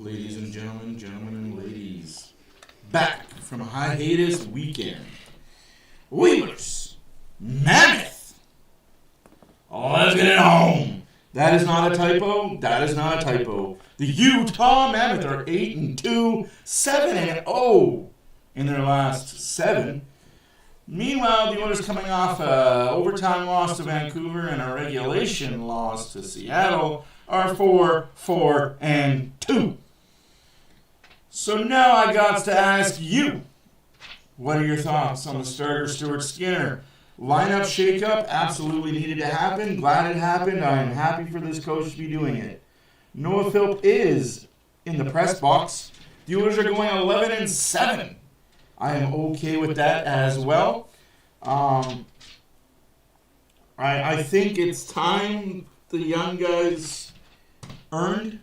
Ladies and gentlemen, gentlemen and ladies, back from a hiatus weekend. Oilers, Mammoth. Let's get it home. That is not a typo. That is not a typo. The Utah Mammoth are 8-2, 7-0 in their last 7. Meanwhile, the Oilers coming off an overtime loss to Vancouver and a regulation loss to Seattle are 4-2. So now I got to ask you, what are your thoughts on the starter Stuart Skinner? Lineup shakeup absolutely needed to happen. Glad it happened. I am happy for this coach to be doing it. Noah Philp is in the press box. The Oilers are going 11-7. I am okay with that as well. I think it's time the young guys earned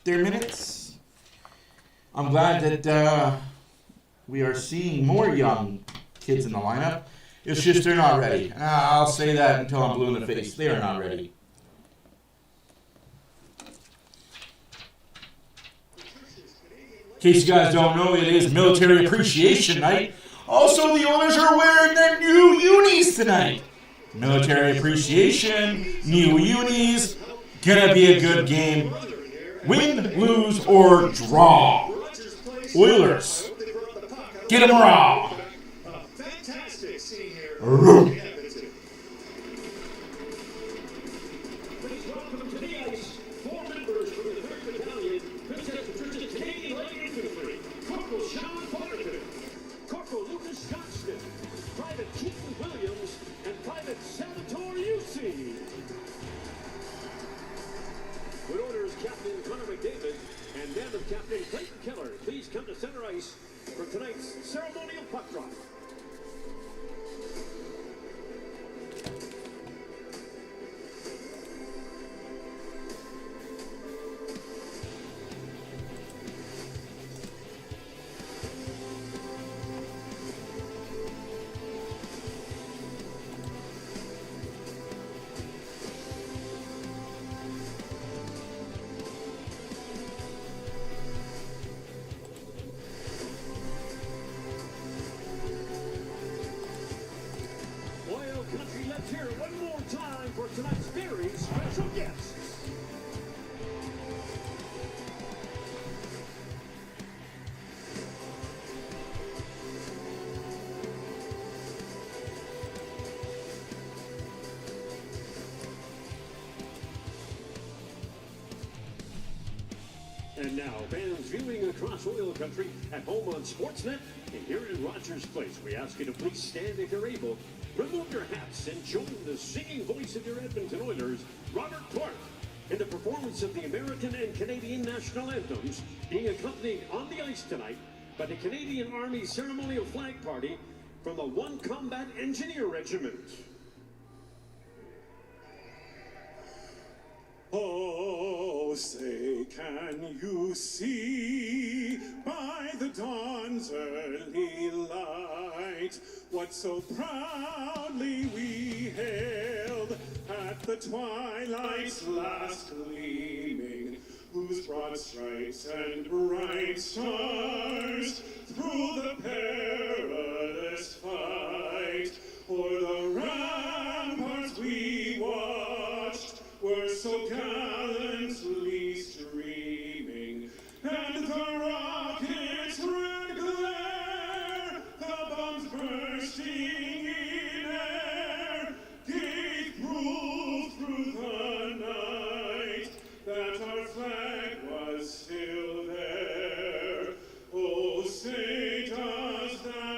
their minutes. I'm glad that we are seeing more young kids in the lineup. It's just they're not ready. I'll say that until I'm blue in the face. They are not ready. In case you guys don't know, it is Military Appreciation Night. Also, the Oilers are wearing their new unis tonight. Military Appreciation, new unis. Gonna be a good game. Win, lose, or draw. Oilers, get 'em raw. Fantastic scene here. Please welcome to the ice 4 members from the 3rd Battalion, Canadian Light Infantry, Corporal Sean Fullerton, Corporal Lucas Johnston, Private Keaton Williams, and Private Salvatore Yusi. With orders Captain Connor McDavid and Mammoth Captain Clayton Keller, please come to center ice for tonight's ceremonial puck drop. Let's hear it one more time for tonight's very special guests. And now, fans viewing across oil country, at home on Sportsnet, and here in Rogers Place, we ask you to please stand if you're able. Remove your hats and join the singing voice of your Edmonton Oilers, Robert Clark, in the performance of the American and Canadian national anthems, being accompanied on the ice tonight by the Canadian Army Ceremonial Flag Party from the 1 Combat Engineer Regiment. Oh, say, can you see by the dawn's early light what so proudly we hailed at the twilight's last gleaming, whose broad stripes and bright stars through the perilous fight o'er the ramparts we watched were so gallantly streaming, and the rocket's red glare, the bombs bursting in air, gave proof through the night that our flag was still there. Oh, say does that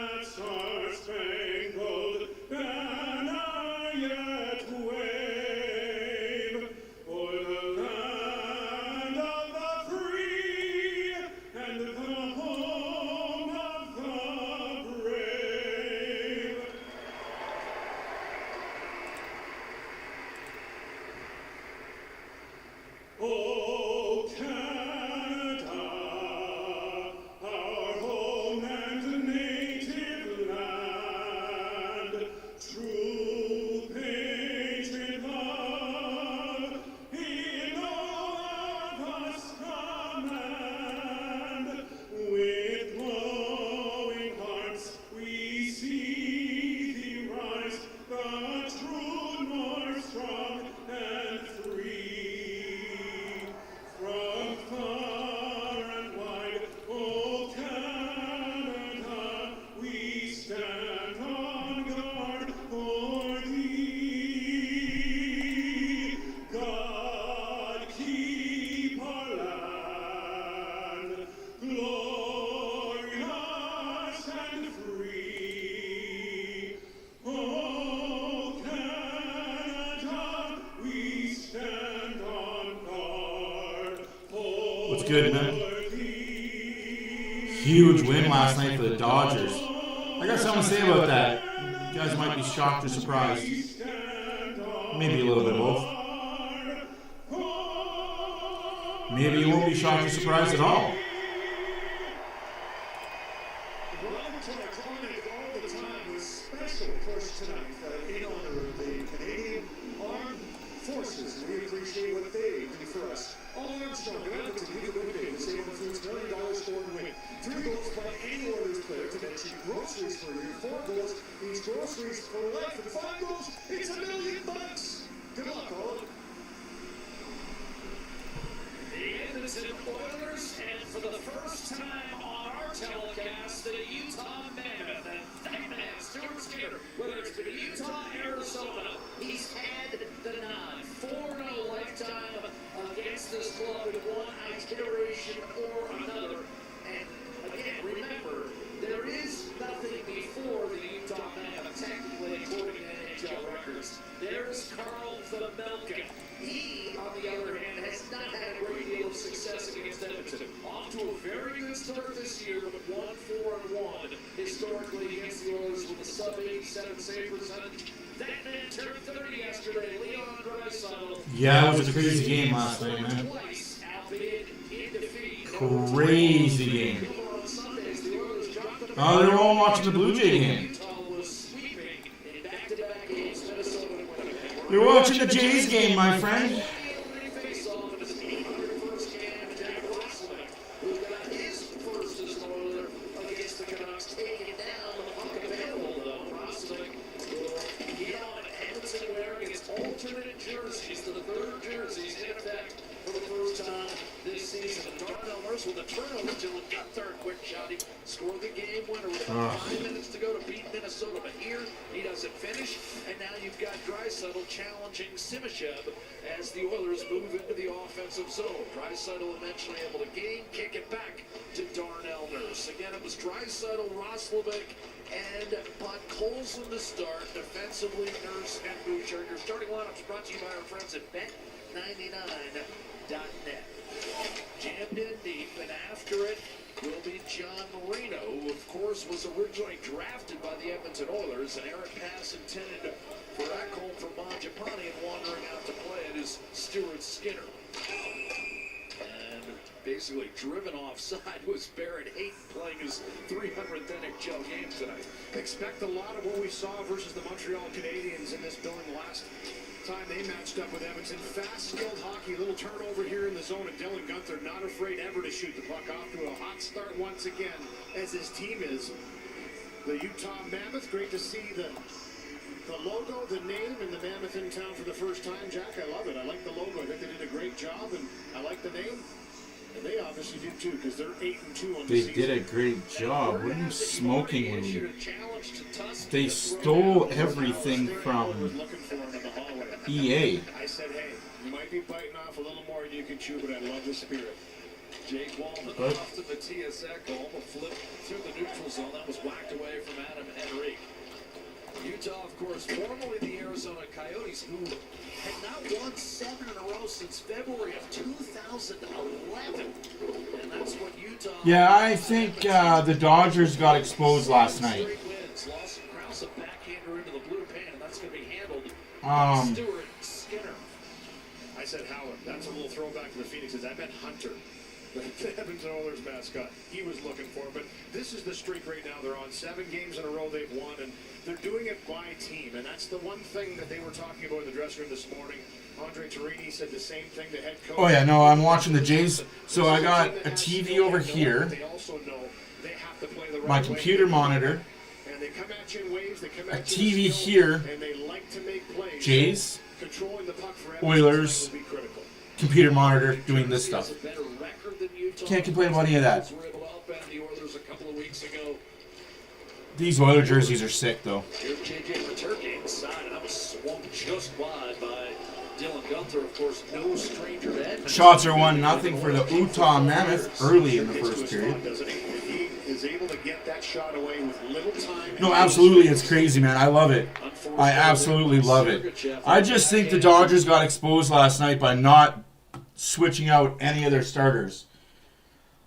good, man. Huge win last night for the Dodgers. I got something to say about that. You guys might be shocked or surprised. Maybe a little bit of both. Maybe you won't be shocked or surprised at all. In honor of the Canadian Armed Forces, we appreciate what they do for us. All Armstrong and Edmonton, you can win big. Save on Foods $1 million store and win. 3 goals by any Oilers player to get cheap groceries for you. 4 goals means groceries for life. And 5 goals, it's $1 million. Good luck, all. The Edmonton Oilers, and for the first time on our telecast, the Utah Mammoth. And that man, Stuart Skinner, whether it's been Utah, Arizona, he's had the nod. 4-0 lifetime against this club in one iteration or another. And again, remember, there is nothing before the Utah Mammoth, technically, according to NHL records. There's Carl Melka. He, on the other hand, has not had a great deal of success against Edmonton. Off to a very good start this year, but 1-4-1 historically against the Oilers with a sub-87 save percentage. That man turned 30 yesterday, Leon Draisaitl. Yeah, it was a crazy game last night, man. Crazy game. Oh, they're all watching the Blue Jay game. You're watching the Jays game, my friend. Alternate jerseys to the third jerseys in effect for the first time this season. And Darnell Nurse with a turnover. Dylan Gunther, quick shot. He scored the game winner with about 5 minutes to go to beat Minnesota. But here, he doesn't finish. And now you've got Draisaitl challenging Simashev as the Oilers move into the offensive zone. Draisaitl eventually able to gain, kick it back to Darnell Nurse. Again, it was Draisaitl, Roslovic, and Podkolzin to start. Defensively, Nurse and Bouchard. Your starting lineups brought to you by our friends at Bet99.net. Jammed in deep, and after it will be John Marino, who, of course, was originally drafted by the Edmonton Oilers. An errant pass intended for Ekholm from Mangiapane, and wandering out to play it is Stuart Skinner. And basically driven offside was Barrett Hayton, playing his 300th NHL game tonight. Expect a lot of what we saw versus the Montreal Canadiens in this building last time they matched up with Edmonton. Fast, skilled hockey, little turnover here in the zone, and Dylan Gunther not afraid ever to shoot the puck off to a hot start once again, as his team is. The Utah Mammoth, great to see the logo, the name, and the Mammoth in town for the first time. Jack, I love it. I like the logo. I think they did a great job, and I like the name. And they obviously do too, because they're 8-2 on the season. They did a great job. What are you smoking with you? They stole everything from EA. I said, hey, you might be biting off a little more than you can chew, but I love the spirit. Jake Walton off to Matthias Ekholm, a flip through the neutral zone. That was whacked away from Adam Henrique. Utah, of course, formerly the Arizona Coyotes, who had not won 7 in a row since February of 2011. And that's what Utah... Yeah, I think the Dodgers got exposed last night. Lawson Krause, a backhander into the blue pan, and that's going to be handled Um, by Stuart Skinner. I said Howard. That's a little throwback to the Phoenixes. I meant Hunter, the Edmonton Oilers mascot. He was looking for it. But this is the streak right now. They're on 7 games in a row they've won, and they're doing it by team. And that's the one thing that they were talking about in the dressing room this morning. Andre Torini said the same thing, the head coach. Oh yeah, no, I'm watching the Jays. So I got a TV over here, They also know they have to play the right my way. computer monitor, And they come at you in waves, they come a at you TV with skill, here, and they like to make plays. Jays, Controlling the puck for Edmonton Oilers, will be critical. computer monitor, doing this stuff. Can't complain about any of that. These Oiler jerseys are sick, though. Here's JJ Paterka inside, and that was swung just wide by Dylan Gunther. Of course, no stranger to Edmonton. Shots are 1-0 for the Utah Mammoth early in the first period. He is able to get that shot away with little time. No, absolutely, it's crazy, man. I love it. I absolutely love it. I just think the Dodgers got exposed last night by not switching out any of their starters.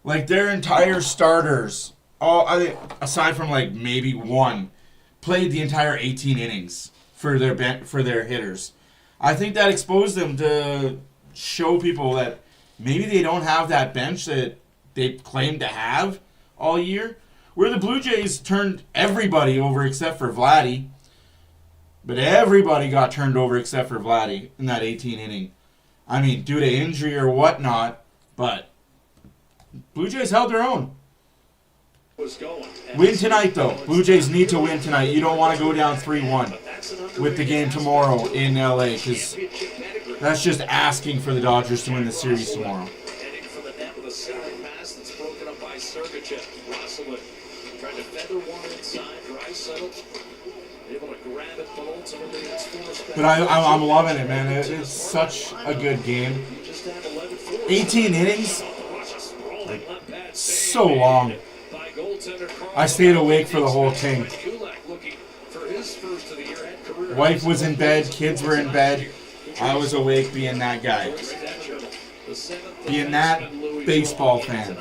Like their entire starters, aside from like maybe one, played the entire 18 innings for their hitters. I think that exposed them to show people that maybe they don't have that bench that they claim to have all year. Where the Blue Jays turned everybody over except for Vladdy. But everybody got turned over except for Vladdy in that 18 inning. I mean, due to injury or whatnot, but Blue Jays held their own. Win tonight, though. Blue Jays need to win tonight. You don't want to go down 3-1 with the game tomorrow in LA, because that's just asking for the Dodgers to win the series tomorrow. Heading for the net with a centering pass that's broken up by Sergachev. Rosalind trying to feather one inside. Draisaitl able to grab it, but ultimately it's forced back. But I'm loving it, man. It's such a good game. 18 innings, like, so long. I stayed awake for the whole thing. Wife was in bed, kids were in bed. I was awake being that guy. Being that baseball fan.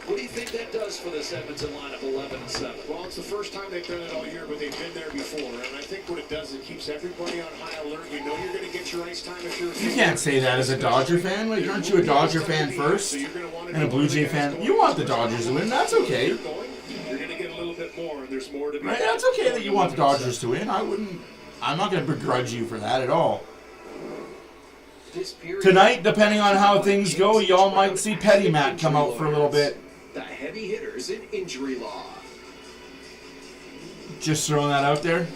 What do you think that does for this Edmonton lineup, 11-7? Well, it's the first time they've done it all year, but they've been there before. And I think what it does, it keeps everybody on high alert. You know you're going to get your ice time if you're... You can't say that as a Dodger fan. Like, aren't you a Dodger fan first? And a Blue Jay fan? You want the Dodgers to win. That's okay. You're going to get a little bit more, and there's more to be... Right, that's okay that you want the Dodgers to win. I'm not going to begrudge you for that at all. Tonight, depending on how things go, y'all might see Petty Matt come out for a little bit. The heavy hitters in injury law. Just throwing that out there.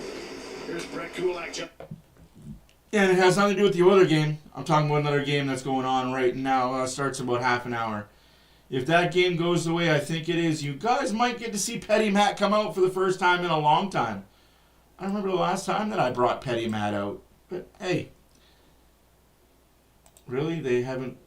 Here's Brett Kulak. And it has nothing to do with the other game. I'm talking about another game that's going on right now. Starts in about half an hour. If that game goes the way I think it is, you guys might get to see Petty Matt come out for the first time in a long time. I remember the last time that I brought Petty Matt out. But hey, really? They haven't...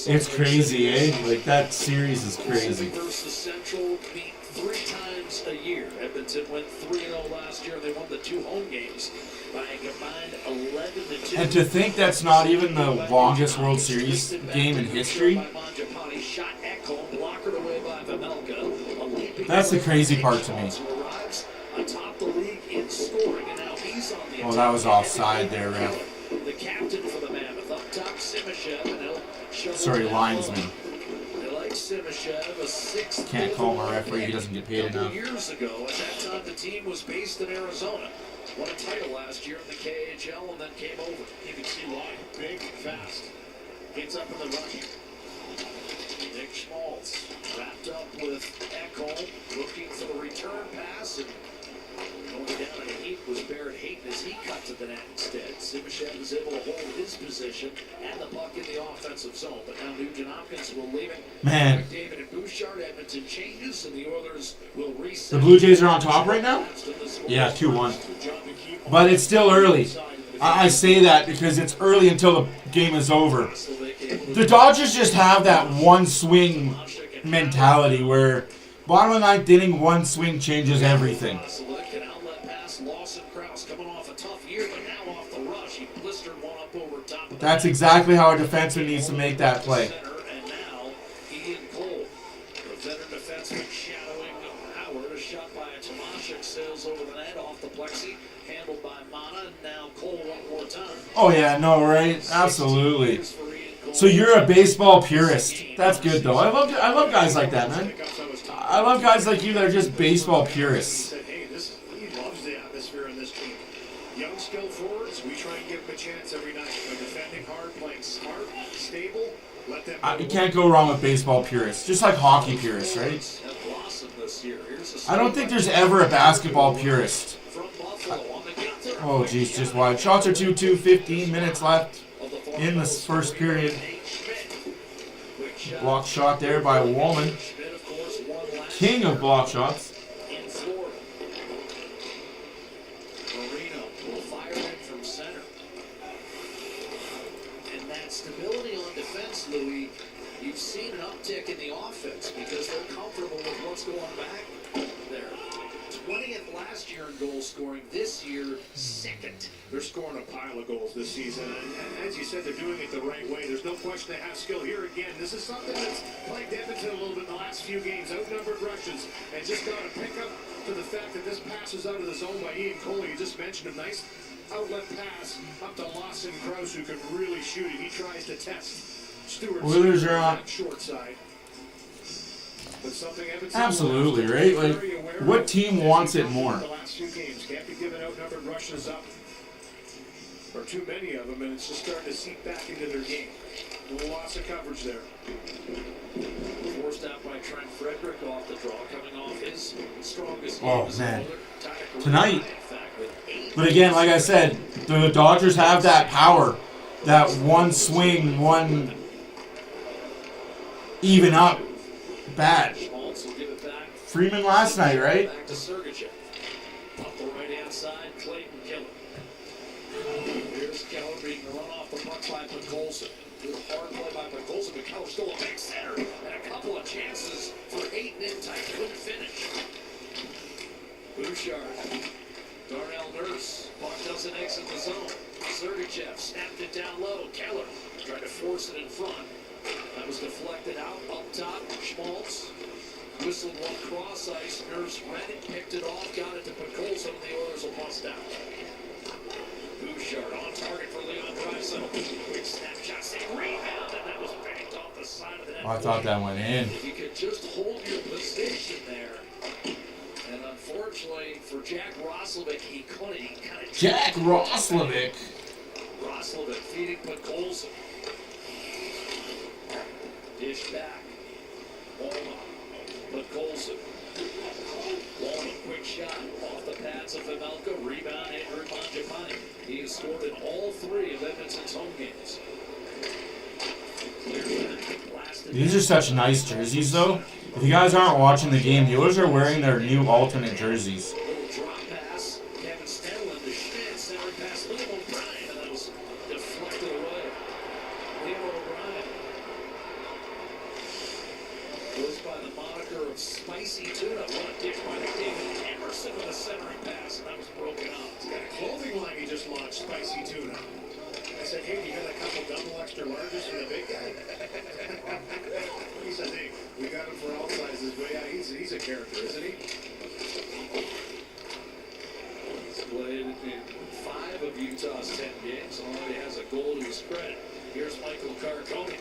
It's crazy, eh? Like, that series is crazy. Versus Central beat 3 times a year. Edmonton went 3-0 last year. They won the 2 home games by a combined 11-2. And to think that's not even the longest World Series game in history. That's the crazy part to me. Oh, that was offside there, ref. The captain for the Mammoth up top, Simashev, and sorry, linesman. They like Simashev, a 6th. Can't call him a referee, he doesn't get paid enough. Years ago, at that time, the team was based in Arizona. Won a title last year in the KHL and then came over. You can see why. Big, fast. Gets up in the rush. Nick Schmaltz wrapped up with Ekholm, looking for the return pass, and going down in heat was Barrett Hayton as he cut to the net instead. Simashev was able to hold his position and the puck in the offensive zone. But now Nugent Hopkins will leave it. Man. David and Bouchard, Edmonton changes, and the Oilers will reset. The Blue Jays are on top right now? Yeah, 2-1. But it's still early. I say that because it's early until the game is over. The Dodgers just have that one swing mentality where bottom of the 9th inning, one swing changes everything. That's exactly how a defenseman needs to make that play. And now Ian Cole, the veteran defenseman, shadowing Howard. A shot by Tomashek sails over the net off the plexi, handled by Mana. And now Cole one more time. Oh yeah, no, right? Absolutely. So you're a baseball purist. That's good though. I love guys like that, man. I love guys like you that are just baseball purists. He loves the atmosphere in this team. Young, skilled forwards, we try and give them a chance every night. They're defending hard, playing smart, stable. Let them. You can't go wrong with baseball purists. Just like hockey purists, right? I don't think there's ever a basketball purist. Oh, geez, just wide. Shots are 2-2, 15 minutes left in this first period. Block shot there by Woolman. King of block shots. you've seen an uptick in the offense because they're comfortable with what's going back there. 20th last year in goal scoring, this year, second. They're scoring a pile of goals this season, and as you said, they're doing it the right way. There's no question they have skill. Here again, this is something that's plagued Edmonton a little bit in the last few games. Outnumbered rushes, and just got to pick up to the fact that this pass is out of the zone by Ian Coley. You just mentioned him. Nice outlet pass up to Lawson Krause, who can really shoot it. He tries to test Stewart. Oilers are on short side. But something Edmonton absolutely right. Like, what team wants it more? The last few games can't be giving outnumbered rushes up, or too many of them, and it's just starting to seep back into their game. Lots of coverage there. Forced out by Trent Frederick off the draw, coming off his strongest game. Oh man, tonight. But again, like I said, the Dodgers have that power, that one swing, one even up bat. Freeman last night, right? Back to Sergachev. Up the right-hand side, Clayton Keller. Here's Keller being run off the puck by Podkolzin. Good hard play by Podkolzin, but Keller still a big center. And a couple of chances for Hayton in tight. Couldn't finish. Bouchard. Darnell Nurse. Puck doesn't exit the zone. Sergachev snapped it down low. Keller tried to force it in front. That was deflected out. Up top, Schmaltz. Whistled one cross ice. Nurse read it, picked it off, got it to Podkolzin. The Oilers will bust out. Bouchard on target for Leon Draisaitl. Quick snapshot, save, rebound, and that was banked off the side of the net. Oh, I thought that went in. If you could just hold your position there. And unfortunately for Jack Roslovic, he couldn't. He kind of Jack Roslovic. Roslovic feeding Podkolzin. Dish back. Walnut. Podkolzin. Walnut, quick shot off the pads of Vejmelka. Rebound, Andrew Mangiapane. He has scored in all three of Edmonton's home games. These are such nice jerseys, though. If you guys aren't watching the game, the Oilers are wearing their new alternate jerseys. Little drop pass. Kevin Stenlund to Schmidt. Centering pass. Liam O'Brien. And that was deflected away. Liam O'Brien goes by the moniker of Spicy Tuna. What a dish by David Emerson with a centering pass. And that was broken up. He's got a clothing line he just launched, Spicy Tuna. I said, hey, you got a couple double extra larges for the big guy? He said, hey, we got him for all sizes, but yeah, he's a character, isn't he? He's played in 5 of Utah's 10 games and already has a goal to his credit. Here's Michael Carcone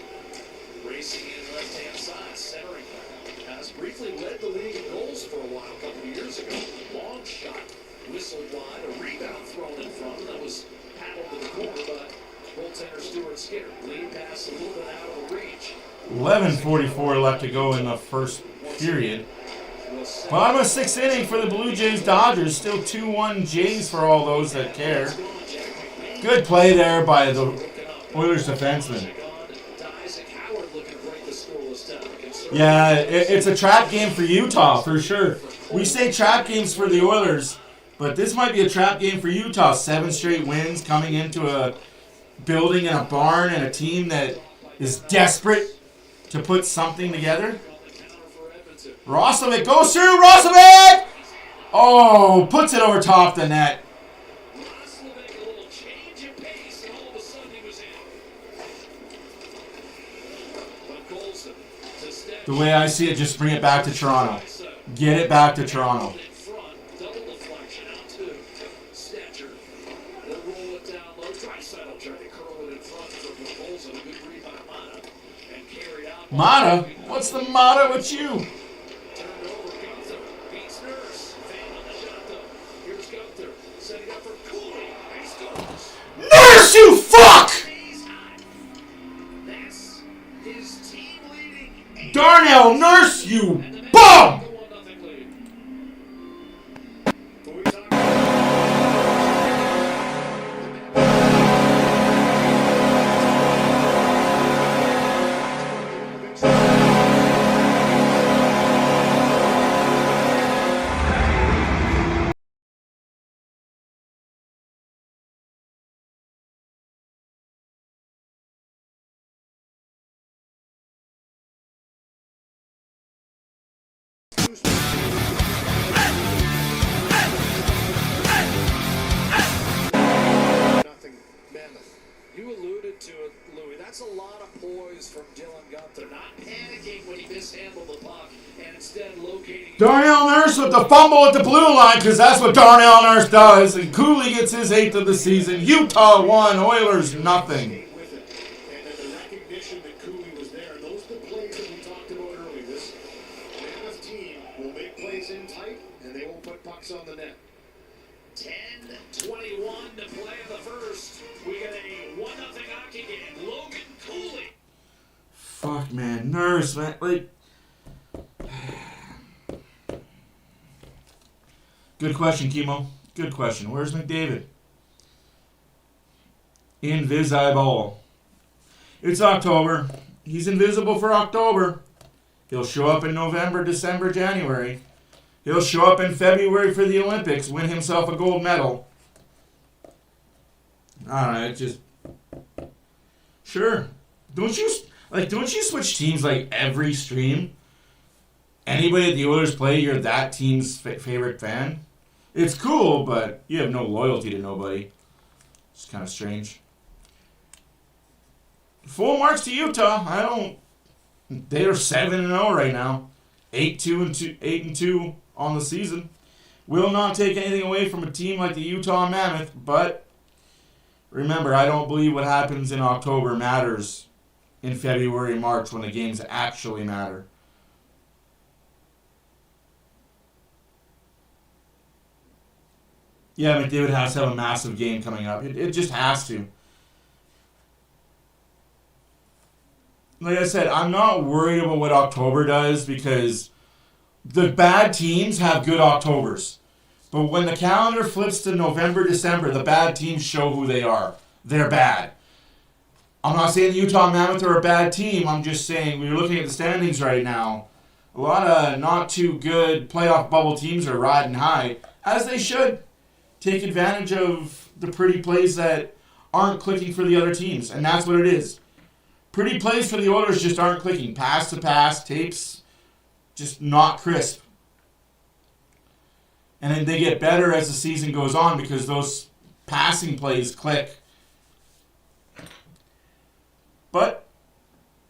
racing in left-hand side, centering. Has briefly led the league in goals for a while, a couple of years ago. Long shot, whistled wide, a rebound thrown in front, and that was paddled to the corner by goaltender Stuart Skinner. Lead pass a little bit out of reach. 11:44 left to go in the first period. Bottom of 6th inning for the Blue Jays Dodgers. Still 2-1 Jays for all those that care. Good play there by the Oilers defenseman. Yeah, it's a trap game for Utah for sure. We say trap games for the Oilers, but this might be a trap game for Utah. 7 straight wins coming into a building and a barn and a team that is desperate to put something together. Roslovic goes through. Roslovic! Oh, puts it over top the net. Roslovic, a little change of pace, and all of a sudden he was in. Podkolzin to step. The way I see it, just bring it back to Toronto. Get it back to Toronto. In front, double deflection out to Stetcher. They'll roll it down low. Draisaitl tried to curl it in front for Podkolzin. A good read by Mata. And carried out. Mata? What's the matter with you? Turned over, Gunther. Beats Nurse. Fan on the shot though. Here's Gunther. Setting up for Cooley. And he scores. Nurse, you fuck! He's hot. That's his team leading. Darnell Nurse, you bum! Darnell Nurse with the fumble at the blue line, because that's what Darnell Nurse does. And Cooley gets his 8th of the season. Utah 1, Oilers nothing. With it. And then the recognition that Cooley was there. Those are the plays that we talked about earlier. This Mammoth team will make plays in tight, and they won't put pucks on the net. 10:21 to play in the first. We get a 1-0 hockey game. Logan Cooley. Fuck, man. Nurse, man. Like... Good question, Kimo. Good question. Where's McDavid? Invisible. It's October. He's invisible for October. He'll show up in November, December, January. He'll show up in February for the Olympics, win himself a gold medal. Alright, just... Sure. Don't you switch teams like every stream? Anybody at the Oilers play, you're that team's favorite fan? It's cool, but you have no loyalty to nobody. It's kind of strange. Full marks to Utah. They are 7-0 right now. 8-2 on the season. Will not take anything away from a team like the Utah Mammoth, but remember, I don't believe what happens in October matters in February and March when the games actually matter. Yeah, McDavid has to have a massive game coming up. It just has to. Like I said, I'm not worried about what October does because the bad teams have good Octobers. But when the calendar flips to November, December, the bad teams show who they are. They're bad. I'm not saying the Utah Mammoth are a bad team. I'm just saying when you're looking at the standings right now, a lot of not too good playoff bubble teams are riding high, as they should. Take advantage of the pretty plays that aren't clicking for the other teams. And that's what it is. Pretty plays for the Oilers just aren't clicking. Pass to pass, tapes, just not crisp. And then they get better as the season goes on because those passing plays click. But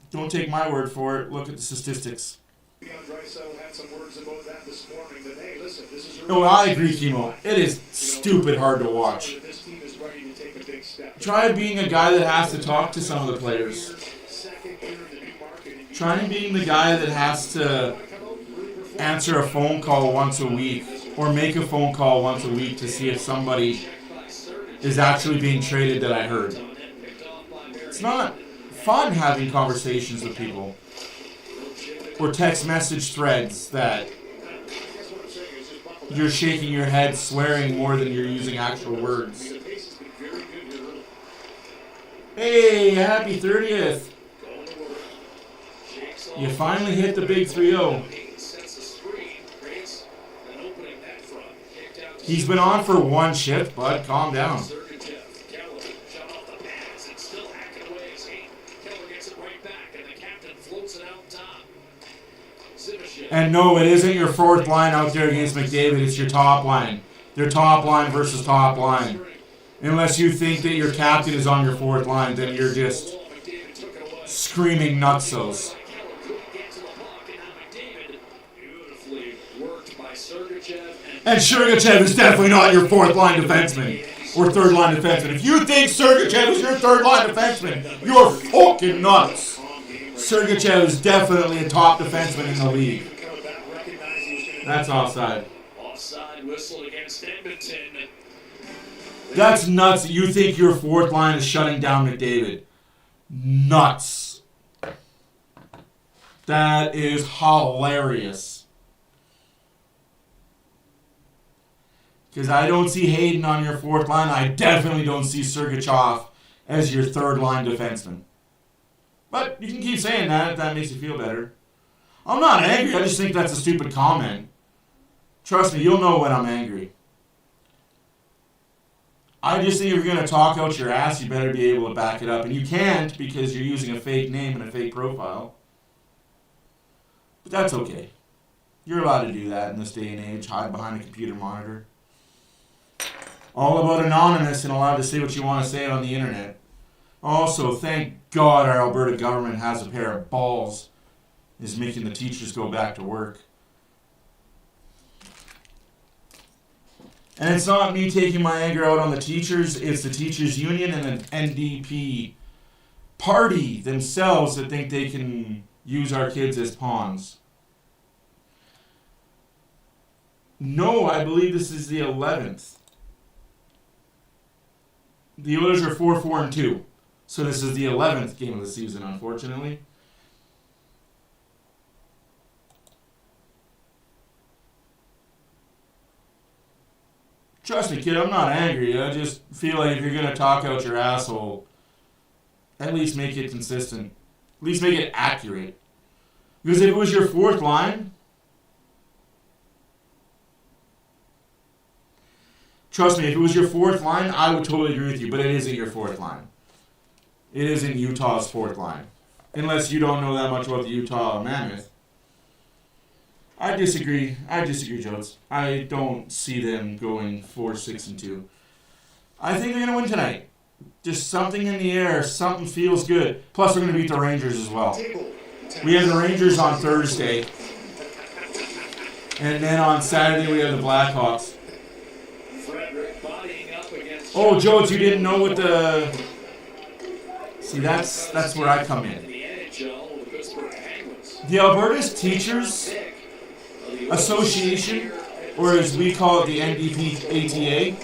don't take my word for it. Look at the statistics. No, I agree, Kimo. It is stupid hard to watch. Try being a guy that has to talk to some of the players. Try being the guy that has to answer a phone call once a week or make a phone call once a week to see if somebody is actually being traded that I heard. It's not fun having conversations with people or text message threads that you're shaking your head swearing more than you're using actual words. Hey, happy 30th. You finally hit the big 3-0. He's been on for one shift, bud. Calm down. And no, it isn't your fourth line out there against McDavid. It's your top line. Their top line versus top line. Unless you think that your captain is on your fourth line, then you're just screaming nutsos. And Sergachev is definitely not your fourth line defenseman or third line defenseman. If you think Sergachev is your third line defenseman, you're fucking nuts. Sergachev is definitely a top defenseman in the league. That's offside. Offside whistle against Edmonton. That's nuts that you think your fourth line is shutting down McDavid. Nuts. That is hilarious. Because I don't see Hayden on your fourth line. I definitely don't see Sergachev as your third line defenseman. But you can keep saying that if that makes you feel better. I'm not angry. I just think that's a stupid comment. Trust me, you'll know when I'm angry. I just think if you're going to talk out your ass, you better be able to back it up. And you can't because you're using a fake name and a fake profile. But that's okay. You're allowed to do that in this day and age. Hide behind a computer monitor. All about anonymous and allowed to say what you want to say on the internet. Also, thank God our Alberta government has a pair of balls. Is making the teachers go back to work. And it's not me taking my anger out on the teachers. It's the teachers' union and the NDP party themselves that think they can use our kids as pawns. No, I believe this is the 11th. The Oilers are 4-4-2. So this is the 11th game of the season, unfortunately. Trust me, kid, I'm not angry. I just feel like if you're going to talk out your asshole, at least make it consistent. At least make it accurate. Because if it was your fourth line, trust me, if it was your fourth line, I would totally agree with you, but it isn't your fourth line. It isn't Utah's fourth line. Unless you don't know that much about the Utah Mammoth. I disagree. Jones. I don't see them going 4-6-2. I think they're going to win tonight. Just something in the air. Something feels good. Plus, we're going to beat the Rangers as well. We have the Rangers on Thursday. And then on Saturday, we have the Blackhawks. Oh, Jones, you didn't know what the... See, that's where I come in. The Alberta's Teachers Association, or as we call it, the NDP ATA,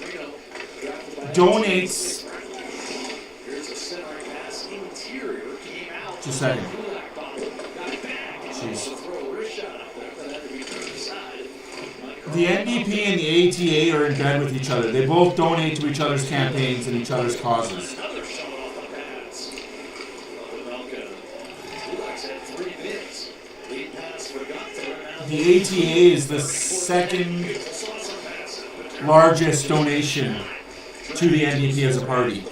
donates. Just a second. Jeez. The NDP and the ATA are in bed with each other. They both donate to each other's campaigns and each other's causes. The ATA is the second largest donation to the NDP as a party.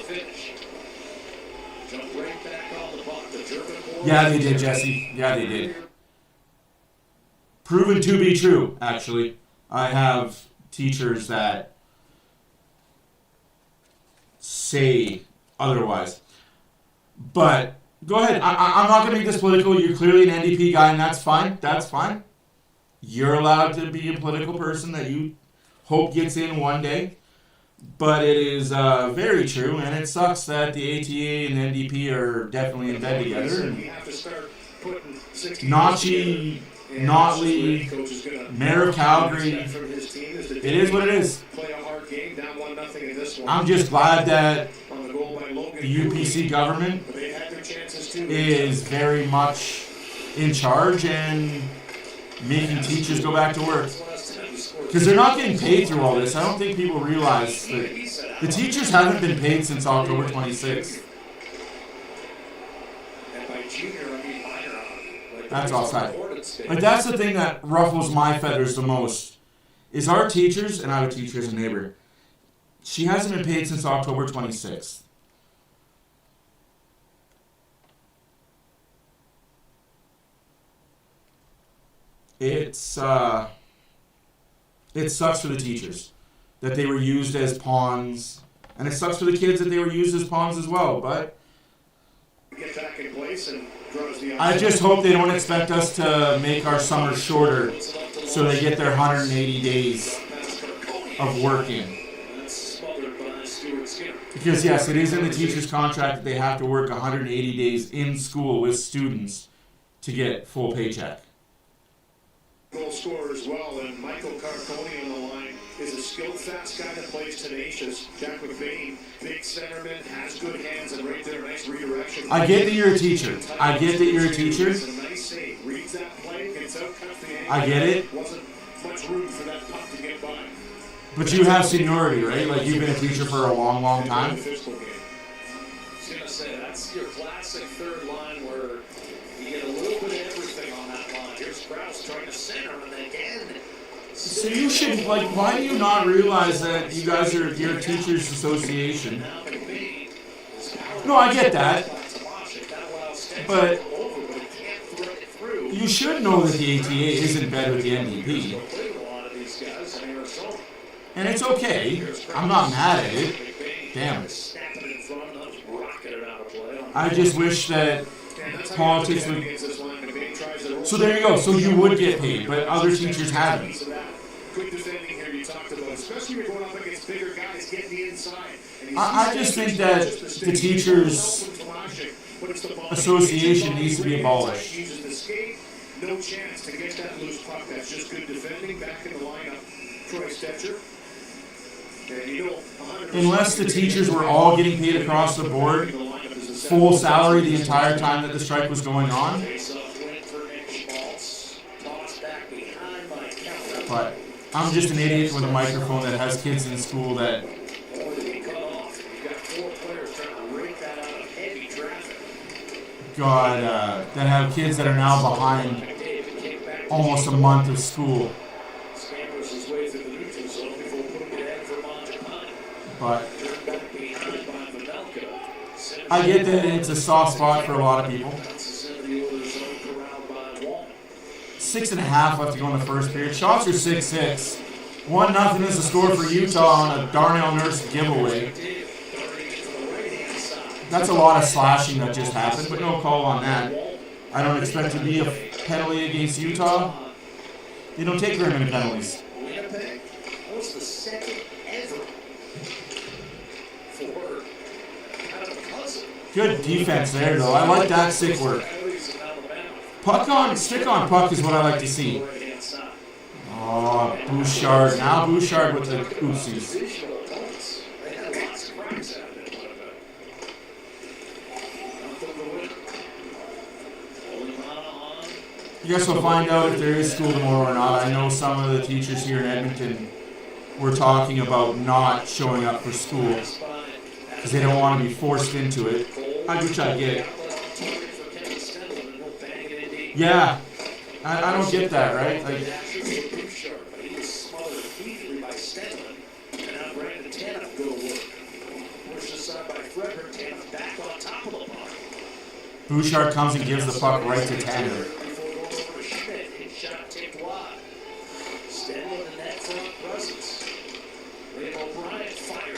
Yeah, they did, Jesse. Yeah, they did. Proven to be true, actually. I have teachers that say otherwise. But go ahead. I'm not going to make this political. You're clearly an NDP guy, and that's fine. That's fine. You're allowed to be a political person that you hope gets in one day. But it is very true, and it sucks that the ATA and the NDP are definitely in bed together. And Nachi, Notley, Mayor of Calgary, it is what it is. I'm just glad that the UPC government is very much in charge and making teachers go back to work. Because they're not getting paid through all this. I don't think people realize that the teachers haven't been paid since October 26th. That's offside. Like, that's the thing that ruffles my feathers the most. Is our teachers, and I have a teacher as a neighbor, she hasn't been paid since October 26th. It sucks for the teachers that they were used as pawns, and it sucks for the kids that they were used as pawns as well, but I just hope they don't expect us to make our summers shorter so they get their 180 days of working. Because yes, it is in the teacher's contract that they have to work 180 days in school with students to get full paycheck. Goal scorer as well, and Michael Carconi on the line is a skilled, fast guy that plays tenacious. Jack McVeigh, big centerman, has good hands, and right there, nice redirection. I get that you're a teacher. I get that you're a teacher. It's a nice save. Reads that play, gets out, cuts the angle. I get it. Wasn't much room for that puck to get by. But you have seniority, right? Like, you've been a teacher for a long, long time. I was going to say, that's your classic third line where you get a little bit of everything on that line. Here's Krause trying to center, and then again. So you should, like, why do you not realize that you guys are your teachers association? No, I get that. But you should know that the ATA is in bed with the NDP. And it's okay. I'm not mad at it. Damn it. I just wish that politics would... So there you go. So you would get paid, but other teachers haven't. Quick defending here, you talked about especially when you're going up against bigger guys getting the inside. I just think that the Teachers Association needs to be abolished. Uses the skate, no chance to get that loose puck. That's just good defending. Back in the lineup, Troy Stetcher. And you know, Unless the teachers were all getting paid across the board, full salary the entire time that the strike was going on. But I'm just an idiot with a microphone that has kids in school that that have kids that are now behind almost a month of school. But I get that it's a soft spot for a lot of people. 6.5 left to go in the first period. Shots are 6-6. 1-0 is the score for Utah on a Darnell Nurse giveaway. That's a lot of slashing that just happened, but no call on that. I don't expect to be a penalty against Utah. They don't take very many penalties. Winnipeg was the second ever for kind of a cousin. Good defense there, though. I like that stick work. Puck on, stick on puck is what I like to see. Oh, Bouchard. Now Bouchard with the oopsies. I guess we'll find out if there is school tomorrow or not. I know some of the teachers here in Edmonton were talking about not showing up for school because they don't want to be forced into it. Which I get. Yeah, I don't get that, right? Like, Bouchard comes and gives the puck right to Tanner.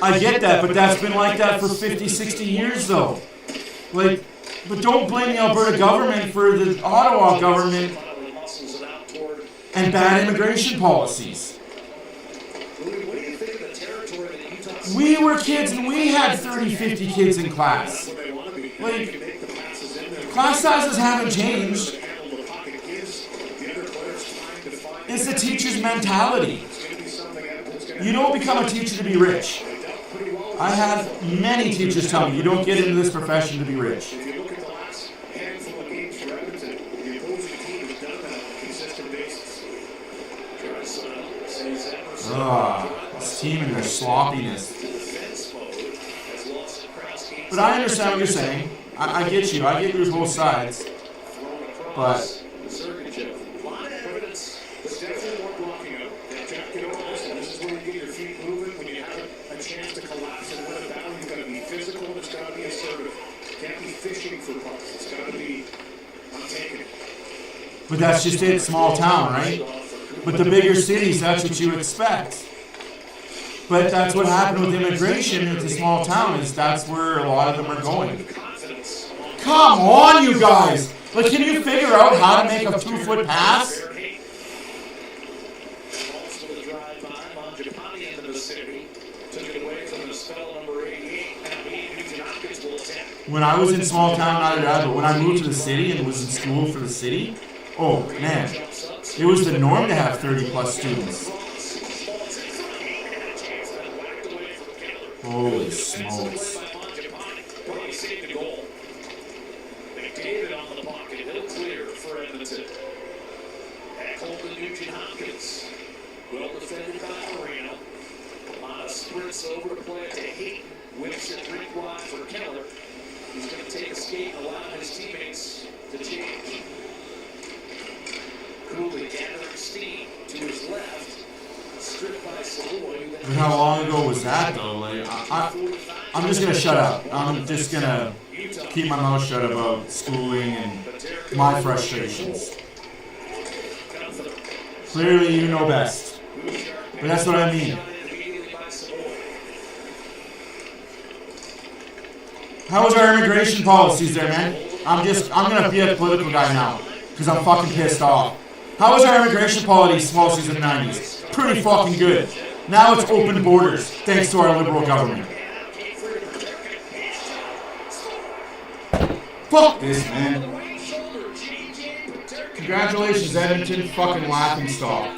I get that, but that's been like that for 50, 60 years, though. Like, but don't blame the Alberta government for the Ottawa government and bad immigration policies. We were kids and we had 30, 50 kids in class. Like, class sizes haven't changed. It's the teacher's mentality. You don't become a teacher to be rich. I have many teachers tell me you don't get into this profession to be rich. This team and their sloppiness. But I understand what you're saying. I get you. I get you both sides. But But that's just it, small town, right? But the bigger cities, that's what you expect. But that's what happened with immigration in the small town, is that's where a lot of them are going. Come on, you guys! Like, can you figure out how to make a 2-foot pass? When I was in small town, not at all, but when I moved to the city and was in school for the city, oh man, it was the norm to have 30-plus students. Holy smokes. Over to play it to Hayton, whips it drink wide for Keller. He's going to take a skate and allow his teammates to change. Cooley gathering steam to his left. Stripped by Savoy. But how long ago was that, though? Like, I'm just going to shut up. I'm just going to keep my mouth shut about schooling and my frustrations. Clearly, you know best. But that's what I mean. How was our immigration policies there, man? I'm going to be a political guy now because I'm fucking pissed off. How was our immigration policies in the 90s? Pretty fucking good. Now it's open borders, thanks to our liberal government. Fuck this, man. Congratulations, Edmonton, fucking laughing stock.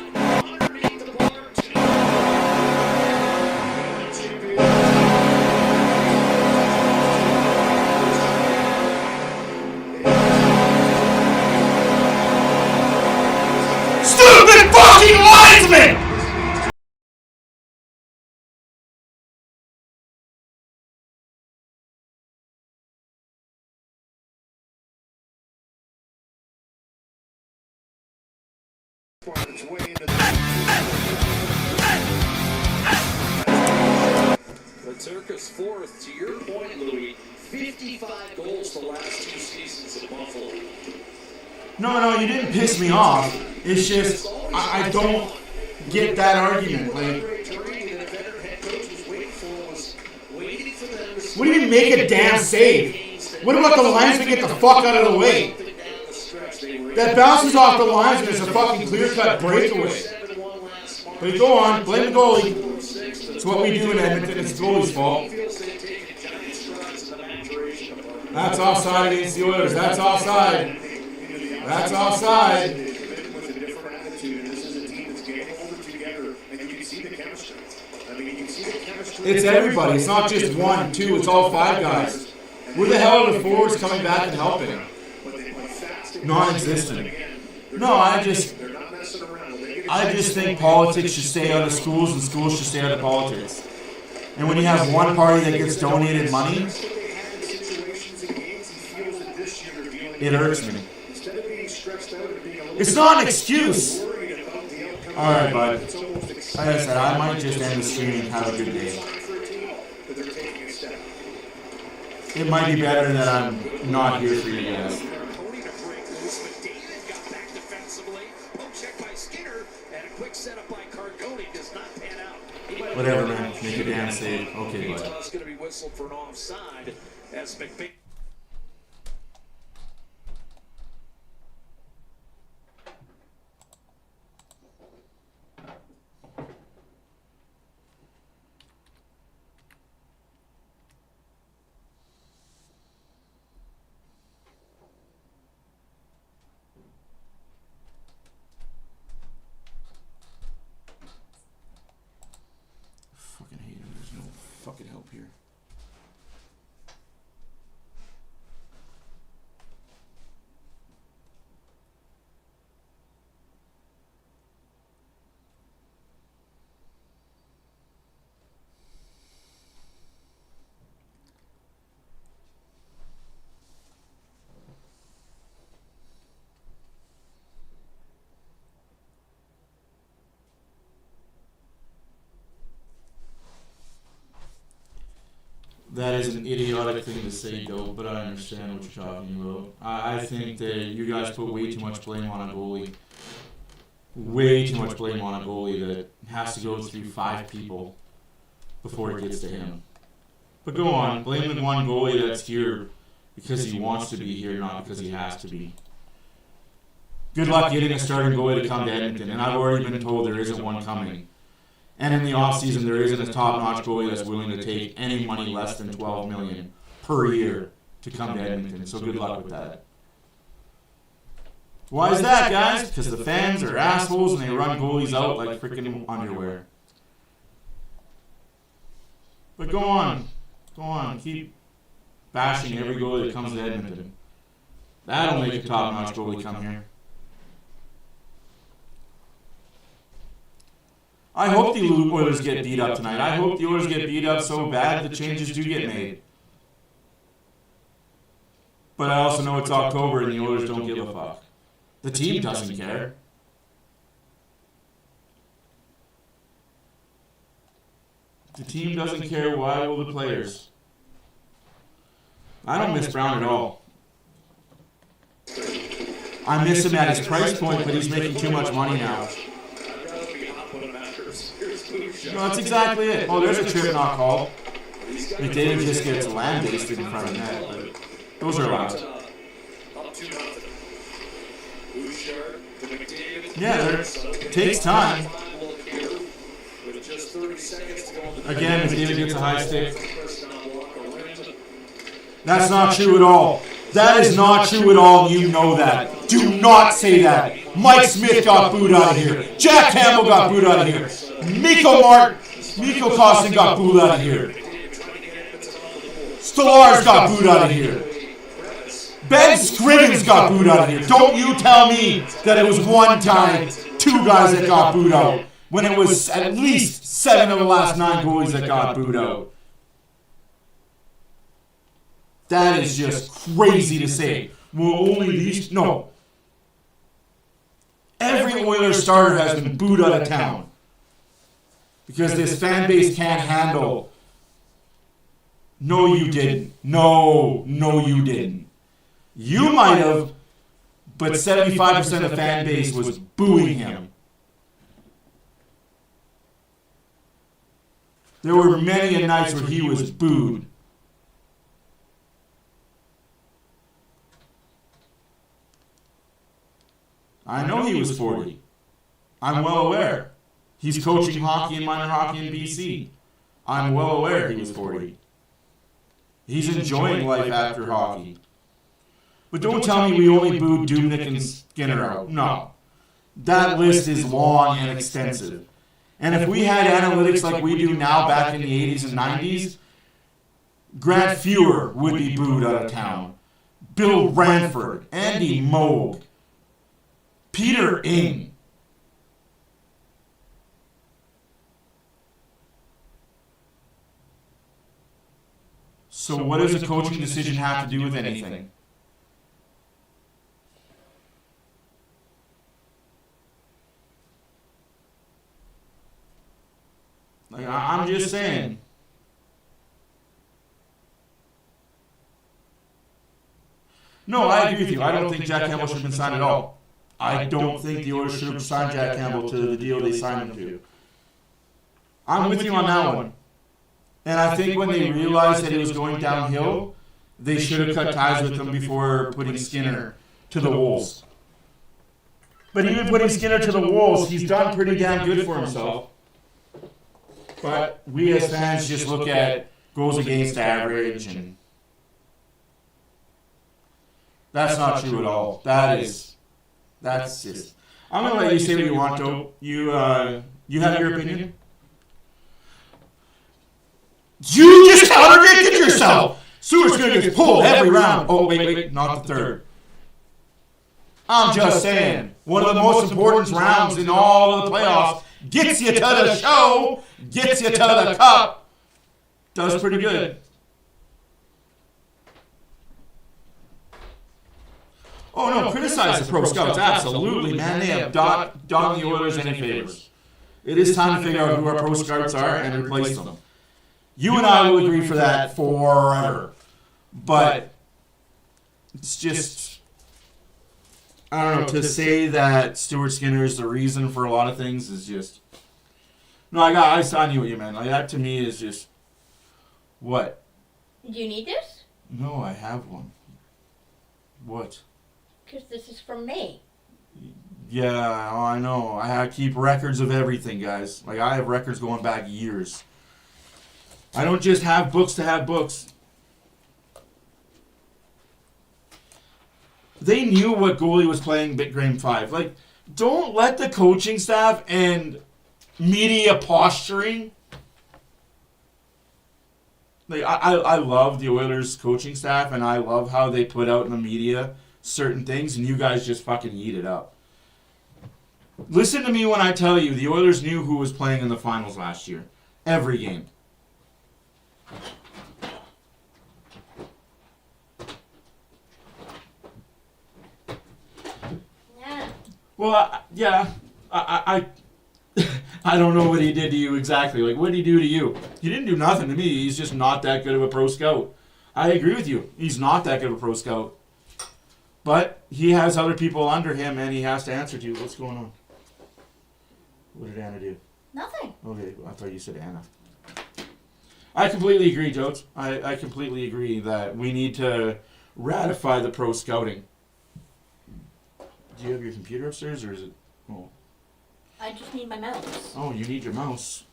Stupid fucking linesman! Its way into The Turcus fourth, to your point, Louis, 55 goals the last 2 seasons in Buffalo. No, you didn't piss me off. It's just, I don't get that argument. Like, what do you mean make a damn save? What about the linesman get the fuck out of the way? That bounces off the linesman is a fucking clear-cut breakaway. But go on, blame the goalie. It's what we do in Edmonton. It's the goalie's fault. That's offside against the Oilers. That's offside. That's offside. With a different attitude, and this is a team that's getting over together, and you can see the chemistry. I mean, you can see the chemistry. It's everybody. It's not just 1, 2. It's all 5 guys. Where the hell are the forwards coming back and helping? Non-existent. No, I just think politics should stay out of schools and schools should stay out of politics. And when you have one party that gets donated money, it hurts me. It's not an excuse. All right, bud. Like I said, I might just end the stream and have a good day. It might be better that I'm not here for you guys. Whatever, man. Make a damn save. Okay, bud. It's going to be whistled for an offside as McBain. Fucking hate him. There's no fucking help here. That is an idiotic thing to say, though, but I understand what you're talking about. I think that you guys put way too much blame on a goalie. Way too much blame on a goalie that has to go through 5 people before it gets to him. But go on, blame the one goalie that's here because he wants to be here, not because he has to be. Good luck getting a starting goalie to come to Edmonton, and I've already been told there isn't one coming. And in the offseason, there isn't a top-notch goalie that's willing to take any money less than $12 million per year to come to Edmonton. So good luck with that. Why is that, guys? Because the fans are assholes and they run goalies out like freaking underwear. But go on. Go on. Keep bashing every goalie that comes to Edmonton. That'll make a top-notch goalie come here. I hope the Oilers get beat up tonight. I hope the Oilers get beat up so bad the changes do get made. But I also know it's October and the Oilers don't give a fuck. The team doesn't care. The team doesn't care. Why will the players? I don't miss Brown at all. I miss him at his price point, but he's making too much money now. No, that's exactly it. Oh, there's a trip not called. McDavid just gets land-based in front of net, but those are allowed. Yeah, it takes time. just 30 seconds to go on the Again, McDavid gets a high stick. That's not true at all. That is not true at all. You know that. Do not say that. Mike Smith got booed out of here. Jack Campbell got booed out of here. Mikko Kostin got booed out of here. Stolarz got booed out of here. Ben Scrivens got booed out of here. Don't you tell me that it was one time 2 guys that got booed out when it was at least 7 of the last 9 goalies that got booed out. That is just crazy to say. Well, only these... No. Every Oilers starter has been booed out of town. Because this fan base can't handle... No, you didn't. No, you didn't. You might have, but 75% of the fan base was booing him. There were many nights where he was booed. I know he was 40. I'm well aware. He's coaching hockey and minor hockey in BC. I'm well aware he was 40. He's enjoying life after hockey. But don't tell me we only booed Dubnyk and Skinner out. No. That list is long and extensive. And if we had analytics like we do now back in the 80s and 90s, Grant Fuhr would be booed out of town. Bill Ranford, Andy Moog, Peter Ing. So what does a coaching decision have to do with anything? Like, I'm just saying. No, I agree with you. I don't think Jack Campbell should have been signed at all. I don't think the Oilers should have signed Jack Campbell to the deal they signed him to. I'm with you on that one. And I think when they realized that it was going downhill, they should have cut ties with him before putting Skinner to the Wolves. But even putting Skinner to the Wolves, he's done pretty damn good for himself. But we as fans just look at goals against average, and that's not true at all. That's just... I'm going to let you say what you want, Joe. You have your opinion? You just contradicted yourself! Stewart's going to get pulled every round. Oh, wait, not the third. I'm just saying, one of the most important rounds in all of the playoffs gets you to the show, gets you to the cup, does pretty good. Oh, no, criticize the pro scouts, absolutely, man. They have done the Oilers any favors. It is time to figure out who our pro scouts are and replace them. You and I will agree for that forever. But it's just, I don't know, to say that Stuart Skinner is the reason for a lot of things is just, no, I knew what you meant. Like, that to me is just, what? Do you need this? No, I have one. What? Because this is from me. Yeah, oh, I know. I keep records of everything, guys. Like, I have records going back years. I don't just have books to have books. They knew what goalie was playing Game 5. Like, don't let the coaching staff and media posturing. Like, I love the Oilers coaching staff, and I love how they put out in the media certain things, and you guys just fucking eat it up. Listen to me when I tell you, the Oilers knew who was playing in the finals last year. Every game. Yeah. Well, I don't know what he did to you exactly. Like, what did he do to you? He didn't do nothing to me. He's just not that good of a pro scout. I agree with you. He's not that good of a pro scout. But he has other people under him, and he has to answer to. What's going on? What did Anna do? Nothing. Okay, I thought you said Anna. I completely agree, Jones. I completely agree that we need to ratify the pro scouting. Do you have your computer upstairs, or is it... Oh, I just need my mouse. oh, you need your mouse.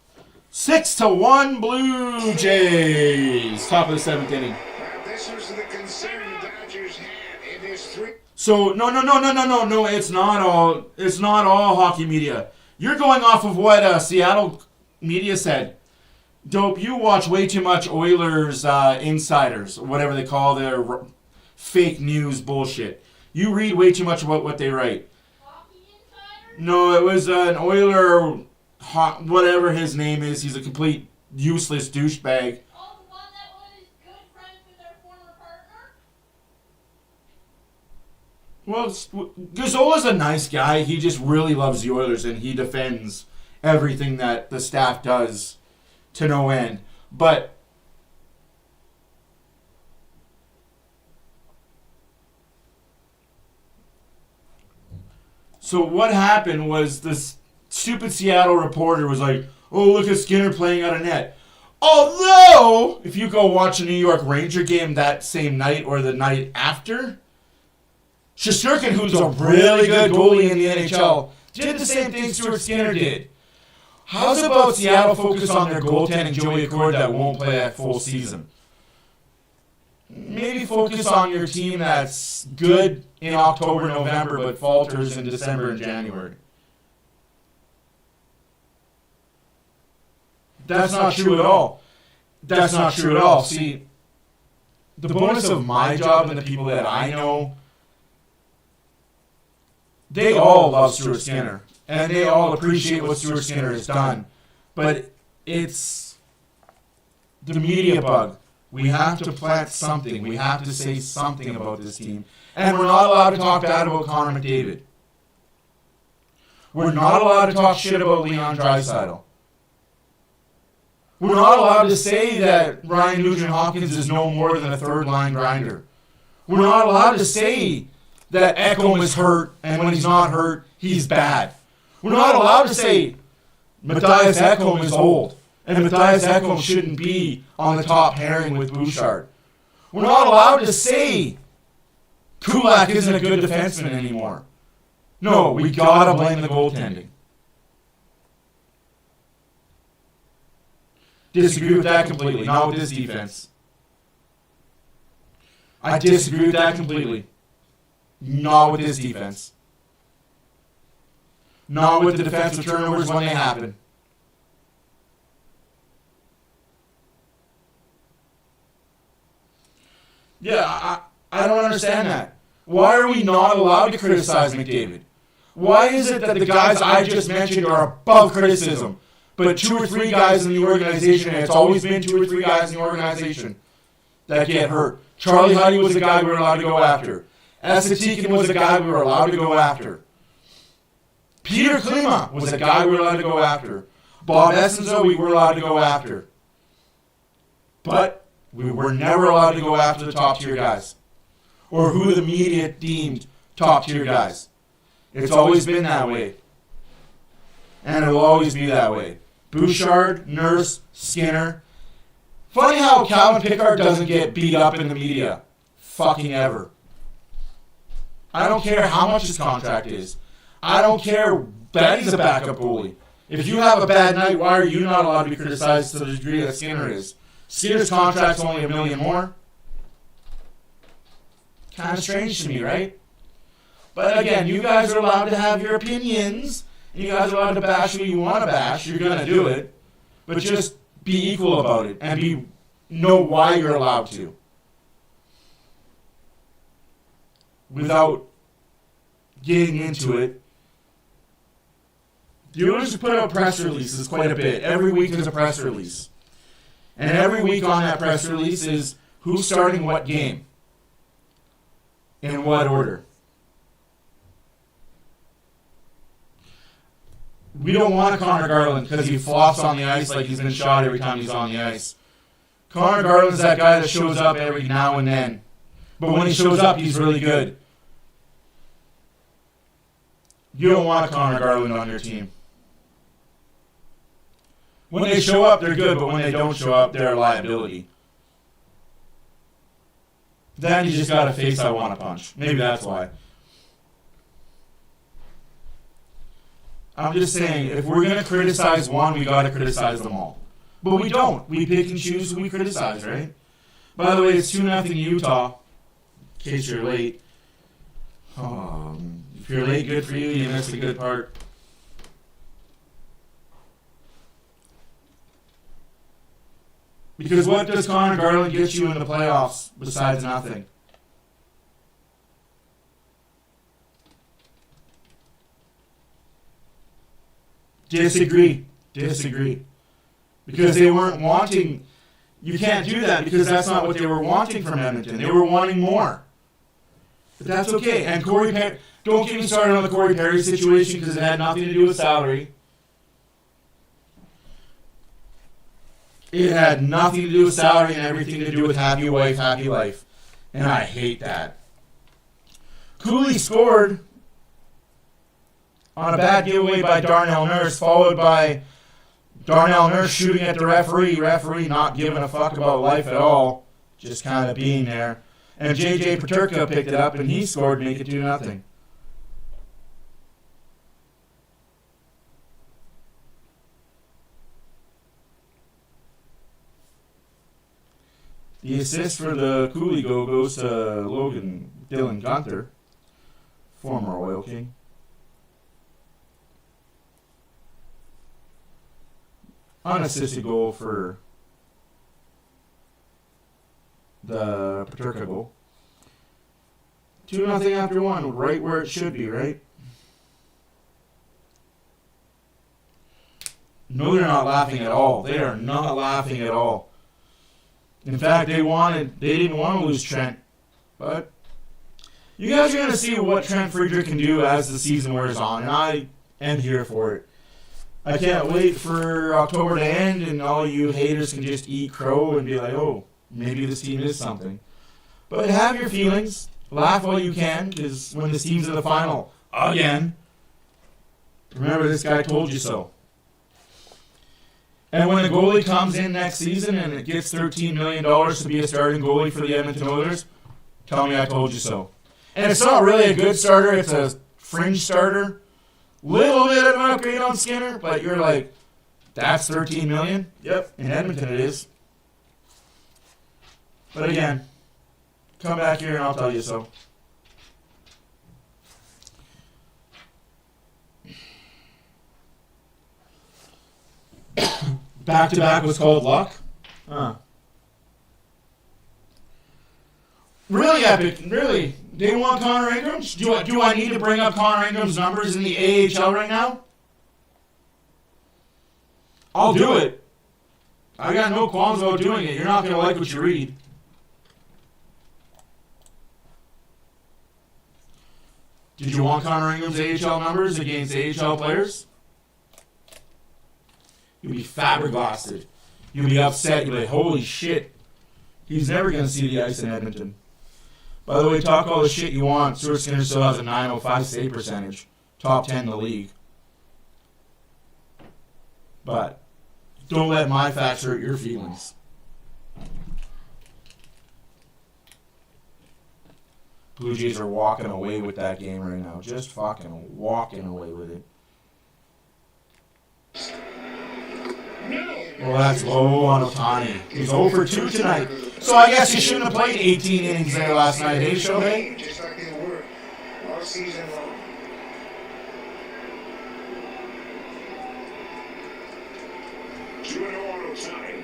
6-1 Blue Jays. Top of the 7th inning. This was the concern the Dodgers had in this three. So no, it's not all hockey media. You're going off of what Seattle media said. Dope, you watch way too much Oilers insiders, whatever they call their fake news bullshit. You read way too much about what they write. Hockey insider? No, it was an Oiler, whatever his name is. He's a complete useless douchebag. Oh, the one that was good friends with our former partner? Well, Gazzola's a nice guy. He just really loves the Oilers, and he defends everything that the staff does to no end. But so what happened was this stupid Seattle reporter was like, oh, look at Skinner playing out of net. Although, if you go watch a New York Ranger game that same night or the night after, Shesterkin, who's a really good goalie in the NHL, did the same thing Stuart Skinner did. How's about Seattle focus on their goaltending, Joey Accord, that won't play a full season? Maybe focus on your team that's good in October, November, but falters in December and January. That's not true at all. That's not true at all. See, the bonus of my job and the people that I know, they all love Stuart Skinner. And they all appreciate what Stuart Skinner has done. But it's the media bug. We have to plant something. We have to say something about this team. And we're not allowed to talk bad about Connor McDavid. We're not allowed to talk shit about Leon Draisaitl. We're not allowed to say that Ryan Nugent-Hopkins is no more than a third-line grinder. We're not allowed to say that Ekholm is hurt, and when he's not hurt, he's bad. We're not allowed to say Matthias Ekholm is old, and Matthias Ekholm shouldn't be on the top pairing with Bouchard. We're not allowed to say Kulak isn't a good defenseman anymore. No, we gotta blame the goaltending. Disagree with that completely, not with this defense. I disagree with that completely. Not with this defense. Not with the defensive turnovers when they happen. Yeah, I don't understand that. Why are we not allowed to criticize McDavid? Why is it that the guys I just mentioned are above criticism, but 2 or 3 guys in the organization, and it's always been 2 or 3 guys in the organization that get hurt? Charlie Huddy was a guy we were allowed to go after. Esatikin was a guy we were allowed to go after. Peter Klima was a guy we were allowed to go after. Bob Essenzo we were allowed to go after. But we were never allowed to go after the top tier guys. Or who the media deemed top tier guys. It's always been that way. And it will always be that way. Bouchard, Nurse, Skinner. Funny how Calvin Pickard doesn't get beat up in the media. Fucking ever. I don't care how much his contract is. I don't care that he's a backup goalie. If you have a bad night, why are you not allowed to be criticized to the degree that Skinner is? Skinner's contract's only $1 million more. Kind of strange to me, right? But again, you guys are allowed to have your opinions. And you guys are allowed to bash who you want to bash. You're going to do it. But just be equal about it and know why you're allowed to. Without getting into it. The Oilers put out press releases quite a bit. Every week there's a press release. And every week on that press release is who's starting what game. In what order. We don't want Connor Garland because he flops on the ice like he's been shot every time he's on the ice. Connor Garland's that guy that shows up every now and then. But when he shows up, he's really good. You don't want Connor Garland on your team. When they show up, they're good, but when they don't show up, they're a liability. Then you just got a face I want to punch. Maybe that's why. I'm just saying, if we're going to criticize one, we got to criticize them all. But we don't. We pick and choose who we criticize, right? By the way, it's 2-0 Utah. In case you're late. If you're late, good for you. You missed a good part. Because what does Connor Garland get you in the playoffs besides nothing? Disagree. Because they weren't wanting... You can't do that because that's not what they were wanting from Edmonton. They were wanting more. But that's okay. And Corey Perry... Don't get me started on the Corey Perry situation because it had nothing to do with salary. It had nothing to do with salary and everything to do with happy wife, happy life. And I hate that. Cooley scored on a bad giveaway by Darnell Nurse, followed by Darnell Nurse shooting at the referee not giving a fuck about life at all, just kind of being there. And J.J. Peterka picked it up and he scored, make it 2-0. The assist for the Cooley goal goes to Dylan Gunther, former Oil King. Unassisted goal for the Peterka goal. 2-0 after one, right where it should be, right? No, they're not laughing at all. They are not laughing at all. In fact, they didn't want to lose Trent. But you guys are going to see what Trent Friedrich can do as the season wears on, and I am here for it. I can't wait for October to end and all you haters can just eat crow and be like, oh, maybe this team is something. But have your feelings. Laugh while you can, because when this team's in the final again, remember this guy told you so. And when the goalie comes in next season and it gets $13 million to be a starting goalie for the Edmonton Oilers, tell me I told you so. And it's not really a good starter, it's a fringe starter. Little bit of an upgrade on Skinner, but you're like, that's $13 million? Yep, in Edmonton it is. But again, come back here and I'll tell you so. Back-to-back was called luck? Really epic, really. They want Connor Ingram? Do I need to bring up Connor Ingram's numbers in the AHL right now? I'll do it. I got no qualms about doing it. You're not going to like what you read. Did you want Connor Ingram's AHL numbers against AHL players? You'll be flabbergasted. You'll be upset. You'll be like, holy shit. He's never going to see the ice in Edmonton. By the way, talk all the shit you want. Stuart Skinner still has a .905 save percentage. Top 10 in the league. But don't let my facts hurt your feelings. Blue Jays are walking away with that game right now. Just fucking walking away with it. Well, that's low on Ohtani. He's 0 for 2 tonight. So I guess he shouldn't have played 18 innings there last night, eh, Shohei? Just like they were all season long. 2-0 on Ohtani.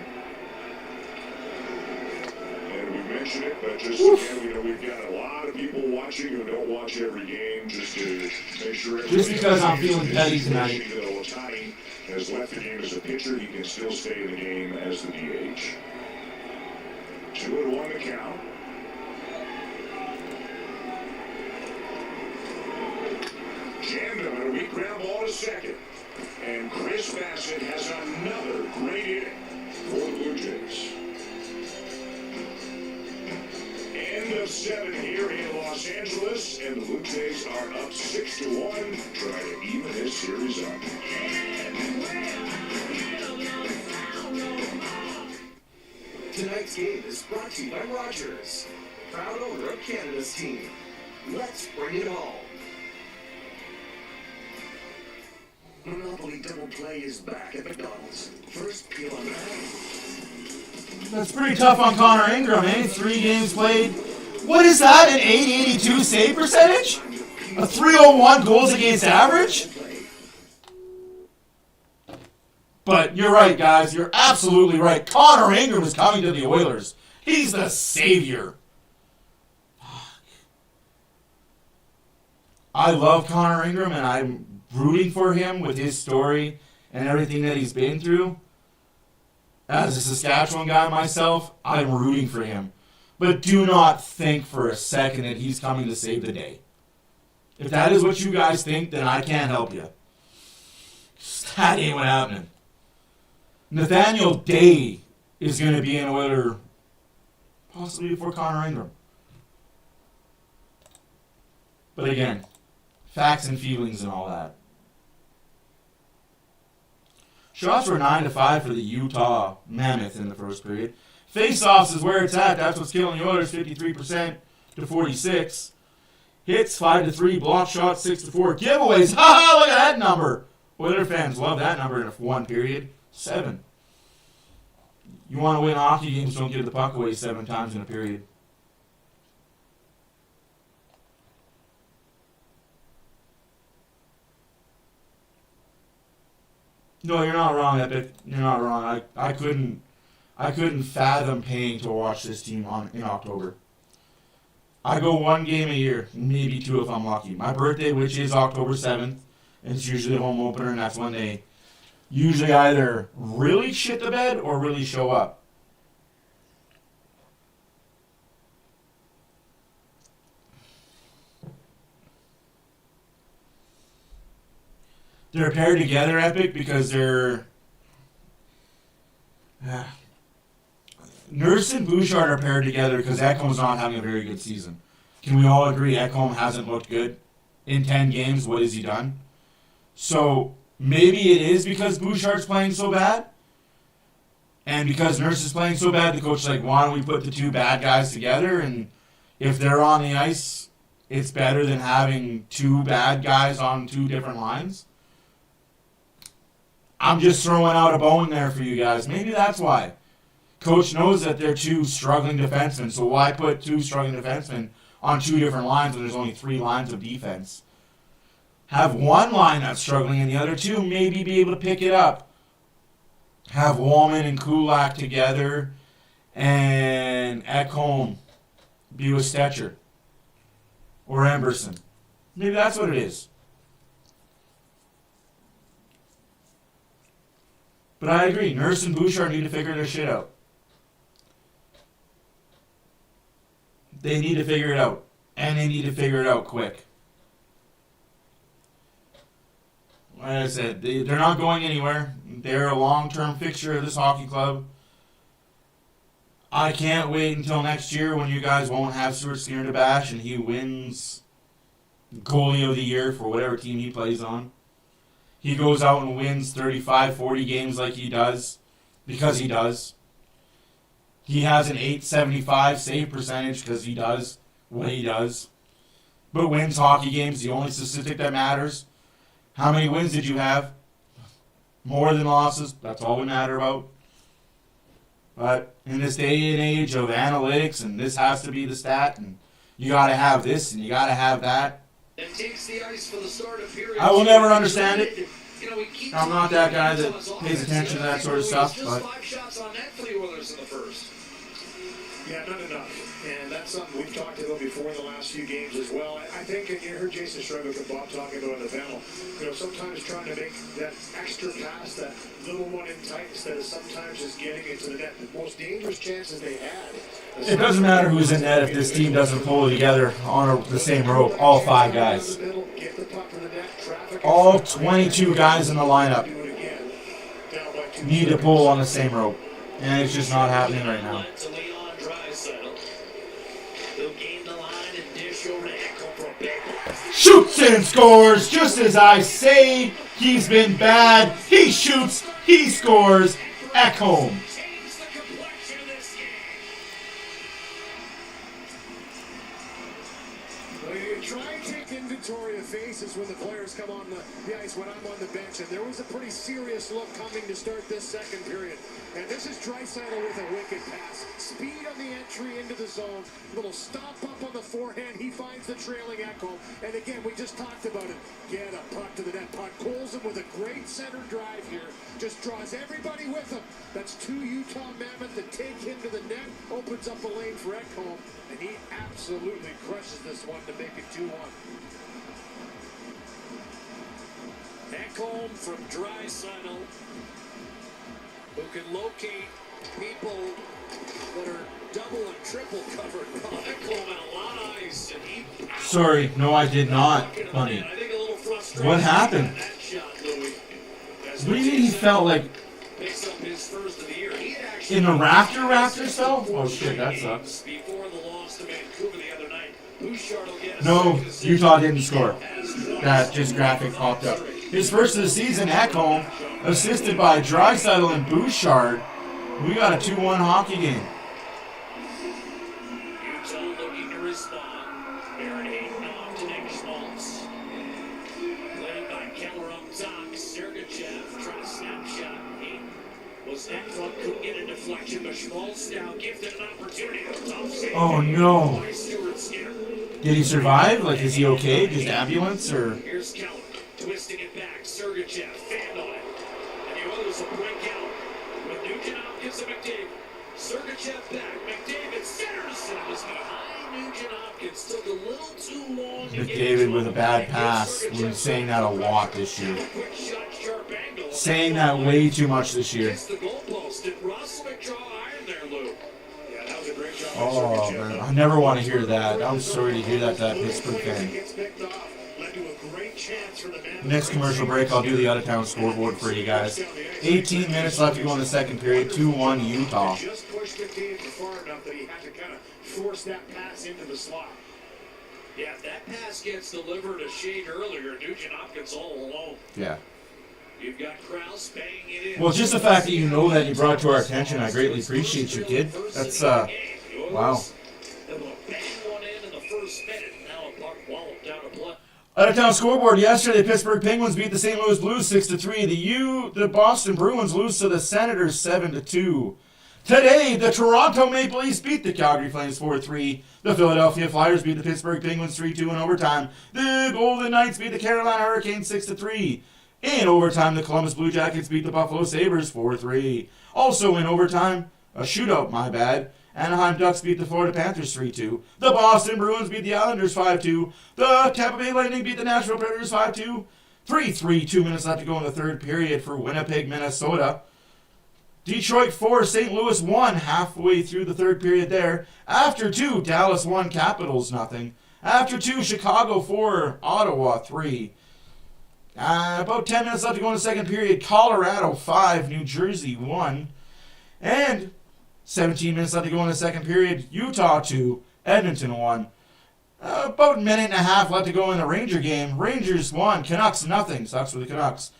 And we mentioned it, but just again, we've got a lot of people watching who don't watch every game just to make sure. Just because I'm feeling petty tonight. Ohtani has left the game as a pitcher, he can still stay in the game as the DH. 2-1 the count. Jammed him, and a weak ground ball to second. And Chris Bassett has another great inning for the Blue Jays. End of 7 here in Los Angeles, and the Blue Jays are up 6-1, trying to even this series up. Tonight's game is brought to you by Rogers, proud owner of Canada's team. Let's bring it all. Monopoly Double Play is back at McDonald's. First peel on that. That's pretty tough on Connor Ingram, eh? 3 games played. What is that? An 882 save percentage? A 301 goals against average? But you're right, guys. You're absolutely right. Connor Ingram is coming to the Oilers. He's the savior. I love Connor Ingram, and I'm rooting for him with his story and everything that he's been through. As a Saskatchewan guy myself, I'm rooting for him. But do not think for a second that he's coming to save the day. If that is what you guys think, then I can't help you. That ain't what happening. Nathaniel Day is going to be an Oiler possibly before Connor Ingram. But again, facts and feelings and all that. Shots were 9-5 for the Utah Mammoth in the first period. Face-offs is where it's at. That's what's killing the Oilers, 53% to 46. Hits 5-3, block shots 6-4. Giveaways, haha, look at that number. Oiler fans love that number in one period. 7. You want to win hockey games, don't give the puck away 7 times in a period. No, you're not wrong, Epic. You're not wrong. I couldn't fathom paying to watch this team in October. I go 1 game a year, maybe 2 if I'm lucky. My birthday, which is October 7th, and it's usually a home opener, and that's when they usually either really shit the bed or really show up. They're paired together, Epic, because they're... Nurse and Bouchard are paired together because Ekholm's not having a very good season. Can we all agree Ekholm hasn't looked good? In 10 games, what has he done? So, maybe it is because Bouchard's playing so bad. And because Nurse is playing so bad, the coach is like, why don't we put the 2 bad guys together? And if they're on the ice, it's better than having 2 bad guys on 2 different lines. I'm just throwing out a bone there for you guys. Maybe that's why. Coach knows that they're 2 struggling defensemen, so why put 2 struggling defensemen on 2 different lines when there's only 3 lines of defense? Have 1 line that's struggling and the other 2 maybe be able to pick it up. Have Wallman and Kulak together and Ekholm be with Stetcher or Emberson. Maybe that's what it is. But I agree, Nurse and Bouchard need to figure their shit out. They need to figure it out. And they need to figure it out quick. Like I said, they're not going anywhere. They're a long-term fixture of this hockey club. I can't wait until next year when you guys won't have Stuart Skinner to bash and he wins goalie of the year for whatever team he plays on. He goes out and wins 35, 40 games like he does, because he does. He has an .875 save percentage because he does what he does. But wins hockey games, the only statistic that matters. How many wins did you have? More than losses. That's all we matter about. But in this day and age of analytics, and this has to be the stat, and you got to have this, and you got to have that. And takes the ice for the start of period. I will never understand it. You know, I'm not that guy that pays attention to that sort of stuff. Just But 5 shots on net for the Oilers in the first. Yeah, not enough. And that's something we've talked about before in the last few games as well. I think, and you heard Jason Strebik and Bob talking about on the panel, you know, sometimes trying to make that extra pass, that little one in tight, instead of sometimes just getting it to the net. The most dangerous chances they had. it doesn't matter who's in net if this team doesn't pull together on the same rope. All 5 guys. All 22 guys in the lineup need to pull on the same rope. And it's just not happening right now. Shoots and scores, just as I say. He's been bad. He shoots, he scores. Ekholm. Try and take inventory of faces when the players come on the ice when I'm on the bench. And there was a pretty serious look coming to start this second period. And this is Draisaitl with a wicked pass. Speed on the entry into the zone. Little stomp up on the forehand. He finds the trailing Ekholm. And again, we just talked about it. Get a puck to the net. Puck pulls him with a great center drive here. Just draws everybody with him. That's 2 Utah Mammoth that take him to the net. Opens up a lane for Ekholm. And he absolutely crushes this one to make it 2-1. Ekholm from Draisaitl, who can locate people that are double and triple covered. Ekholm had a lot of ice, and he... Sorry, no, I did not, Bunny. I think a little frustration. What happened? on that shot, Louis. What do you mean he felt like Picks up his first of the year. He had actually in the rafters fell? Oh shit, that sucks. before the loss to Vancouver the other night. Bouchard will get a No, second assist. Utah didn't score. That just graphic popped up. His first of the season, Ekholm, assisted by Draisaitl and Bouchard. We got a 2-1 hockey game. Utah looking to respond. Aaron Hayden off to Nick Schmaltz. Played by Keller on top. Sergachev trying to snapshot. Hayden was that front, couldn't get a deflection, but Schmaltz now gifted an opportunity. Tough save. Oh no. By Stuart Skinner. Did he survive? Like, is he okay? Just ambulance or? Here's Keller, twisting it back. Sergachev, fanned on it. And the Oilers will break out with Nugent Hopkins and McDavid. Sergachev back. McDavid centers, and it was behind Nugent Hopkins. Took a little too long to get McDavid with a to bad it. pass. We've been saying that a lot this year. Quick shot, sharp angle. Saying that way too much this year. Hits the goalpost. Did Russell McDraw iron there, Lou? Yeah, that was a great job by Oh Sergachev. man, I never want to hear that. I'm sorry to hear that, Pittsburgh fan. Gets picked off. Led to a great chance for the Mammoth. Next commercial break, I'll do the out-of-town scoreboard for you guys. 18 minutes left to go in the second period. 2-1 Utah. Just pushed McDavid far enough that he had to kind of force that pass into the slot. Yeah, if that pass gets delivered a shade earlier, Nugent Hopkins all alone. Yeah. You've got Krause banging it in. Well, just the fact that you know that you brought it to our attention, I greatly appreciate you, kid. That's, wow. Able to bang one in the first minute. Now a puck walloped down a play. Out-of-town scoreboard. Yesterday, the Pittsburgh Penguins beat the St. Louis Blues 6-3. The Boston Bruins lose to the Senators 7-2. Today, the Toronto Maple Leafs beat the Calgary Flames 4-3. The Philadelphia Flyers beat the Pittsburgh Penguins 3-2 in overtime. The Golden Knights beat the Carolina Hurricanes 6-3. In overtime, the Columbus Blue Jackets beat the Buffalo Sabres 4-3. Also in overtime, a shootout, my bad. Anaheim Ducks beat the Florida Panthers 3-2. The Boston Bruins beat the Islanders 5-2. The Tampa Bay Lightning beat the Nashville Predators 5-2. 3-3, 2 minutes left to go in the third period for Winnipeg, Minnesota. Detroit 4, St. Louis 1, halfway through the third period there. After 2, Dallas 1, Capitals nothing. After 2, Chicago 4, Ottawa 3. About 10 minutes left to go in the second period. Colorado 5, New Jersey 1. And 17 minutes left to go in the second period. Utah 2, Edmonton 1. About a minute and a half left to go in the Ranger game. Rangers 1, Canucks nothing. Sucks for the Canucks.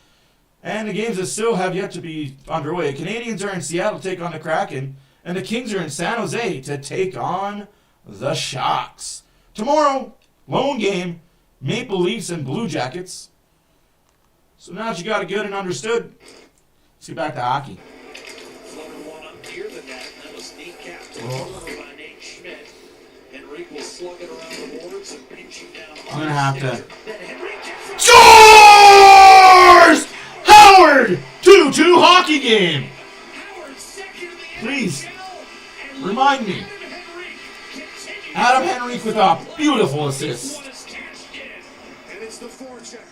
And the games that still have yet to be underway. Canadians are in Seattle to take on the Kraken. And the Kings are in San Jose to take on the Sharks. Tomorrow, lone game, Maple Leafs and Blue Jackets. So now that you got it good and understood, let's get back to hockey. Floated one up near the net. That was kneecapped by Nate Schmidt. Henrique will slug it around the boards and pinch him down. I'm going to have to... Then Henrique gets Scores! Howard! 2-2 hockey game. Howard second in the Please, NHL, remind me. Adam Henrique with a beautiful assist. One is cashed in. And it's the forecheck.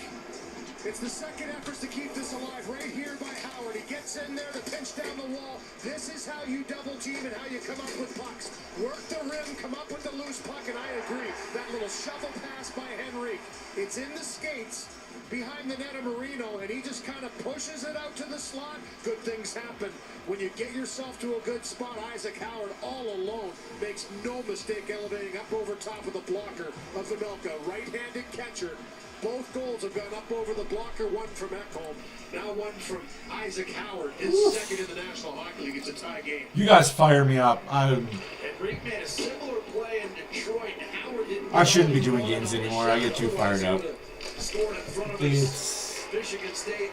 It's the second effort to keep this alive right here by Howard. He gets in there to pinch down the wall. This is how you double team and how you come up with pucks. Work the rim, come up with the loose puck, and I agree. That little shovel pass by Henrique. It's in the skates behind the net of Marino, and he just kind of pushes it out to the slot. Good things happen when you get yourself to a good spot. Isaac Howard all alone makes no mistake elevating up over top of the blocker of the Milka. Right-handed catcher. Both goals have gone up over the blocker, one from Ekholm, now one from Isaac Howard. His second in the National Hockey League. It's a tie game. You guys fire me up. Henrique made a similar play in Detroit, and Howard didn't I shouldn't be doing games anymore. I get too fired up. Scored in front of It's Michigan State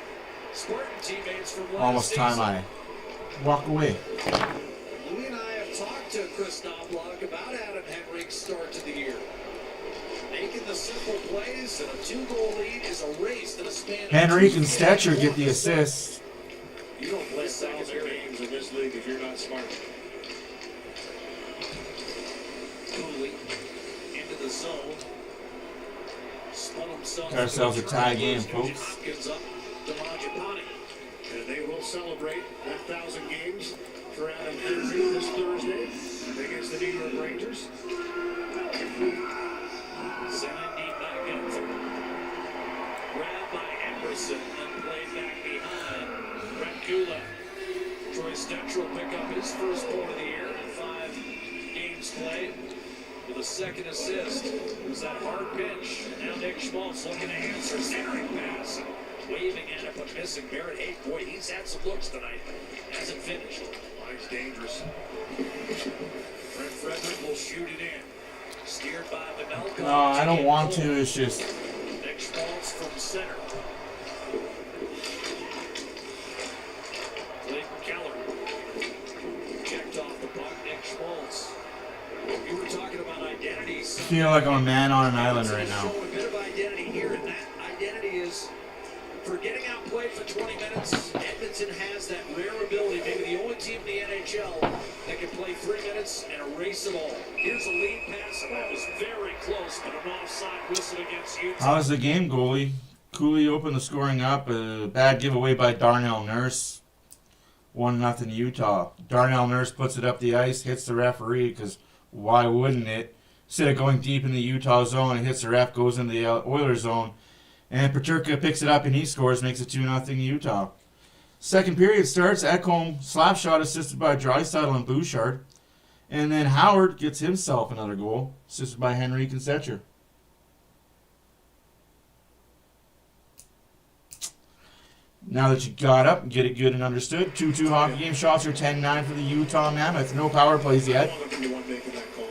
Spartan teammates from last almost time season. I walk away. Louis and I have talked to Chris Knobloch about Adam Henrique's start to the year. Making the simple plays and a 2-goal lead is a race in a span of Henrique 2 and Stetcher get the assists. You don't play thousands of games in this league if you're not smart. Cooley into the zone. Spun himself. Got ourselves a tie game, folks. Hopkins up to Mangiapane. And they will celebrate 1,000 games for Adam Henrique this Thursday against the New York Rangers. Sent in deep back in. Grabbed by Emerson and played back behind. Brett Gula. Troy Stetcher will pick up his first point of the year in 5 games played with a second assist. It was that hard pitch. Now Nick Schmaltz looking to answer. Centering pass. And waving at it but missing. Barrett Hay, boy, he's had some looks tonight. Hasn't finished. He's dangerous. Fred Frederick will shoot it in. Steered by Vanelka. No, I don't want to. It's just Nick Schmaltz from center. Clayton Keller. Checked off the puck. Nick Schmaltz. You were talking about identities. I feel like I'm a man on an island right now. Showing a bit of identity here, and that identity is for getting outplayed for 20 minutes. Edmonton has that rare ability, maybe the only team in the NHL that can play 3 minutes and erase it all. Here's a lead pass, and that was very close, but an offside whistle against Utah. How's the game, goalie? Cooley opened the scoring up. A bad giveaway by Darnell Nurse. 1-0 Utah. Darnell Nurse puts it up the ice, hits the referee, because why wouldn't it? Instead of going deep in the Utah zone, it hits the ref, goes into the Oilers zone. And Peterka picks it up and he scores, makes it 2-0 Utah. Second period starts. Ekholm slap shot assisted by Draisaitl and Bouchard. And then Howard gets himself another goal, assisted by Henrique and Stetcher. Now that you got up and get it good and understood, 2-2 hockey game shots are 10-9 for the Utah Mammoth. No power plays yet. I want to be the one making that call.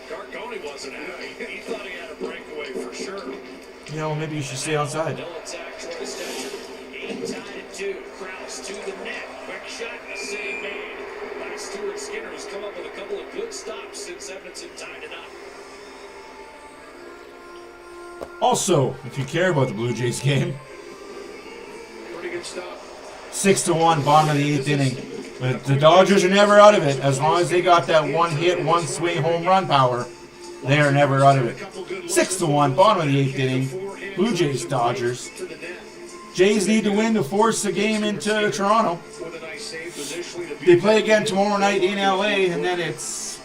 Gargoni wasn't happy. He thought he had a breakaway for sure. You know, maybe you should stay outside. No attack, Troy Stetcher. 8-2. Krause to the net. Quick shot and a save made by Stuart Skinner, who's come up with a couple of good stops since Edmonton tied it up. Also, if you care about the Blue Jays game, Pretty good stop. 6-1, bottom of the 8th inning. But the Dodgers are never out of it. As long as they got that one hit, one swing home run power, they are never out of it. 6-1, bottom of the 8th inning. Blue Jays, Dodgers. Jays need to win to force the game into Toronto. They play again tomorrow night in LA, and then it's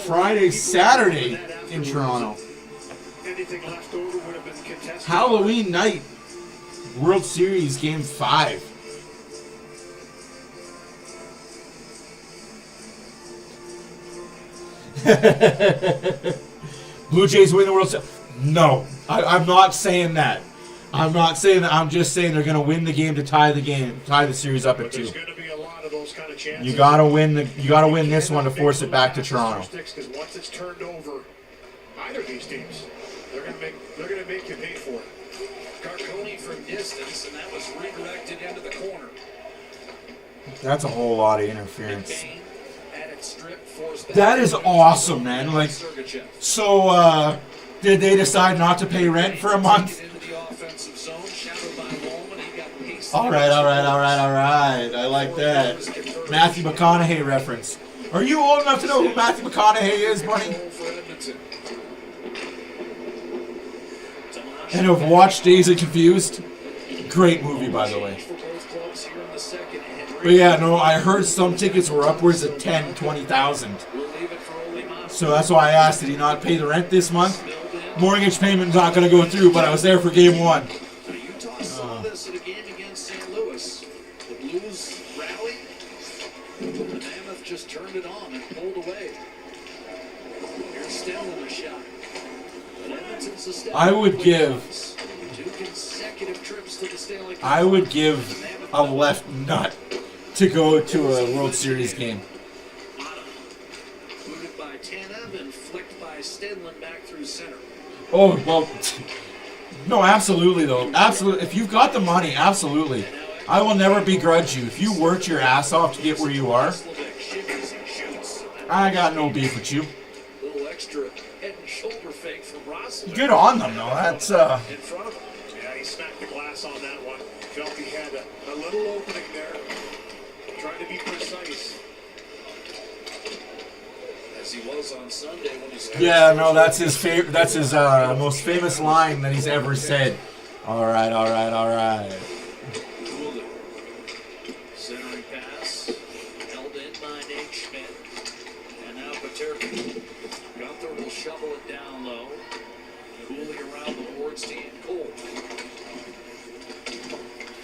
Friday, Saturday in Toronto. Anything left over would have been contested. Halloween night, World Series Game 5. Blue Jays win the World Series. No, I'm not saying that. I'm not saying that. I'm just saying they're going to win the game to tie the series up at But 2. there's going to be a lot of those kind of chances. You got to win this one to force it back to Toronto. Because once it's turned over, either of these teams, they're going to make you pay for it. Gargoni from distance, and that was redirected into the corner. That's a whole lot of interference. McBain had it stripped, forced back. That is awesome, man. Like, Sergachev. so did they decide not to pay rent for a month? Into the offensive zone, shadowed by Woolman. He got paced. All right. I like that. Matthew McConaughey reference. Are you old enough to know who Matthew McConaughey is, buddy? Goal for Edmonton. And have watched Days of Confused. Great movie, by the way. For both clubs here in the second. But yeah, no, I heard some tickets were upwards of 10,000, 20,000. We'll leave it for Ole Maas. So that's why I asked, did he not pay the rent this month? Mortgage payment's not going to go through, but I was there for game 1. Now, Utah saw this in a game against St. Louis. The Blues rallied. The Mammoth just turned it on and pulled away. Here's still in the shot. But Edmonton's a step I would give 2 consecutive trips to the Stanley Cup. I would give a left nut to go to a World Series game. by Tanev and flicked by Stenlund back through center. Oh, well, no, absolutely, though. Absolutely. If you've got the money, absolutely. I will never begrudge you. If you worked your ass off to get where you are, I got no beef with you. Little extra head and shoulder fake from Ross. Good on them, though. That's, In front of him. Yeah, he smacked the glass on that one. Felt he had a little opening there. Trying to be precise. As he was on Sunday when he scored. yeah, no, that's his favorite. That's his most famous line that he's ever said. All right, all right, all right. Cooley. Centering pass. Held in by Nate Schmidt. And now Paterka. Gunther will shovel it down low. Cooley around the boards to Ian Cole.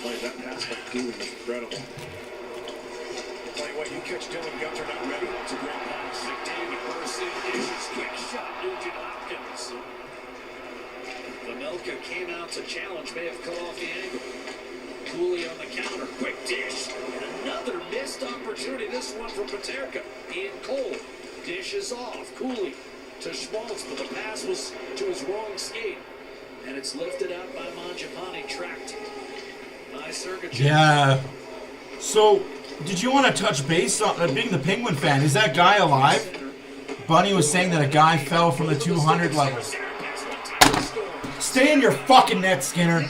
Boy, that pass by Cooley was incredible. Tell you what, you catch Dylan Gunther not ready. It's a great pass. McDavid Mercy dishes quick shot. Nugent Hopkins. Pamelka came out to challenge. May have cut off the angle. Cooley on the counter. Quick dish. And another missed opportunity. This one from Paterka. Ian Cole dishes off. Cooley to Schmaltz, but the pass was to his wrong skate. And it's lifted out by Mangiapane. Tracked by Sergachev. Yeah. So, did you want to touch base on being the Penguin fan? Is that guy alive? Bunny was saying that a guy fell from the 200 level. Stay in your fucking net, Skinner.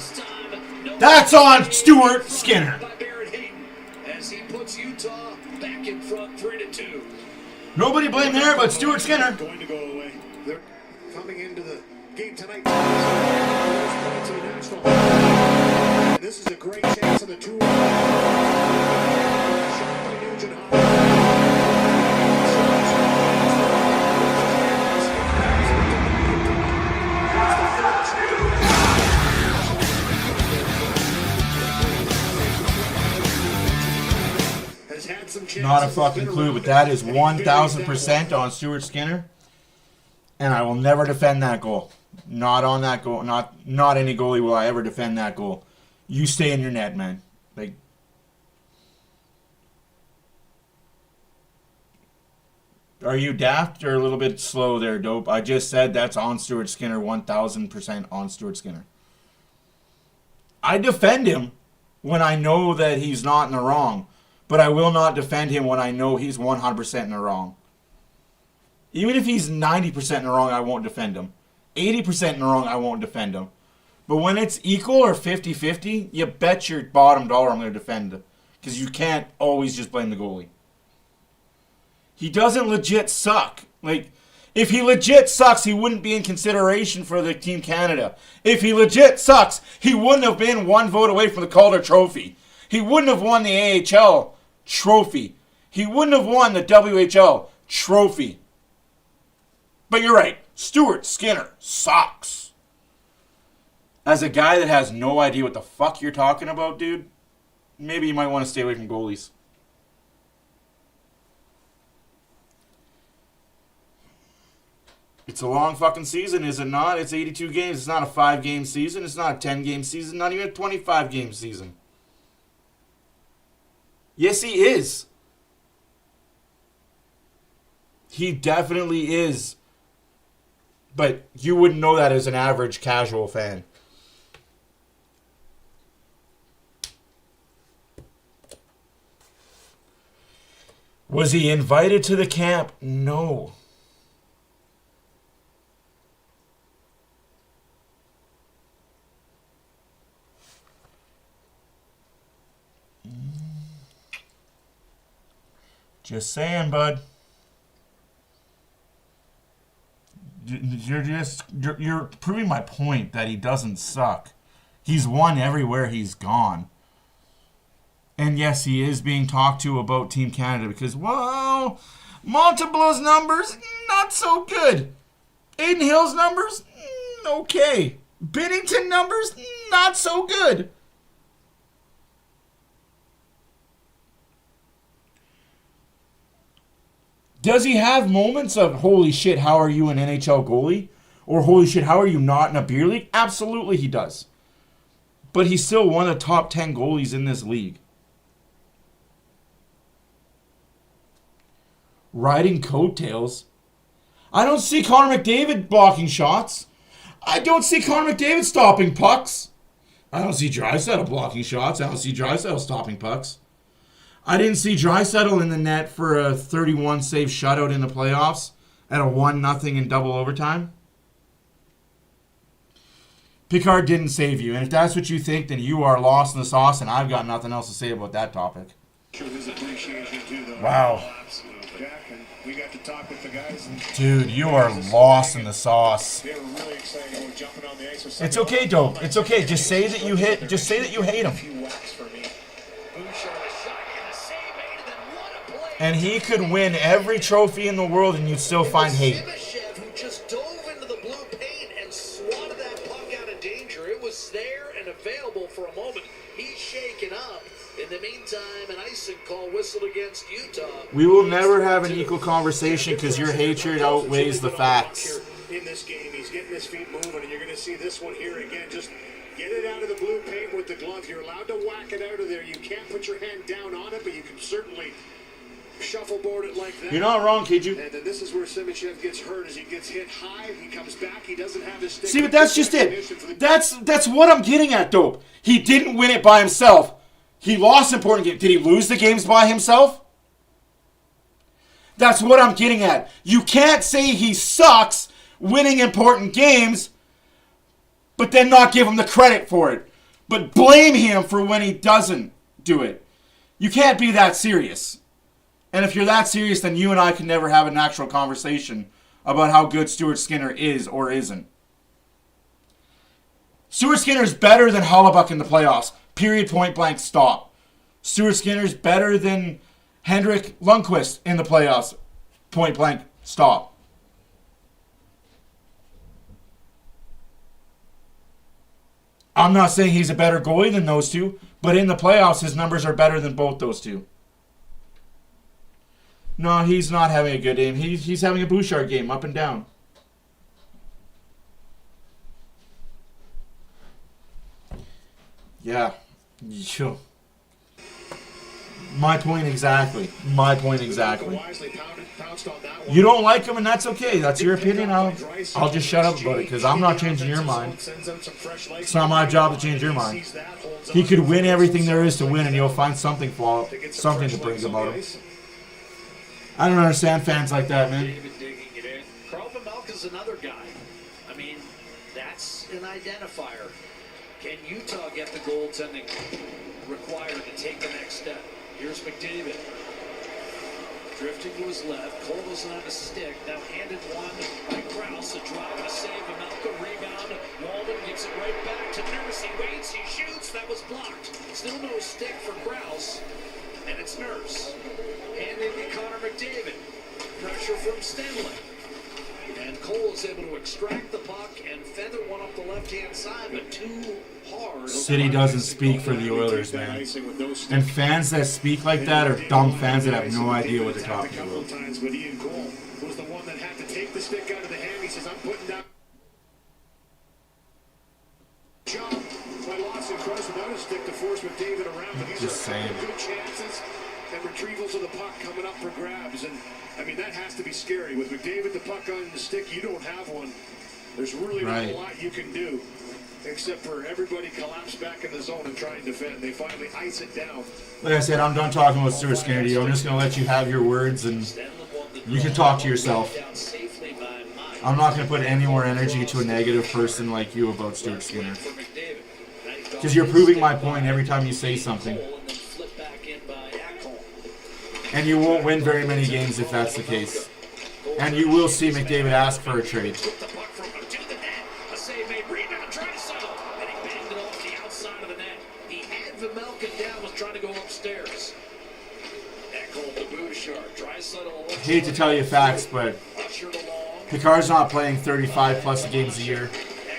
That's on Stuart Skinner. By Barrett Hayton as he puts Utah back in front 3-2. Nobody blame there but Stuart Skinner. Going to go away. They're coming into the game tonight. This is a great chance on the 2-1. Shot by Nugent has had some chances. Not a fucking clue, but that is 1,000% on Stuart Skinner. And I will never defend that goal. Not on that goal. Not any goalie will I ever defend that goal. You stay in your net, man. Like, are you daft or a little bit slow there, Dope? I just said that's on Stuart Skinner, 1,000% on Stuart Skinner. I defend him when I know that he's not in the wrong, but I will not defend him when I know he's 100% in the wrong. Even if he's 90% in the wrong, I won't defend him. 80% in the wrong, I won't defend him. But when it's equal or 50-50, you bet your bottom dollar I'm going to defend him. Because you can't always just blame the goalie. He doesn't legit suck. Like, if he legit sucks, he wouldn't be in consideration for the Team Canada. If he legit sucks, he wouldn't have been one vote away from the Calder Trophy. He wouldn't have won the AHL trophy. He wouldn't have won the WHL trophy. But you're right. Stuart Skinner sucks. As a guy that has no idea what the fuck you're talking about, dude, maybe you might want to stay away from goalies. It's a long fucking season, is it not? It's 82 games. It's not a 5-game season. It's not a 10-game season. Not even a 25-game season. Yes, he is. He definitely is. But you wouldn't know that as an average casual fan. Was he invited to the camp? No. Just saying, bud. You're proving my point that he doesn't suck. He's won everywhere he's gone. And yes, he is being talked to about Team Canada because, well, Montembeau's numbers, not so good. Aiden Hill's numbers, okay. Binnington numbers, not so good. Does he have moments of, holy shit, how are you an NHL goalie? Or holy shit, how are you not in a beer league? Absolutely he does. But he's still one of the top 10 goalies in this league. Riding coattails. I don't see Connor McDavid blocking shots. I don't see Connor McDavid stopping pucks. I don't see Draisaitl blocking shots. I don't see Draisaitl stopping pucks. I didn't see Draisaitl in the net for a 31-save shutout in the playoffs at a 1-0 in double overtime. Picard didn't save you, and if that's what you think, then you are lost in the sauce, and I've got nothing else to say about that topic. Wow. We got to talk with the guys. Dude, you are lost in the sauce. They were really excited about jumping on the ice. It's okay, Dope. It's okay. Just say that you hate him. And he could win every trophy in the world, and you'd still find hate. Who just dove into the blue paint and swatted that puck out of danger. It was there and available for a moment. He's shaken up. In the meantime, an icing call whistled against Utah. We will never have an equal conversation because your hatred outweighs the facts. In this game, he's getting his feet moving, and you're going to see this one here again. Just get it out of the blue paint with the glove. You're allowed to whack it out of there. You can't put your hand down on it, but you can certainly shuffleboard it like that. You're not wrong, Kiju. And then this is where Simonchev gets hurt as he gets hit high. He comes back. He doesn't have his stick. See, but that's just it. That's what I'm getting at, Dope. He didn't win it by himself. He lost important games. Did he lose the games by himself? That's what I'm getting at. You can't say he sucks winning important games, but then not give him the credit for it. But blame him for when he doesn't do it. You can't be that serious. And if you're that serious, then you and I can never have a natural conversation about how good Stuart Skinner is or isn't. Stuart Skinner is better than Hellebuyck in the playoffs. Period, point blank, stop. Stuart Skinner's better than Henrik Lundqvist in the playoffs. Point blank, stop. I'm not saying he's a better goalie than those two, but in the playoffs, his numbers are better than both those two. No, he's not having a good game. He's having a Bouchard game, up and down. Yeah. My point exactly. You don't like him, and that's okay. That's your opinion. I'll just shut up about it because I'm not changing your mind. It's not my job to change your mind. He could win everything there is to win, and you'll find something to bring about him. I don't understand fans like that, man. Carl Pavelka's another guy. I mean, that's an identifier. Can Utah get the goaltending required to take the next step? Here's McDavid. Drifting to his left. Cole was on a stick. Now handed one by Krause. A drive and a save. Pavelka rebound. Walden gives it right back to Nurse. He waits. He shoots. That was blocked. Still no stick for Krause. And it's Nurse. Handing to Connor McDavid. Pressure from Stenley. And Cole is able to extract the puck and feather one up the left-hand side, but too hard. City doesn't speak for the Oilers, man. And fans that speak like that are dumb fans that have no idea what they're talking about. But Ian Cole was the one that had to take the stick out of the hand. He says, I'm putting down. Job by Lawson Cross without a stick to force McDavid around. But these are good chances and retrievals of the puck coming up for grabs. And I mean, that has to be scary. With McDavid, the puck on the stick, you don't have one. There's really not a lot you can do, except for everybody collapse back in the zone and try and defend. They finally ice it down. Like I said, I'm done talking about Stuart Skinner to you. I'm just going to let you have your words, and you can talk to yourself. I'm not going to put any more energy to a negative person like you about Stuart Skinner. Because you're proving my point every time you say something. And you won't win very many games if that's the case. And you will see McDavid ask for a trade. Hate to tell you facts, but Picard's not playing 35-plus games a year.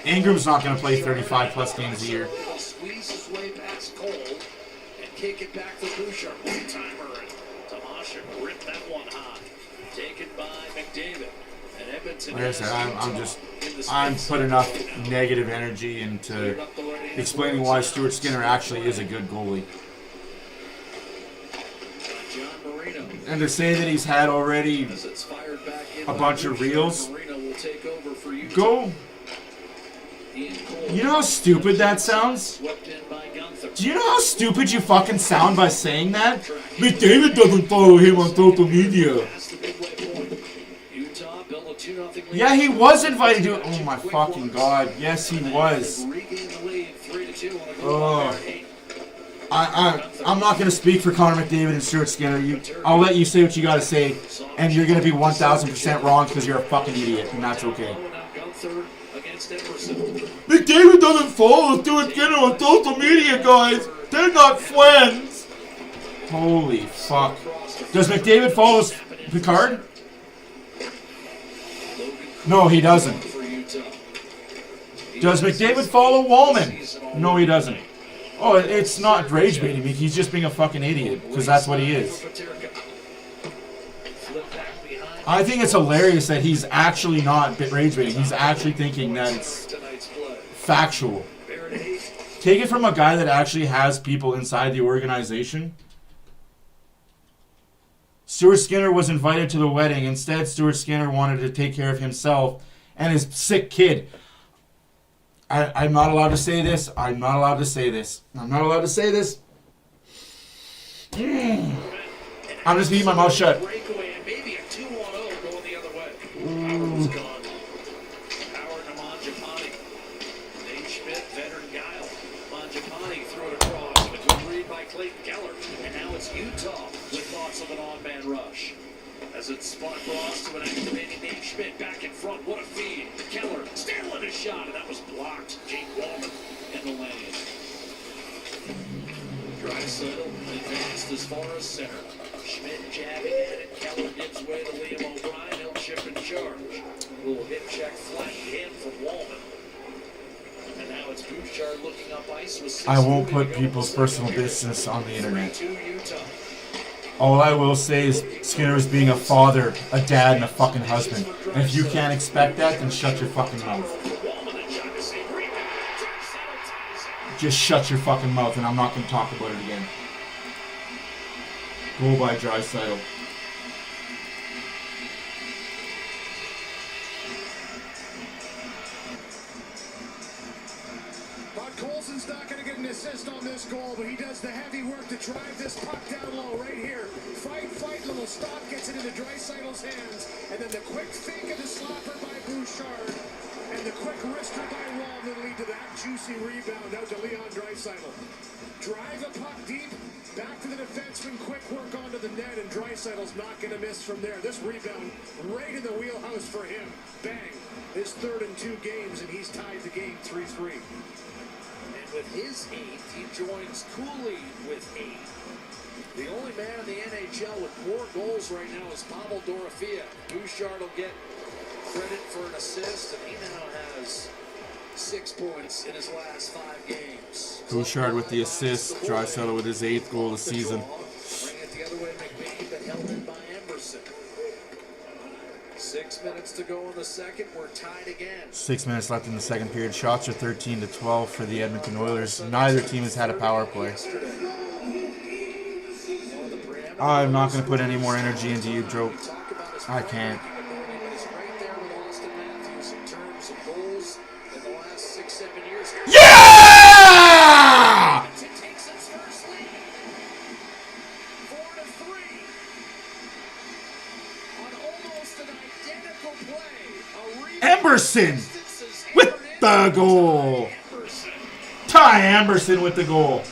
Ingram's not going to play 35-plus games a year. Squeeze his way past Cole and kick it back to Bouchard. One-timer, and Tomasha ripped that one high. Taken by McDavid. And Edmonton. Like I said, I'm putting enough negative energy into explaining why Stuart Skinner actually is a good goalie. And to say that he's had already a bunch of reels. Marino will take over for Utah. Go. Ian Cole You know how stupid that sounds? swept in by Gunther. Do you know how stupid you fucking sound by saying that? McDavid doesn't follow him on social media. That's the midway point. Utah built a 2-0 lead. Yeah, he was invited to it. Oh my fucking god. Yes, he was. Regained the lead 3-2 on a goal Oh. by Barrett Hayton. I'm not going to speak for Connor McDavid and Stuart Skinner. I'll let you say what you got to say, and you're going to be 1,000% wrong because you're a fucking idiot, and that's okay. Now Gunther against Emerson. McDavid doesn't follow Stuart Skinner on social media, guys. They're not friends. Holy fuck. Does McDavid follow Picard? No, he doesn't. For Utah. Does McDavid follow Wallman? No, he doesn't. Oh, it's not rage baiting me. He's just being a fucking idiot, because that's what he is. I think it's hilarious that he's actually not rage baiting. He's actually thinking that it's factual. Take it from a guy that actually has people inside the organization. Stuart Skinner was invited to the wedding. Instead, Stuart Skinner wanted to take care of himself and his sick kid. I'm not allowed to say this. I'm not allowed to say this. I'm not allowed to say this. I'm just keeping my mouth shut. Breakaway and maybe a 2-1-0 going the other way. Howard's gone. Howard to Mangiapane. Nate Schmidt, veteran guile. Mangiapane threw it across. It was read by Clayton Keller. And now it's Utah with thoughts of an on-man rush. As it spun across to an activating Nate Schmidt back in front. What a feed. Keller stealing a shot, and that was blocked. Jake Wallman in the lane. Draisaitl advanced as far as center. Schmidt jabbing at it. Keller gives way to Liam O'Brien. He'll chip and charge. Little hip check flat hand from Wallman. And now it's Bouchard looking up ice with 6 I won't put people's personal business on the internet. 3-2 Utah. All I will say is Skinner is being a father, a dad, and a fucking husband. And if you can't expect that, then shut your fucking mouth. Just shut your fucking mouth, and I'm not going to talk about it again. Goal by Draisaitl. Colson's not going to get an assist on this goal, but he does the heavy work to drive this puck down low right here. Fight, little stop, gets it into Draisaitl's hands, and then the quick fake of the slapper by Bouchard, and the quick wrister by Wallman lead to that juicy rebound out to Leon Draisaitl. Drive a puck deep, back to the defenseman, quick work onto the net, and Draisaitl's not going to miss from there. This rebound right in the wheelhouse for him. Bang. His third in 2 games, and he's tied the game 3-3. And with his 8th, he joins Cooley with 8. The only man in the NHL with more goals right now is Pavel Dorofeev. Bouchard will get credit for an assist, and he now has 6 points in his last 5 games. Bouchard with the assist, Draisaitl with his 8th goal of the season. Bring it the other way, McBain, but held in by Emerson. 6 minutes to go in the second. We're tied again. 6 minutes left in the second period. Shots are 13-12 for the Edmonton Oilers. Neither team has had a power play. I'm not going to put any more energy into you, Joe. I can't. Yeah! Emberson with the goal. Ty Emberson with the goal.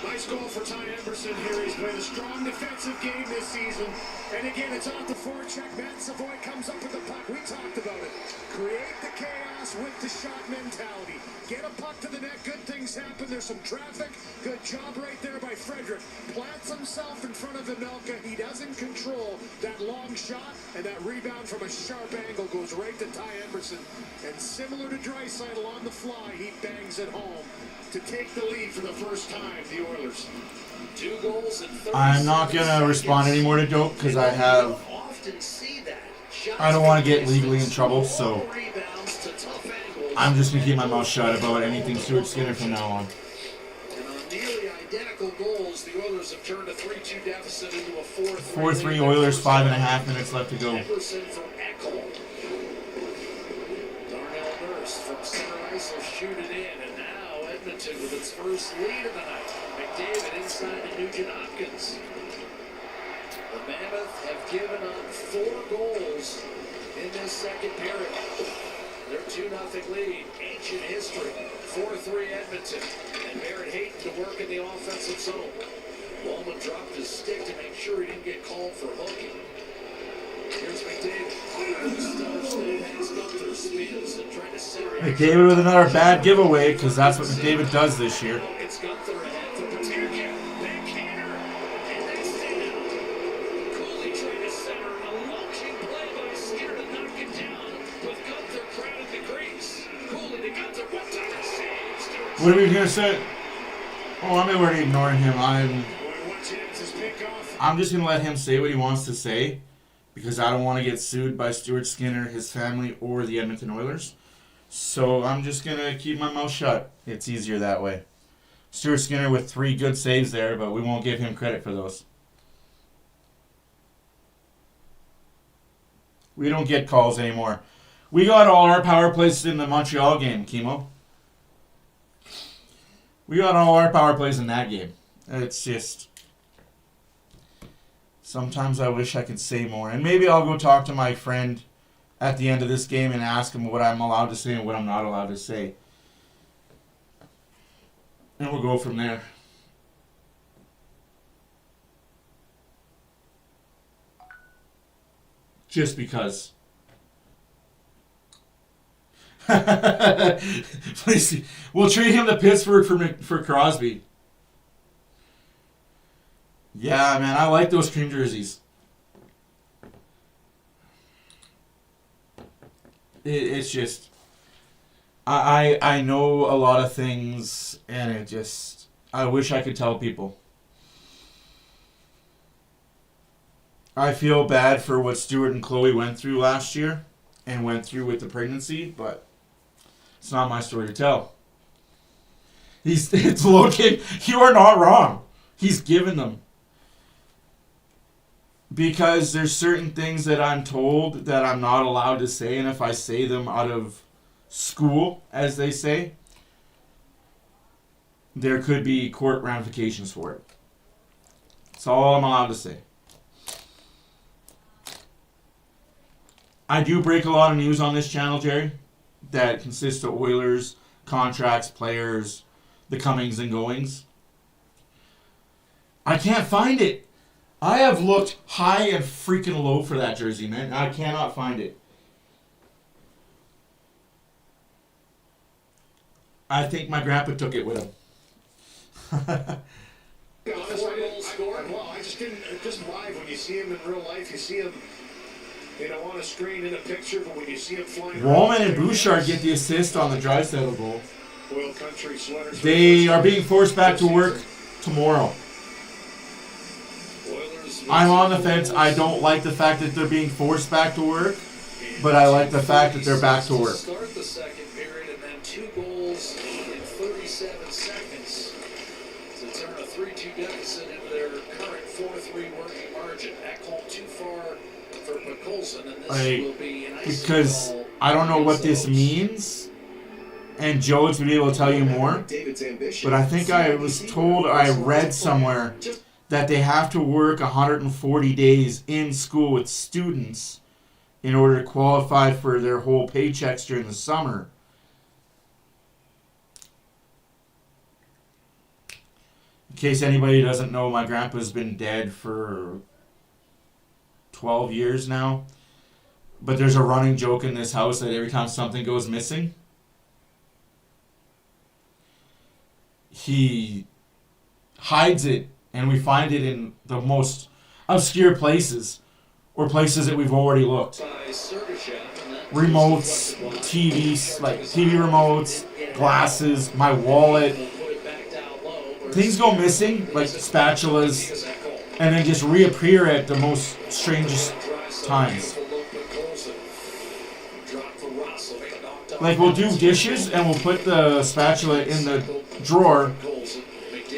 Nice goal for Ty Emberson here. He's played a strong defensive game this season. And again, it's off the forecheck. Matt Savoy comes up with the puck. We talked about it. Create the chaos with the shot mentality. Get a puck to the net. Good things happen. There's some traffic. Good job right there by Frederick. Plants himself in front of Anelka. He doesn't control that long shot. And that rebound from a sharp angle goes right to Ty Emberson. And similar to Draisaitl on the fly, he bangs it home to take the lead for the first time, the Oilers. 2 goals in 30 I'm not going to respond anymore to Dope because I don't want to get legally in trouble, so I'm just going to keep my mouth shut about anything Stuart Skinner from now on. And on nearly identical goals, the Oilers Oilers have turned a 3-2 deficit into a 4-3. 4-3 Oilers, 5.5 minutes left to go. Emerson from Ekholm. Darnell Nurse from center ice will shoot it in, and now Edmonton with its first lead of the night. McDavid inside to Nugent Hopkins. The Mammoth have given up 4 goals in this second period. Their 2-0 lead, ancient history. 4-3 Edmonton. And Barrett Hayton to work in the offensive zone. Wallman dropped his stick to make sure he didn't get called for hooking. Here's McDavid. McDavid with another bad giveaway, because that's what McDavid does this year. It's Gunther ahead for Paterka. Backhander. And that's down. Cooley trying to center a launching play by Skinner to knock it down. With Gunther crowded the crease. Cooley to Gunther. One-timer saves. What are we going to say? Oh, I'm already ignoring him. I'm just going to let him say what he wants to say, because I don't want to get sued by Stuart Skinner, his family, or the Edmonton Oilers. So I'm just going to keep my mouth shut. It's easier that way. Stuart Skinner with 3 good saves there, but we won't give him credit for those. We don't get calls anymore. We got all our power plays in the Montreal game, Chemo. We got all our power plays in that game. It's just... Sometimes I wish I could say more. And maybe I'll go talk to my friend at the end of this game and ask him what I'm allowed to say and what I'm not allowed to say. And we'll go from there. Just because. Please, we'll trade him to Pittsburgh for Crosby. Yeah, man, I like those cream jerseys. It's just... I know a lot of things, and it just... I wish I could tell people. I feel bad for what Stuart and Chloe went through last year, and went through with the pregnancy, but it's not my story to tell. It's Logan. You are not wrong. He's given them. Because there's certain things that I'm told that I'm not allowed to say, and if I say them out of school, as they say, there could be court ramifications for it. That's all I'm allowed to say. I do break a lot of news on this channel, Jerry, that consists of Oilers, contracts, players, the comings and goings. I can't find it. I have looked high and freaking low for that jersey, man. I cannot find it. I think my grandpa took it with him. Well, I just didn't. Just live when you see him in real life, you see him, on a screen in a picture, but when you see him flying. Wallman and Bouchard get the assist on the Draisaitl goal. Oil Country sweaters. They are being forced back to work tomorrow. I'm on the fence. I don't like the fact that they're being forced back to work, but I like the fact that they're back to work. Start the second period and then 2 goals in 37 seconds to turn a 3-2 deficit into their current 4-3 working margin. Ekholm too far for Mikulson, and this will be an ice because ball. I don't know what this means, and Joe's will be able to tell you more, but I think I was told, I read somewhere, that they have to work 140 days in school with students in order to qualify for their whole paychecks during the summer. In case anybody doesn't know, my grandpa's been dead for 12 years now. But there's a running joke in this house that every time something goes missing, he hides it. And we find it in the most obscure places, or places that we've already looked. Remotes, TVs, like TV remotes, glasses, my wallet. Things go missing, like spatulas, and then just reappear at the most strangest times. Like we'll do dishes and we'll put the spatula in the drawer,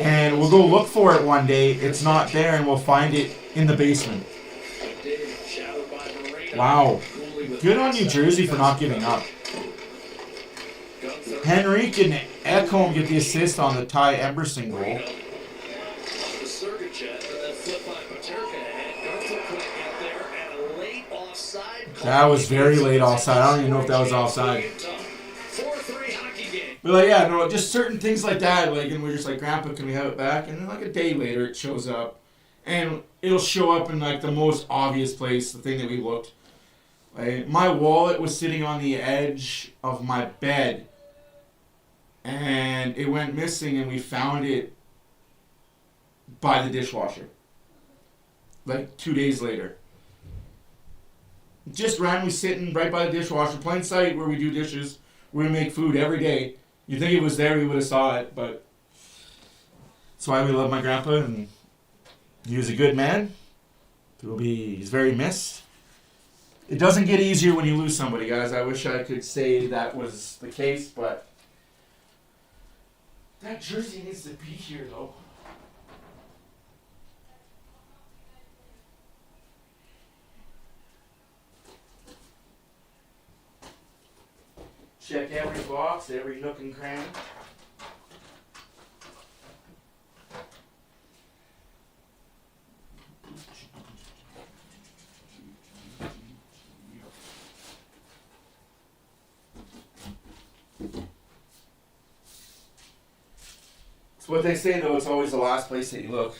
and we'll go look for it one day. It's not there, and we'll find it in the basement. Wow. Good on New Jersey for not giving up. Henrique and Ekholm get the assist on the Ty Emberson goal. That was very late offside. I don't even know if that was offside. But like, yeah, no, just certain things like that. Like, and we're just like, Grandpa, can we have it back? And then like a day later, it shows up, and it'll show up in like the most obvious place. The thing that we looked. Like, my wallet was sitting on the edge of my bed, and it went missing, and we found it by the dishwasher. Like 2 days later. Just randomly sitting right by the dishwasher, plain sight where we do dishes, where we make food every day. You think it was there, we would have saw it, but that's why we love my grandpa, and he was a good man. He's very missed. It doesn't get easier when you lose somebody, guys. I wish I could say that was the case, but that jersey needs to be here, though. Check every box, every nook and cranny. It's what they say, though. It's always the last place that you look.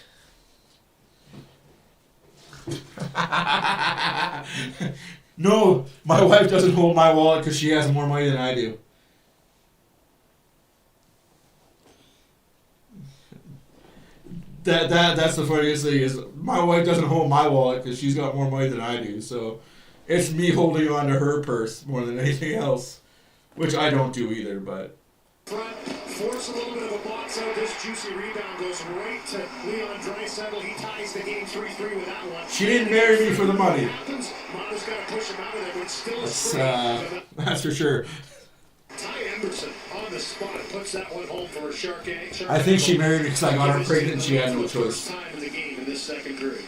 No, my wife doesn't hold my wallet because she has more money than I do. That's the funniest thing is my wife doesn't hold my wallet because she's got more money than I do. So it's me holding on to her purse more than anything else, which I don't do either. But front, force a little bit of a box out. This juicy rebound goes right to Leon Draisaitl. He ties the game 3-3 with that one. She didn't marry me for the money. Mammoth's got to push him out of there, but it's still that's for sure. Ty Emberson on the spot puts that one home for a Shark. I think she married me because I got her pregnant and she had no choice. Time in the game in this second period.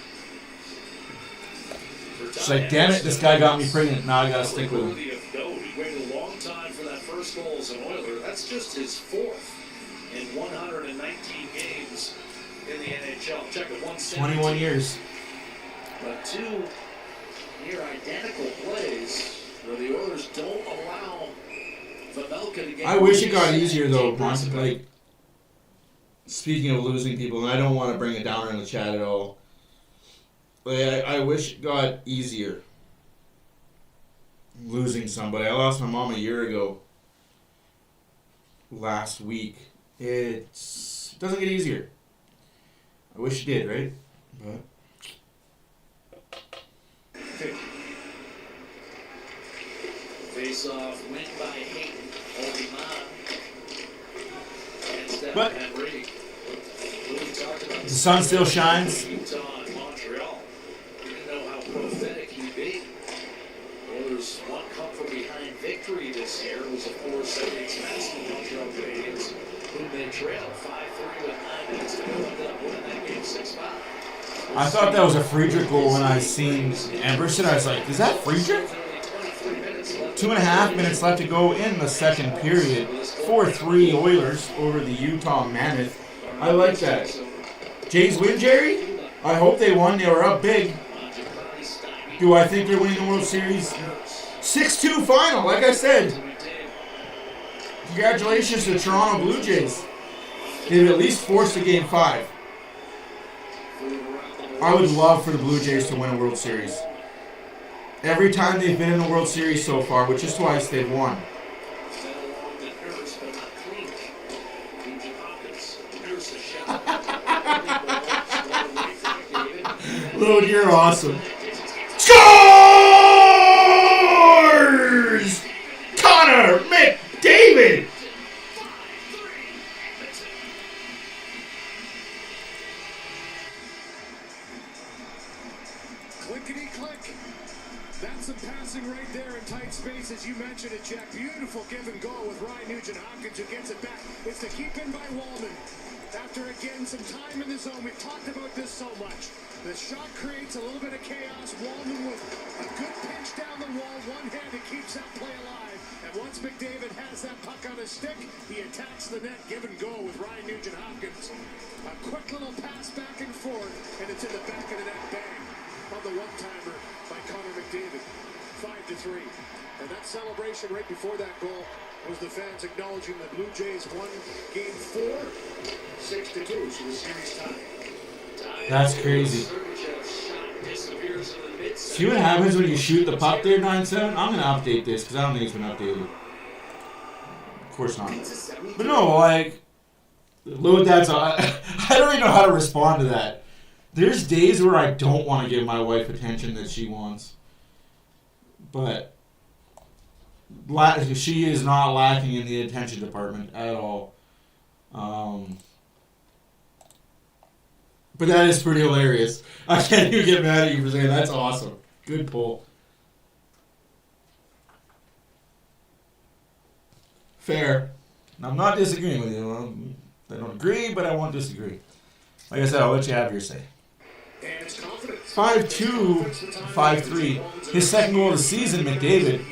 She's like, damn it, this guy got me pregnant. Now I got to stick with him. He waited a long time for that first goal as an Oiler. That's just his fourth in 119 games in the NHL. Check it, 21 years. But two near identical plays where the Oilers don't allow Pavelka to get. I wish it got easier though, Bronson. Like, speaking of losing people, and I don't want to bring it down in the chat at all. Like, I wish it got easier. Losing somebody. I lost my mom a year ago. Last week. It doesn't get easier. I wish it did, right? But face off, win by Hayden. But the sun still shines. Utah and Montreal. You know how prophetic he'd be. Oilers one come from behind victory this year. It was a 4-7 against the Montreal Canadiens, who then trailed 5-3 with 9 minutes to go. Ended up winning that game 6-5. I thought that was a Friedrich goal when I seen Emberson. I was like, is that Friedrich? 2.5 minutes left to go in the second period. 4-3 Oilers over the Utah Mammoth. I like that. Jays win, Jerry? I hope they won. They were up big. Do I think they're winning the World Series? 6-2 final, like I said. Congratulations to the Toronto Blue Jays. They've at least forced a Game 5. I would love for the Blue Jays to win a World Series. Every time they've been in the World Series so far, which is twice, they've won. Lode, you're awesome. Scores! Connor McDavid! Clickety-click. That's some passing right there in tight space, as you mentioned it, Jack. Beautiful give and go with Ryan Nugent-Hopkins, who gets it back. It's to keep in by Wallman. After again some time in the zone, we've talked about this so much. The shot creates a little bit of chaos. Walden with a good pinch down the wall, one-handed keeps that play alive. And once McDavid has that puck on his stick, he attacks the net, give and go with Ryan Nugent-Hopkins. A quick little pass back and forth, and it's in the back of the net, bang, on the one-timer by Connor McDavid. 5-3. And that celebration right before that goal was the fans acknowledging the Blue Jays won Game 4, 6-2, so the series tied. That's crazy. See what happens when you shoot the puck there, 9-7? I'm going to update this because I don't think it's been updated. Of course not. But no, like, load that's I don't even know how to respond to that. There's days where I don't want to give my wife attention that she wants. But she is not lacking in the attention department at all. But that is pretty hilarious. I can't even get mad at you for saying that's awesome. Good pull. Fair. I'm not disagreeing with you. I don't agree, but I won't disagree. Like I said, I'll let you have your say. 5-2, 5-3. His second goal of the season, McDavid.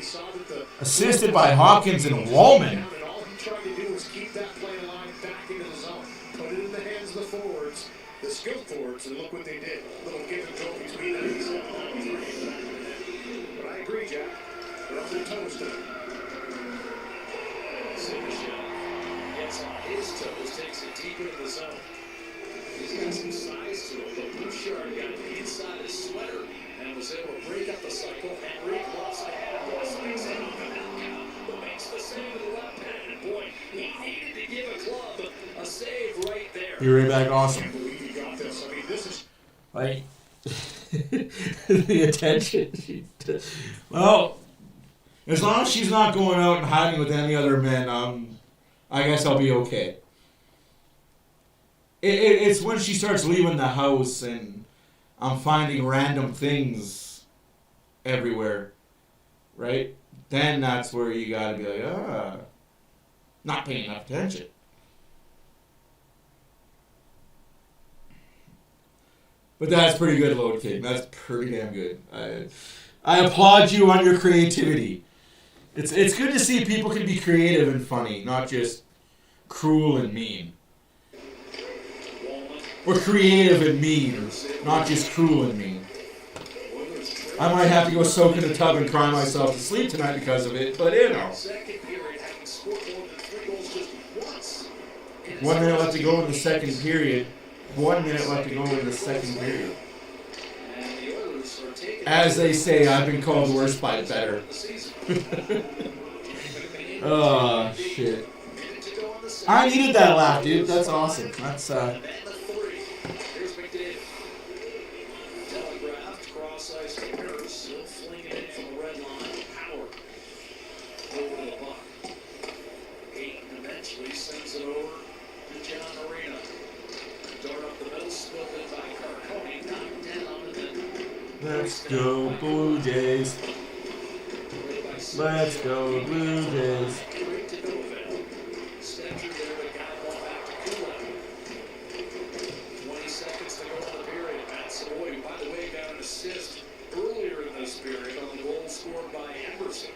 Assisted by Hopkins and Wallman. All he tried to do was keep that play alive back into the zone. Put it in the hands of the forwards, the skilled forwards, and look what they did. Little give and go between them. But I agree, Jack. They're on their toes today. Simmons gets on his toes, takes it deep into the zone. He's got some size to him, but Bouchard got it inside his sweater and was able to break up the cycle. Henry lost the head, lost the in on the Malcolm, who makes the save with the left hand. And boy, he needed to give a club a save right there. You're right back, awesome. I believe he got this. I mean, this is... Like, the attention. Well, as long as she's not going out and hiding with any other men, I guess I'll be okay. It's when she starts leaving the house and I'm finding random things everywhere, right? Then that's where you gotta be like, not paying enough attention. But that's pretty good, Load King. That's pretty damn good. I applaud you on your creativity. It's good to see people can be creative and funny, not just cruel and mean. Or creative and mean, not just cruel and mean. I might have to go soak in a tub and cry myself to sleep tonight because of it, but you know. 1 minute left to go in the second period. 1 minute left to go in the second period. As they say, I've been called worse by better. Oh, shit. I needed that laugh, dude. That's awesome. That's, Here's McDavid. Telegraphed, cross-ice to Harris. Still flinging it from the red line. Howard over the puck. Hayton eventually sends it over to John Arena. Dart up the middle, spilled in by Carcone. Knocked down and then... let's go, Blue Jays. Let's go, Blue Jays. Great to Novak. Stepped through there, but got one back to Kulak. 20 seconds to go in the period. Matt Savoy, by the way, got an assist earlier in this period on the goal scored by Emerson.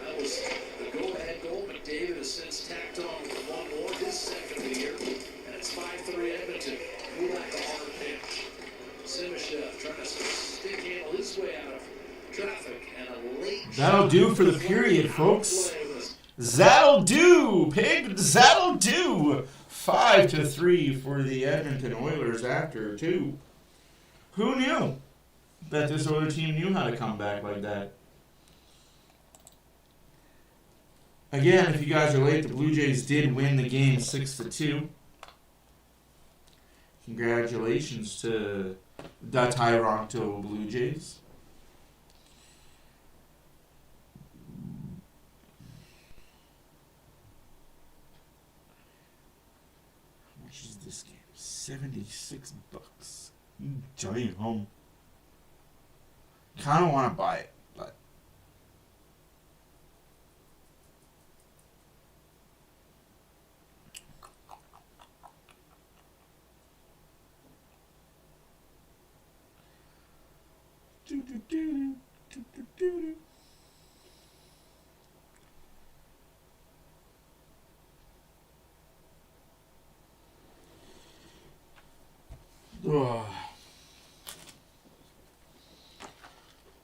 That was the go-ahead goal. McDavid has since tacked on one more, his second of the year. And it's 5-3 Edmonton. Kulak a hard pitch. Simishev trying to stick handle his way out of traffic and a late. That'll do for the period, folks. That'll do, pig. That'll do. 5-3 for the Edmonton Oilers after 2. Who knew that this other team knew how to come back like that? Again, if you guys are late, the Blue Jays did win the game 6-2. Congratulations to the Toronto Blue Jays. How much is this game? $76. Giant home. Kind of want to buy it, but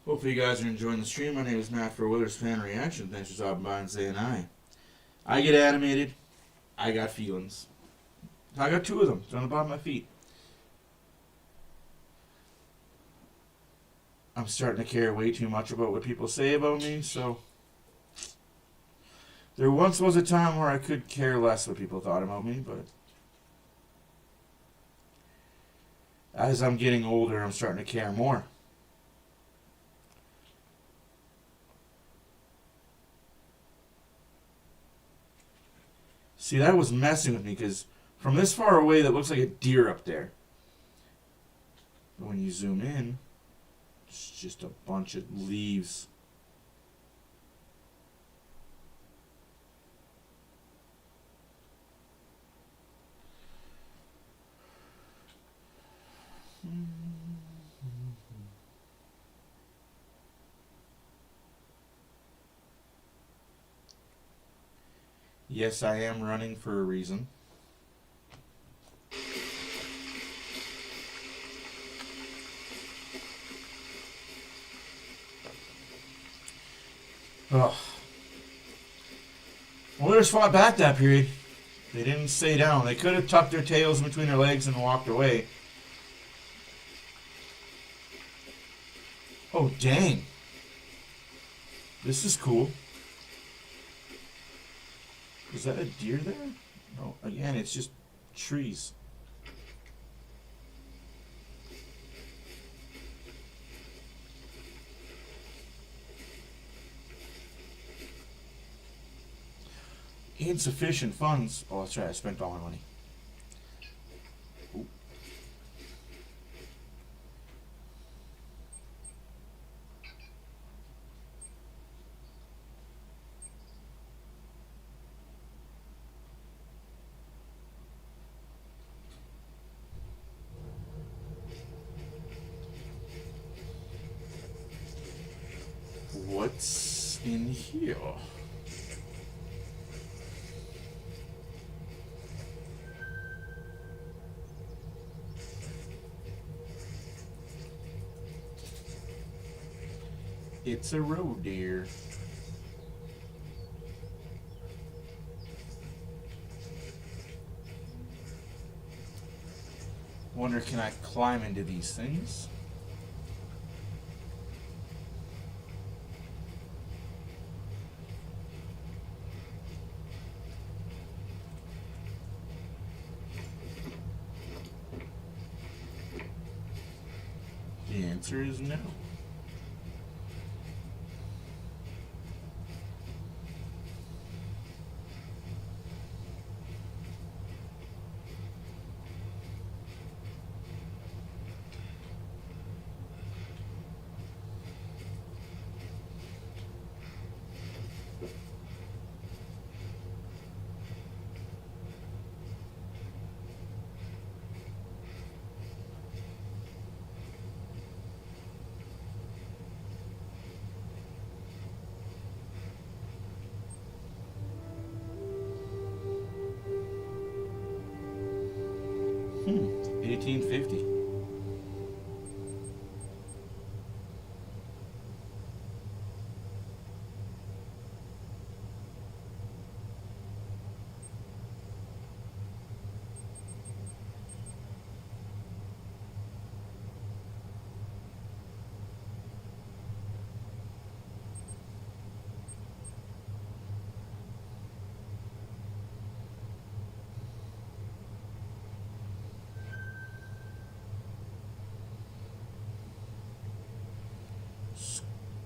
Hopefully you guys are enjoying the stream. My name is Matt for OilersFanReaction. Thanks for stopping by and saying hi. I get animated. I got feelings. I got two of them. It's on the bottom of my feet. I'm starting to care way too much about what people say about me, so... There once was a time where I could care less what people thought about me, but... As I'm getting older, I'm starting to care more. See, that was messing with me, because from this far away, that looks like a deer up there. But when you zoom in, it's just a bunch of leaves. Yes, I am running for a reason. Ugh. Oilers fought back that period. They didn't stay down. They could have tucked their tails in between their legs and walked away. Oh, dang. This is cool. Is that a deer there? No, again, it's just trees. Insufficient funds. Oh, that's right, I spent all my money. Ooh. What's in here? It's a road deer. Wonder, can I climb into these things? The answer is no. Hmm, 1850.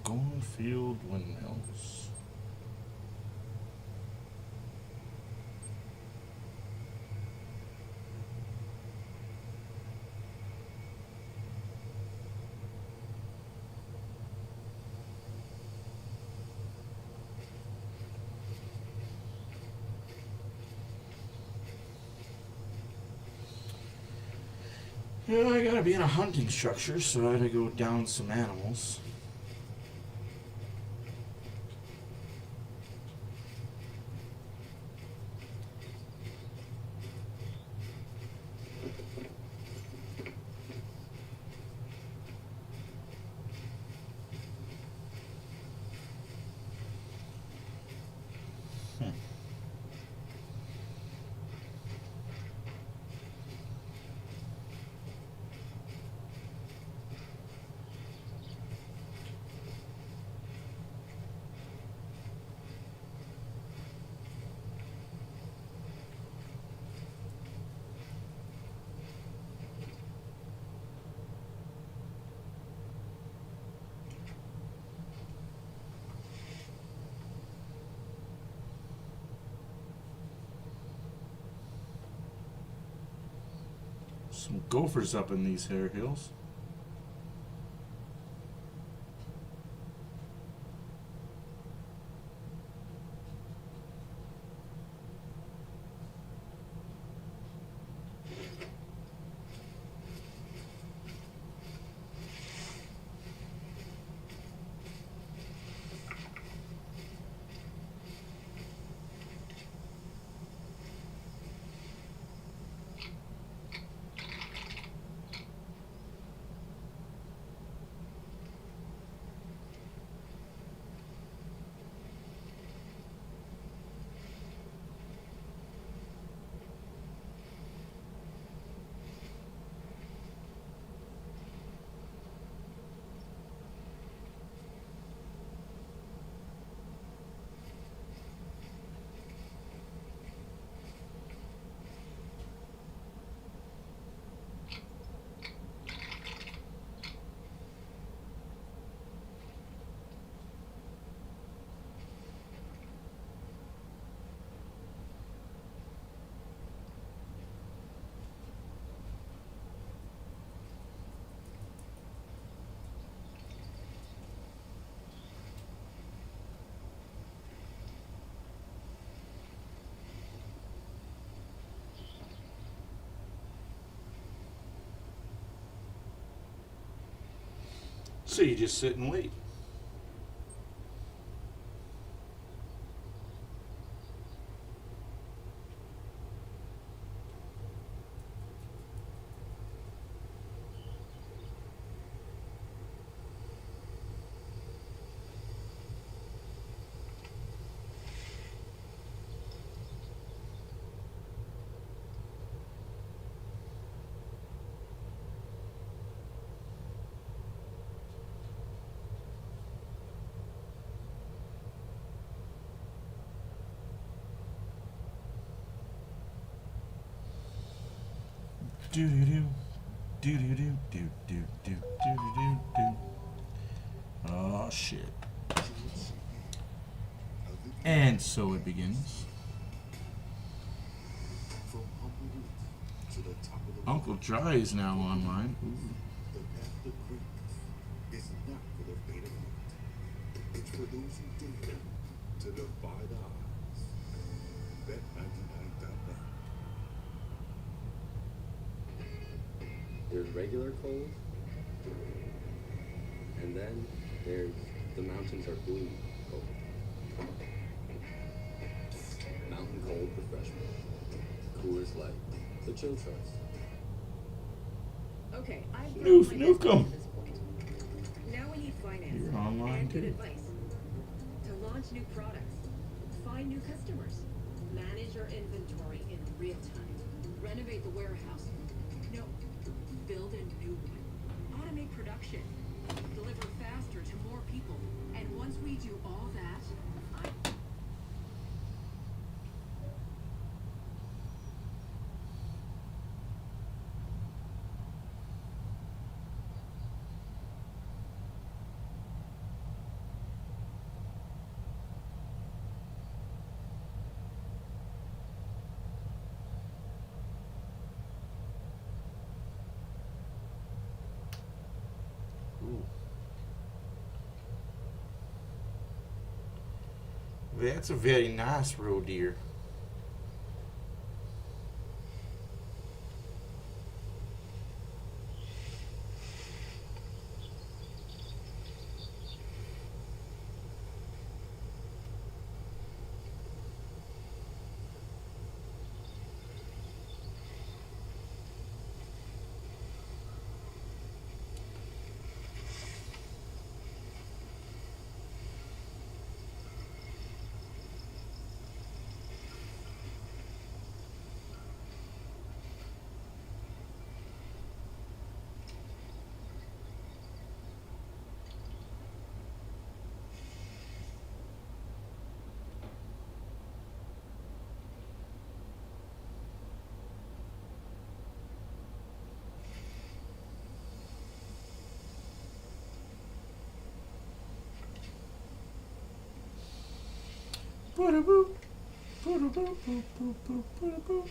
Scornfield Windmills. Yeah, I gotta be in a hunting structure, so I had to go down some animals. Some gophers up in these hair hills. So you just sit and wait. Do do do, do do do do do do do do do. Oh shit! And so it begins. Uncle Dry is now online. Ooh. The path of greatness is not for the faint of heart. It's for those who dare to defy the odds. Bet99.net. There's regular cold, and then there's the mountains are blue cold. Mountain cold refreshment. Coors Light. The chill choice. Okay, I've got Noof, my Noof, come. at this point. Now we need finance You're online and good too. advice to launch new products, find new customers, manage our inventory in real time, renovate the warehouse. No, build a new one. Automate production, deliver faster to more people, and once we do all that, I'm That's a very nice roe deer. Boop. Boop, boop, boop, boop, boop, boop, boop.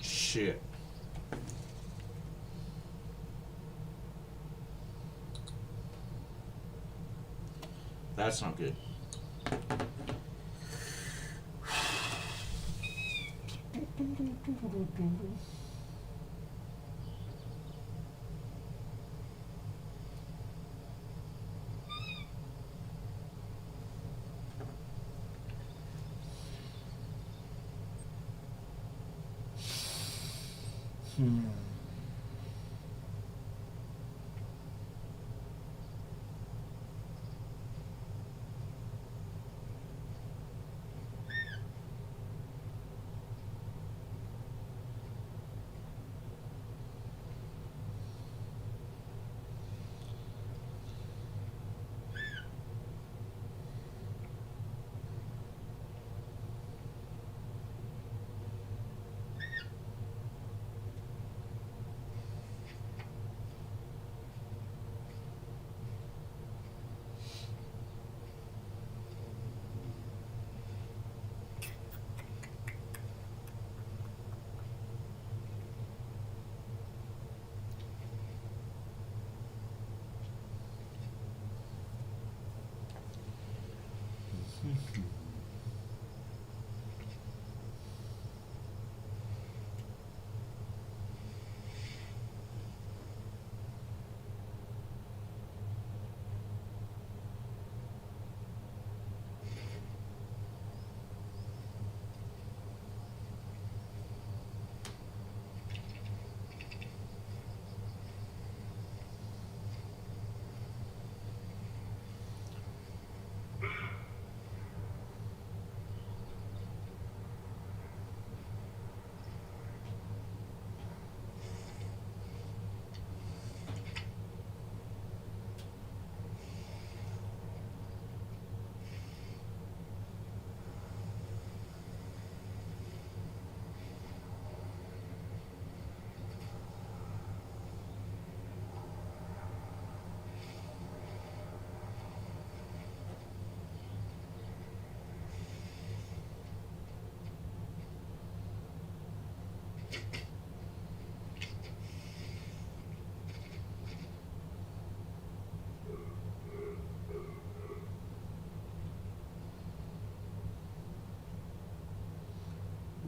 Shit. That's not good.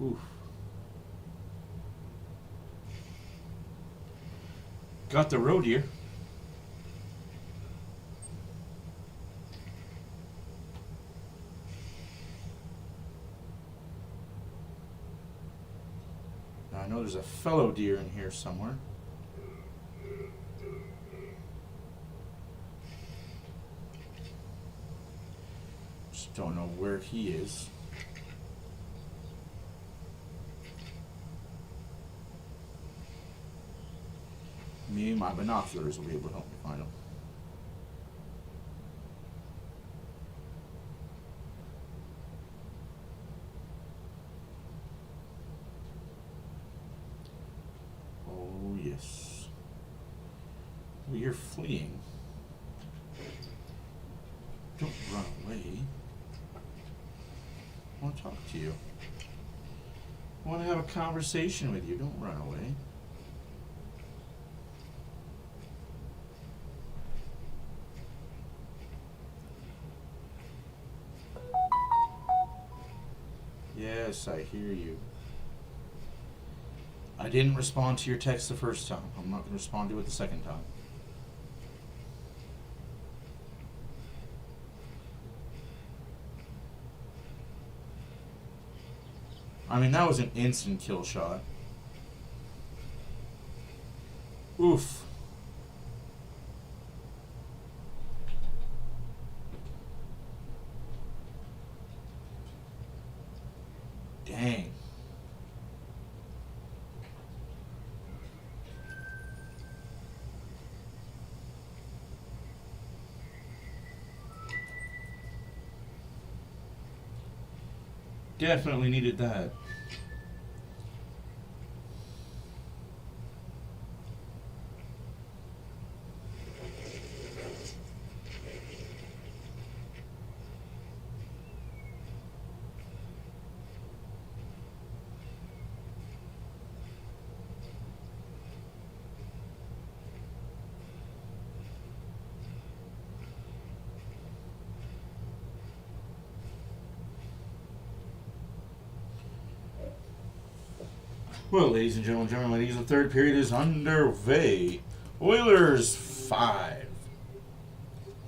Oof. Got the road here. I know there's a fellow deer in here somewhere. Just don't know where he is. Me and my binoculars will be able to help me find him. Oh, yes. Well, you're fleeing. Don't run away. I want to talk to you. I want to have a conversation with you. Don't run away. Yes, I hear you. I didn't respond to your text the first time. I'm not going to respond to it the second time. I mean, that was an instant kill shot. Oof. Dang. Definitely needed that. Well, ladies and gentlemen, ladies, the third period is underway. Oilers 5.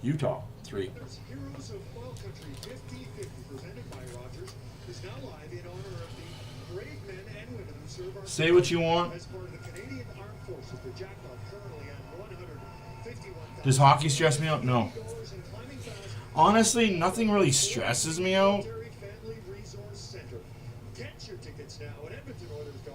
Utah 3. Heroes of Oil Country 50/50, presented by Rogers, is now live in honor of the brave men and women who serve our Say what you want. as part of the Canadian Armed Forces. The Jackdaw currently at 151,000 Does hockey stress me out? No. dollars and climbing fast. Honestly, nothing really stresses me out. Military Family Resource Center. Get your tickets now at EdmontonOilers.com/50/50.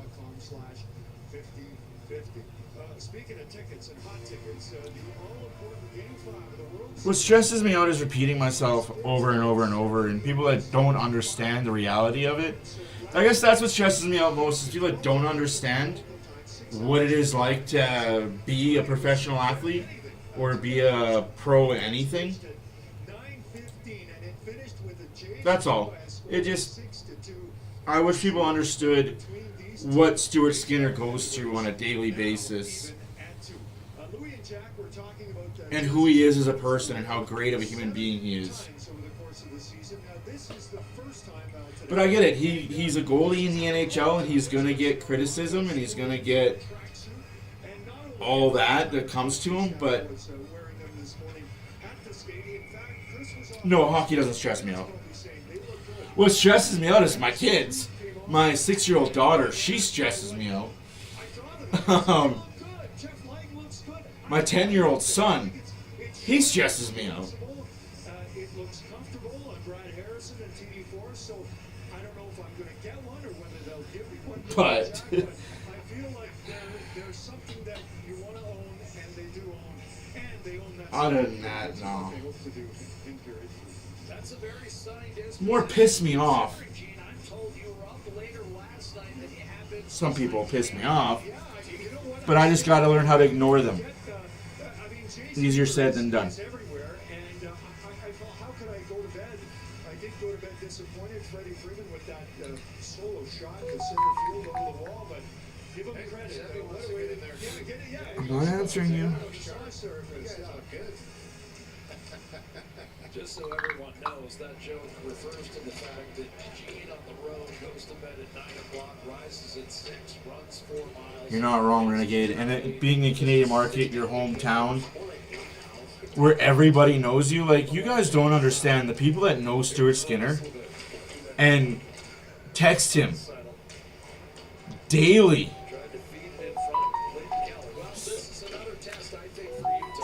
Speaking of tickets and hot tickets, the all-important Game 5 of the World What stresses me out is repeating myself over and over and over, and people that don't understand the reality of it. I guess that's what stresses me out most, is people that don't understand what it is like to be a professional athlete or be a pro at anything. That's all. It just, I wish people understood what Stuart Skinner goes through on a daily basis and who he is as a person and how great of a human being he is. But I get it. He's a goalie in the NHL, and he's going to get criticism, and he's going to get all that comes to him. But no, hockey doesn't stress me out. What stresses me out is my kids. My 6-year-old daughter, she stresses me out. My 10-year-old son, he stresses me out. It looks comfortable on Brad Harrison and TV4, so I don't know if I'm going to get one or whether they'll give me one. But I feel like there's something that you want to own, and they do own, and they own that. other than that, no. They hope to do in period. That's a very sunny day. More piss me off. Gene, I'm told you were up later last night than you have been. Some people piss me off, Yeah, you know what? but I just got to learn how to ignore them. I mean, Easier said than done. everywhere, and I felt, how could I go to bed? I did go to bed disappointed. Freddie Freeman with that solo shot to center field over the wall, but give him credit. What a way to get it. Yeah, I'm not answering you. Just so everyone knows, that joke refers to the fact that Gene on the road goes to bed at 9 o'clock, rises at 6, runs 4 miles. You're not wrong, Renegade. And it, being in Canadian market, your hometown, where everybody knows you, like, you guys don't understand. The people that know Stuart Skinner and text him daily.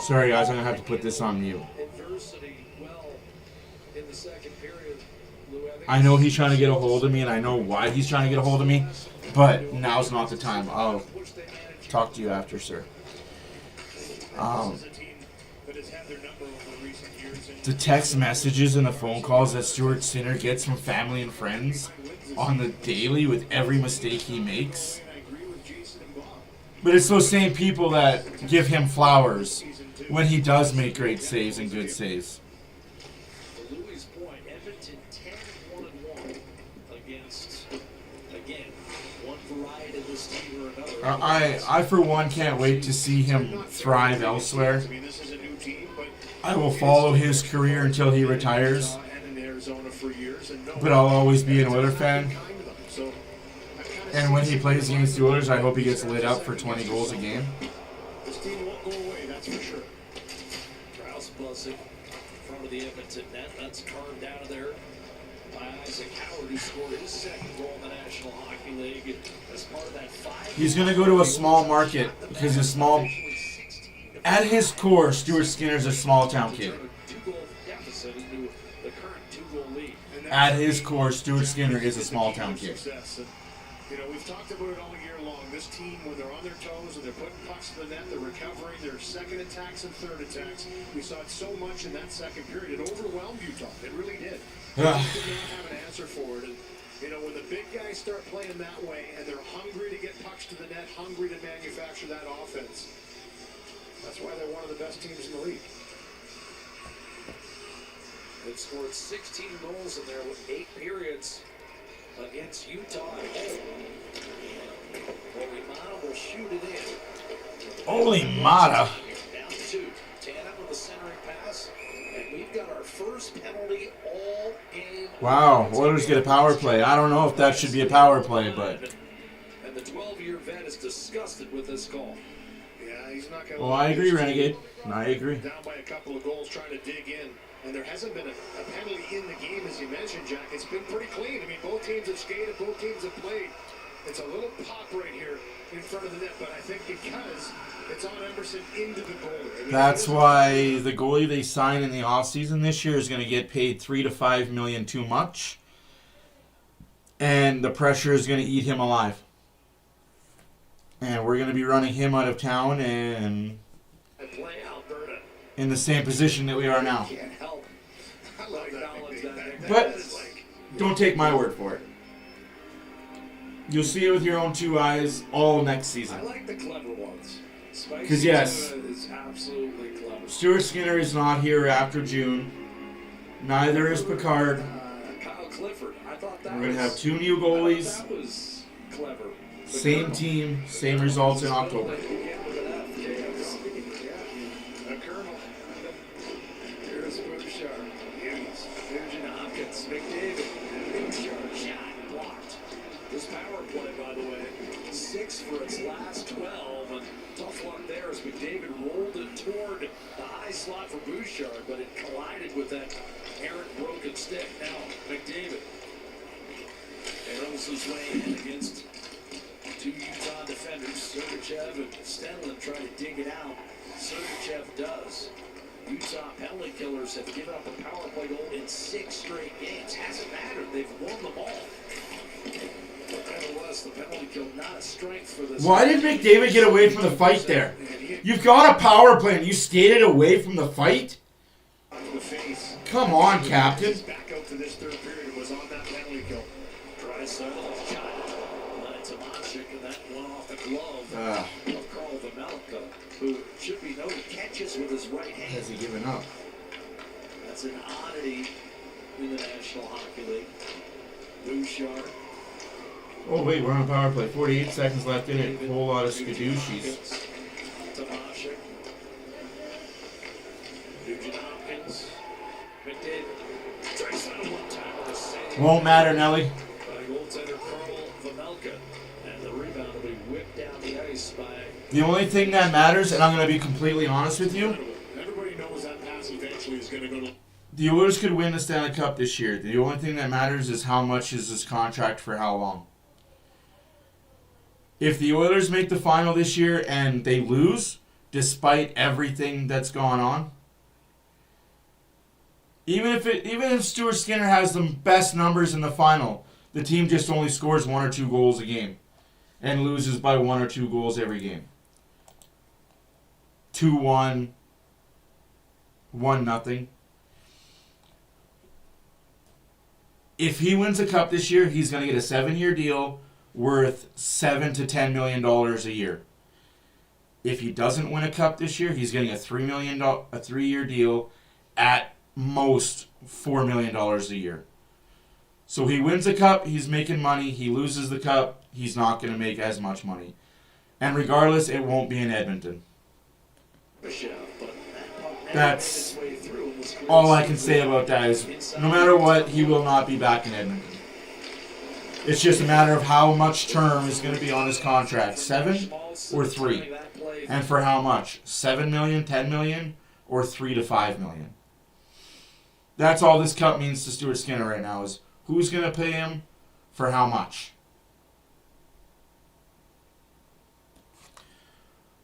Sorry, guys, I'm going to have to put this on mute. I know he's trying to get a hold of me, and I know why he's trying to get a hold of me, but now's not the time. I'll talk to you after, sir. The text messages and the phone calls that Stuart Skinner gets from family and friends on the daily with every mistake he makes. But it's those same people that give him flowers when he does make great saves and good saves. I for one can't wait to see him thrive elsewhere. I will follow his career until he retires, but I'll always be an Oilers fan. And when he plays against the Oilers, I hope he gets lit up for 20 goals a game. This team won't go away, that's for sure. Krause buzzing in front of the Edmonton net. That's carved out of there by Isaac Howard, who scored his second goal in the National Hockey League as part of that 5. He's going to go to a small market because he's small. At his core, Stuart Skinner's a small town kid. At his core, Stuart Skinner is a small town kid. You know, we've talked about it all year long. This team, when they're on their toes and they're putting pucks to the net, they're recovering their second attacks and third attacks. We saw it so much in that second period. It overwhelmed Utah. It really did. They did not have an answer for it. And, you know, when the big guys start playing that way and they're hungry to get pucks to the net, hungry to manufacture that offense, that's why they're one of the best teams in the league. They've scored 16 goals in there with 8 periods against Utah at home. Olimata will shoot it in. Olimata. Down 2. Tannen with the centering pass. And we've got our first penalty all game. Wow, Oilers get a power play. I don't know if that should be a power play, but... And the 12-year vet is disgusted with this call. Yeah, he's not going to... Well, I agree, Renegade. I agree. Down by a couple of goals trying to dig in. And there hasn't been a penalty in the game, as you mentioned, Jack. It's been pretty clean. I mean, both teams have skated, both teams have played. It's a little pop right here in front of the net, but I think because it's on Emerson into the goalie. I mean, That's why the goalie they signed in the offseason this year is going to get paid $3 to $5 million too much. And the pressure is going to eat him alive. And we're going to be running him out of town and in the same position that we are now. But don't take my word for it. You'll see it with your own 2 eyes all next season. I like the clever ones. Because yes, is absolutely clever. Stuart Skinner is not here after June. Neither is Picard. Kyle Clifford. I thought that We're going to have 2 new goalies. That was clever. Same team, same results in October. McDavid, Bouchard, shot blocked. This power play, by the way, 6 for its last 12, and tough luck there as McDavid rolled it toward the high slot for Bouchard, but it collided with that errant broken stick. Now, McDavid arrows his way in against 2 Utah defenders, Sergachev and Stenlund, trying to dig it out. Sergachev does. Utah penalty killers have given up a power play goal in 6 straight games. Hasn't mattered. They've won them all. But nevertheless, the penalty kill not a strength for this. Why did McDavid get away from the fight there? You've got a power play and you skated away from the fight? Come on, Captain. Back out to this third period was on that penalty kill. Draisaitl shot. Led to Tomashik, and that one off the glove of Carl Vejmelka, who should be noted catches with his right hand. Has he given up? That's an oddity in the National Hockey League. Bouchard. Oh, wait, we're on power play. 48 seconds left in it. A whole lot of skadoochies. Tomashik. Nugent Hopkins. McDavid. Draisaitl one time with a save. Won't matter, Nelly. By goaltender Carl Vejmelka. And the rebound will be whipped down the ice by... The only thing that matters, and I'm going to be completely honest with you, Everybody knows that pass eventually is going to go to... the Oilers could win the Stanley Cup this year. The only thing that matters is how much is this contract for how long. If the Oilers make the final this year and they lose, despite everything that's gone on, even if Stuart Skinner has the best numbers in the final, the team just only scores 1 or 2 goals a game and loses by 1 or 2 goals every game. 2-1, 1-0. If he wins a cup this year, he's going to get a 7-year deal worth $7 to $10 million a year. If he doesn't win a cup this year, he's getting a $3-year deal at most $4 million a year. So he wins a cup, he's making money. He loses the cup, he's not going to make as much money. And regardless, it won't be in Edmonton. That's all I can say about that is no matter what, he will not be back in Edmonton. It's just a matter of how much term is going to be on his contract, 7 or 3, and for how much, 7 million, 10 million, or 3 to 5 million. That's all this cut means to Stuart Skinner right now is who's going to pay him for how much.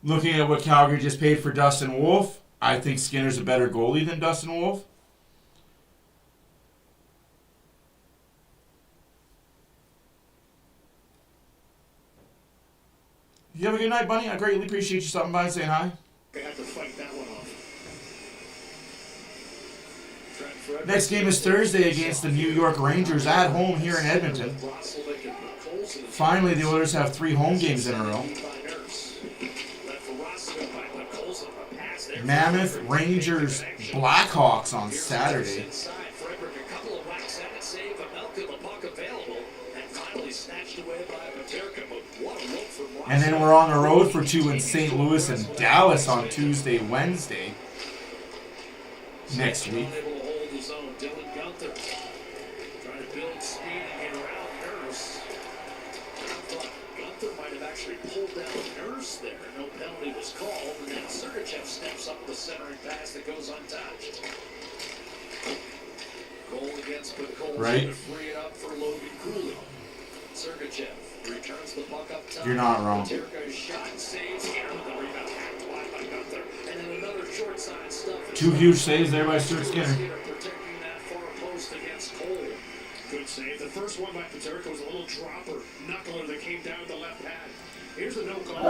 Looking at what Calgary just paid for Dustin Wolf, I think Skinner's a better goalie than Dustin Wolf. You have a good night, Bunny. I greatly appreciate you stopping by and saying hi. They have to fight that one off. Next game is Thursday against the New York Rangers at home here in Edmonton. Finally, the Oilers have 3 home games in a row. Mammoth, Rangers, Blackhawks on Saturday. And then we're on the road for 2 in St. Louis and Dallas on Tuesday, Wednesday next week. Pulled down Nurse there. No penalty was called. And then Sergachev steps up the centering pass that goes untouched. Goal against Bacol. Right. Free it up for Logan Cooley. Sergachev returns the puck up top. You're not wrong. Paterka's shot saves here with the rebound hacked wide by Gunther. And then another short side stuff. 2 huge saves there by Stuart Skinner. Protecting that far post against Cole. Good save. The first one by Paterka was a little dropper, knuckler that came down the left pad. Here's the no call.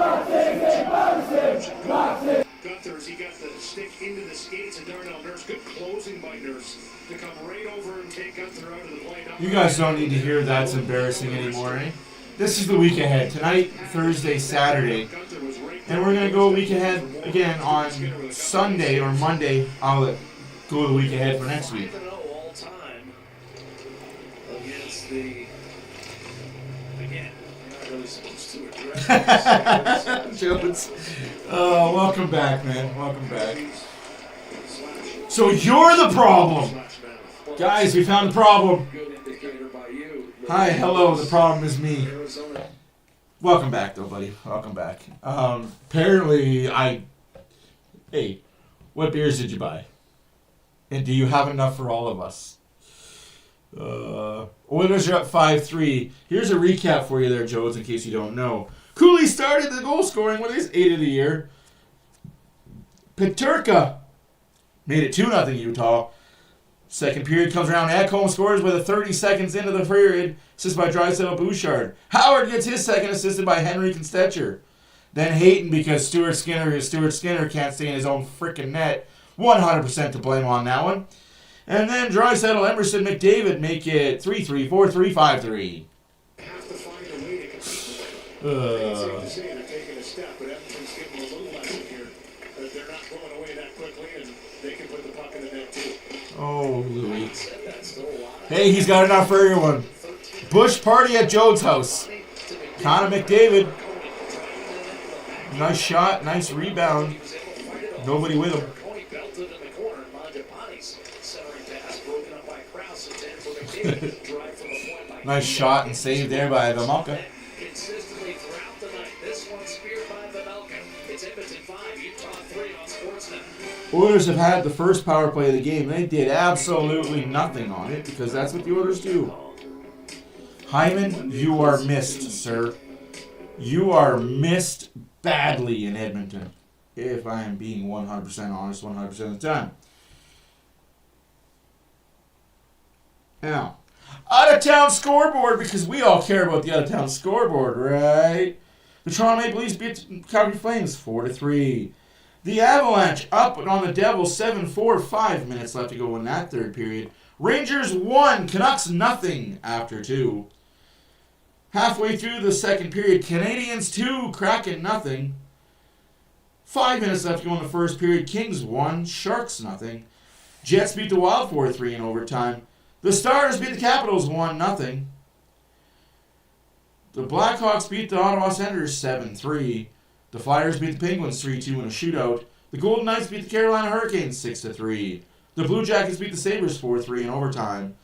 Gunther, as he got the stick into the skates of Darnell Nurse. Good closing by Nurse to come right over and take Gunther out of the play. You guys don't need to hear that's embarrassing anymore, eh? This is the week ahead. Tonight, Thursday, Saturday. And we're going to go a week ahead again on Sunday or Monday. I'll go the week ahead for next week. All time against the, again, you're not really supposed to address Jones. Welcome back, man. Welcome back. So you're the problem. Guys, we found the problem. Hi, hello, the problem is me. Welcome back, though, buddy. Welcome back. Apparently, Hey, what beers did you buy? And do you have enough for all of us? Oilers are up 5-3. Here's a recap for you there, Jones, in case you don't know. Cooley started the goal scoring with his 8th of the year. Paterka made it 2-0 Utah. Second period comes around. Ekholm scores with 30 seconds into the period. Assisted by Draisaitl Bouchard. Howard gets his second, assisted by Henrik and Stetcher. Then Hayton, because Stuart Skinner can't stay in his own freaking net. 100% to blame on that one. And then Draisaitl, Emerson, McDavid make it 3-3, 4-3, 5-3. Have to find a way to compete. It's safe to say they're taking a step, but Edmonton's giving a little lesson here that they're not going away that quickly, and they can put the puck in the net too. Oh, Louis. Hey, he's got enough for everyone. Bush party at Joe's house. Connor McDavid. Nice shot, nice rebound. Nobody with him. Nice shot and save there by Vamelka. Consistently throughout the night. This one speared by Vamelka. It's Edmonton 5, Utah 3 on Sportsnet. Oilers have had the first power play of the game. They did absolutely nothing on it because that's what the Oilers do. Hyman, you are missed, sir. You are missed badly in Edmonton. If I am being 100% honest 100% of the time. Now, out-of-town scoreboard, because we all care about the out-of-town scoreboard, right? The Toronto Maple Leafs beat Calgary Flames 4-3. The Avalanche up on the Devils 7-4. 5 minutes left to go in that third period. Rangers 1, Canucks nothing after 2. Halfway through the second period, Canadiens 2, Kraken nothing. 5 minutes left to go in the first period. Kings 1, Sharks nothing. Jets beat the Wild 4-3 in overtime. The Stars beat the Capitals 1-0. The Blackhawks beat the Ottawa Senators 7-3. The Flyers beat the Penguins 3-2 in a shootout. The Golden Knights beat the Carolina Hurricanes 6-3. The Blue Jackets beat the Sabres 4-3 in overtime.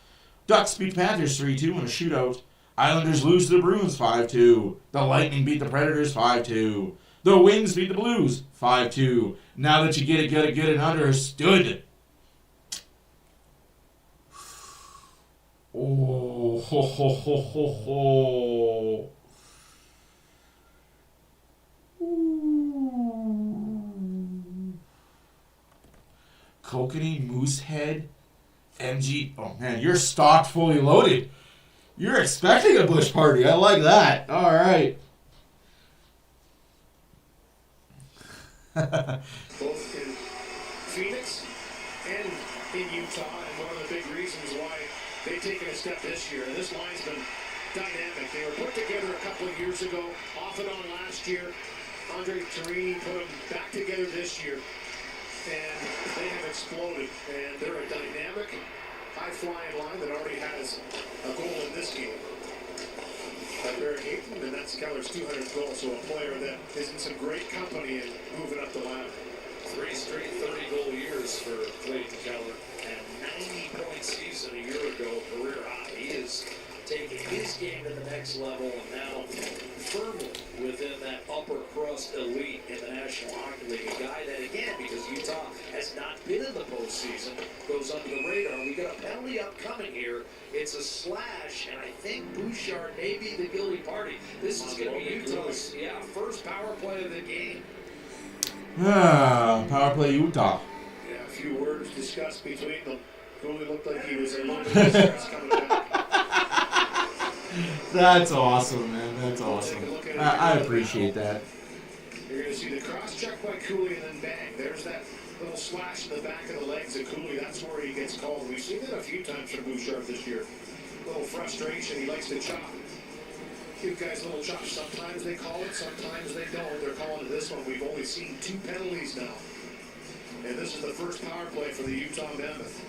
Ducks beat the Panthers 3-2 in a shootout. Islanders lose to the Bruins 5-2. The Lightning beat the Predators 5-2. The Wings beat the Blues 5-2. Now that you get it and understood. Oh, ho, ho, ho, ho, ho. Ooh. Kokanee, Moosehead, MG. Oh man, you're stocked, fully loaded. You're expecting a Bush party. I like that. All right. Both in Phoenix and in Utah, and one of the big reasons why they've taken a step this year. And this line's been dynamic. They were put together a couple of years ago, off and on last year. Andre Torini put them back together this year, and they have exploded. And they're a dynamic, high-flying line that already has a goal in this game. Barry Hayton, and that's Keller's 200th goal, so a player that is in some great company and moving up the ladder. 3 straight 30-goal years for Clayton Keller, and 90-point season a year ago, career high. He is taking his game to the next level, and now firmly within that upper crust elite in the National Hockey League. A guy that, again, because Utah has not been in the postseason, goes under the radar. We got a penalty upcoming here. It's a slash, and I think Bouchard may be the guilty party. This is going to be Utah's, first power play of the game. Power play Utah. Yeah, a few words discussed between them. Cooley looked like he was a little bit distressed coming back. That's awesome, man. That's awesome. I appreciate that. You're going to see the cross check by Cooley and then bang. There's that little slash in the back of the legs of Cooley. That's where he gets called. We've seen it a few times from Bouchard this year. A little frustration. He likes to chop. Give guys little chops. Sometimes they call it, sometimes they don't. They're calling it this one. We've only seen 2 penalties now. And this is the first power play for the Utah Mammoth.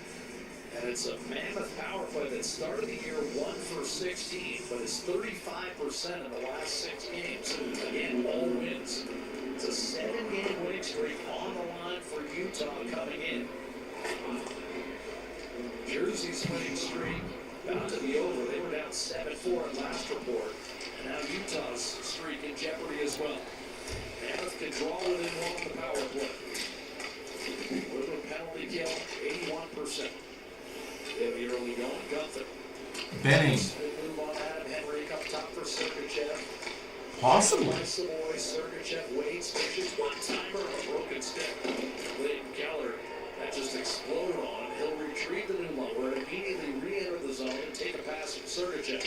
And it's a Mammoth power play that started the year 1 for 16, but is 35% in the last 6 games. Again, all wins. It's a 7-game winning streak on the line for Utah coming in. Jersey's winning streak about to be over. They were down 7-4 at last report. And now Utah's streak in jeopardy as well. Mammoth can draw within 1 on the power play. With a penalty kill, 81%. In the early going, Gunther. Benning. Move on Adam Henry up top for Sergachev. Possibly. Savoy, Sergachev waits, pitches one-timer, a broken stick. Clayton Keller, that just exploded on him. He'll retrieve the new lower and immediately re-enter the zone and take a pass from Sergachev.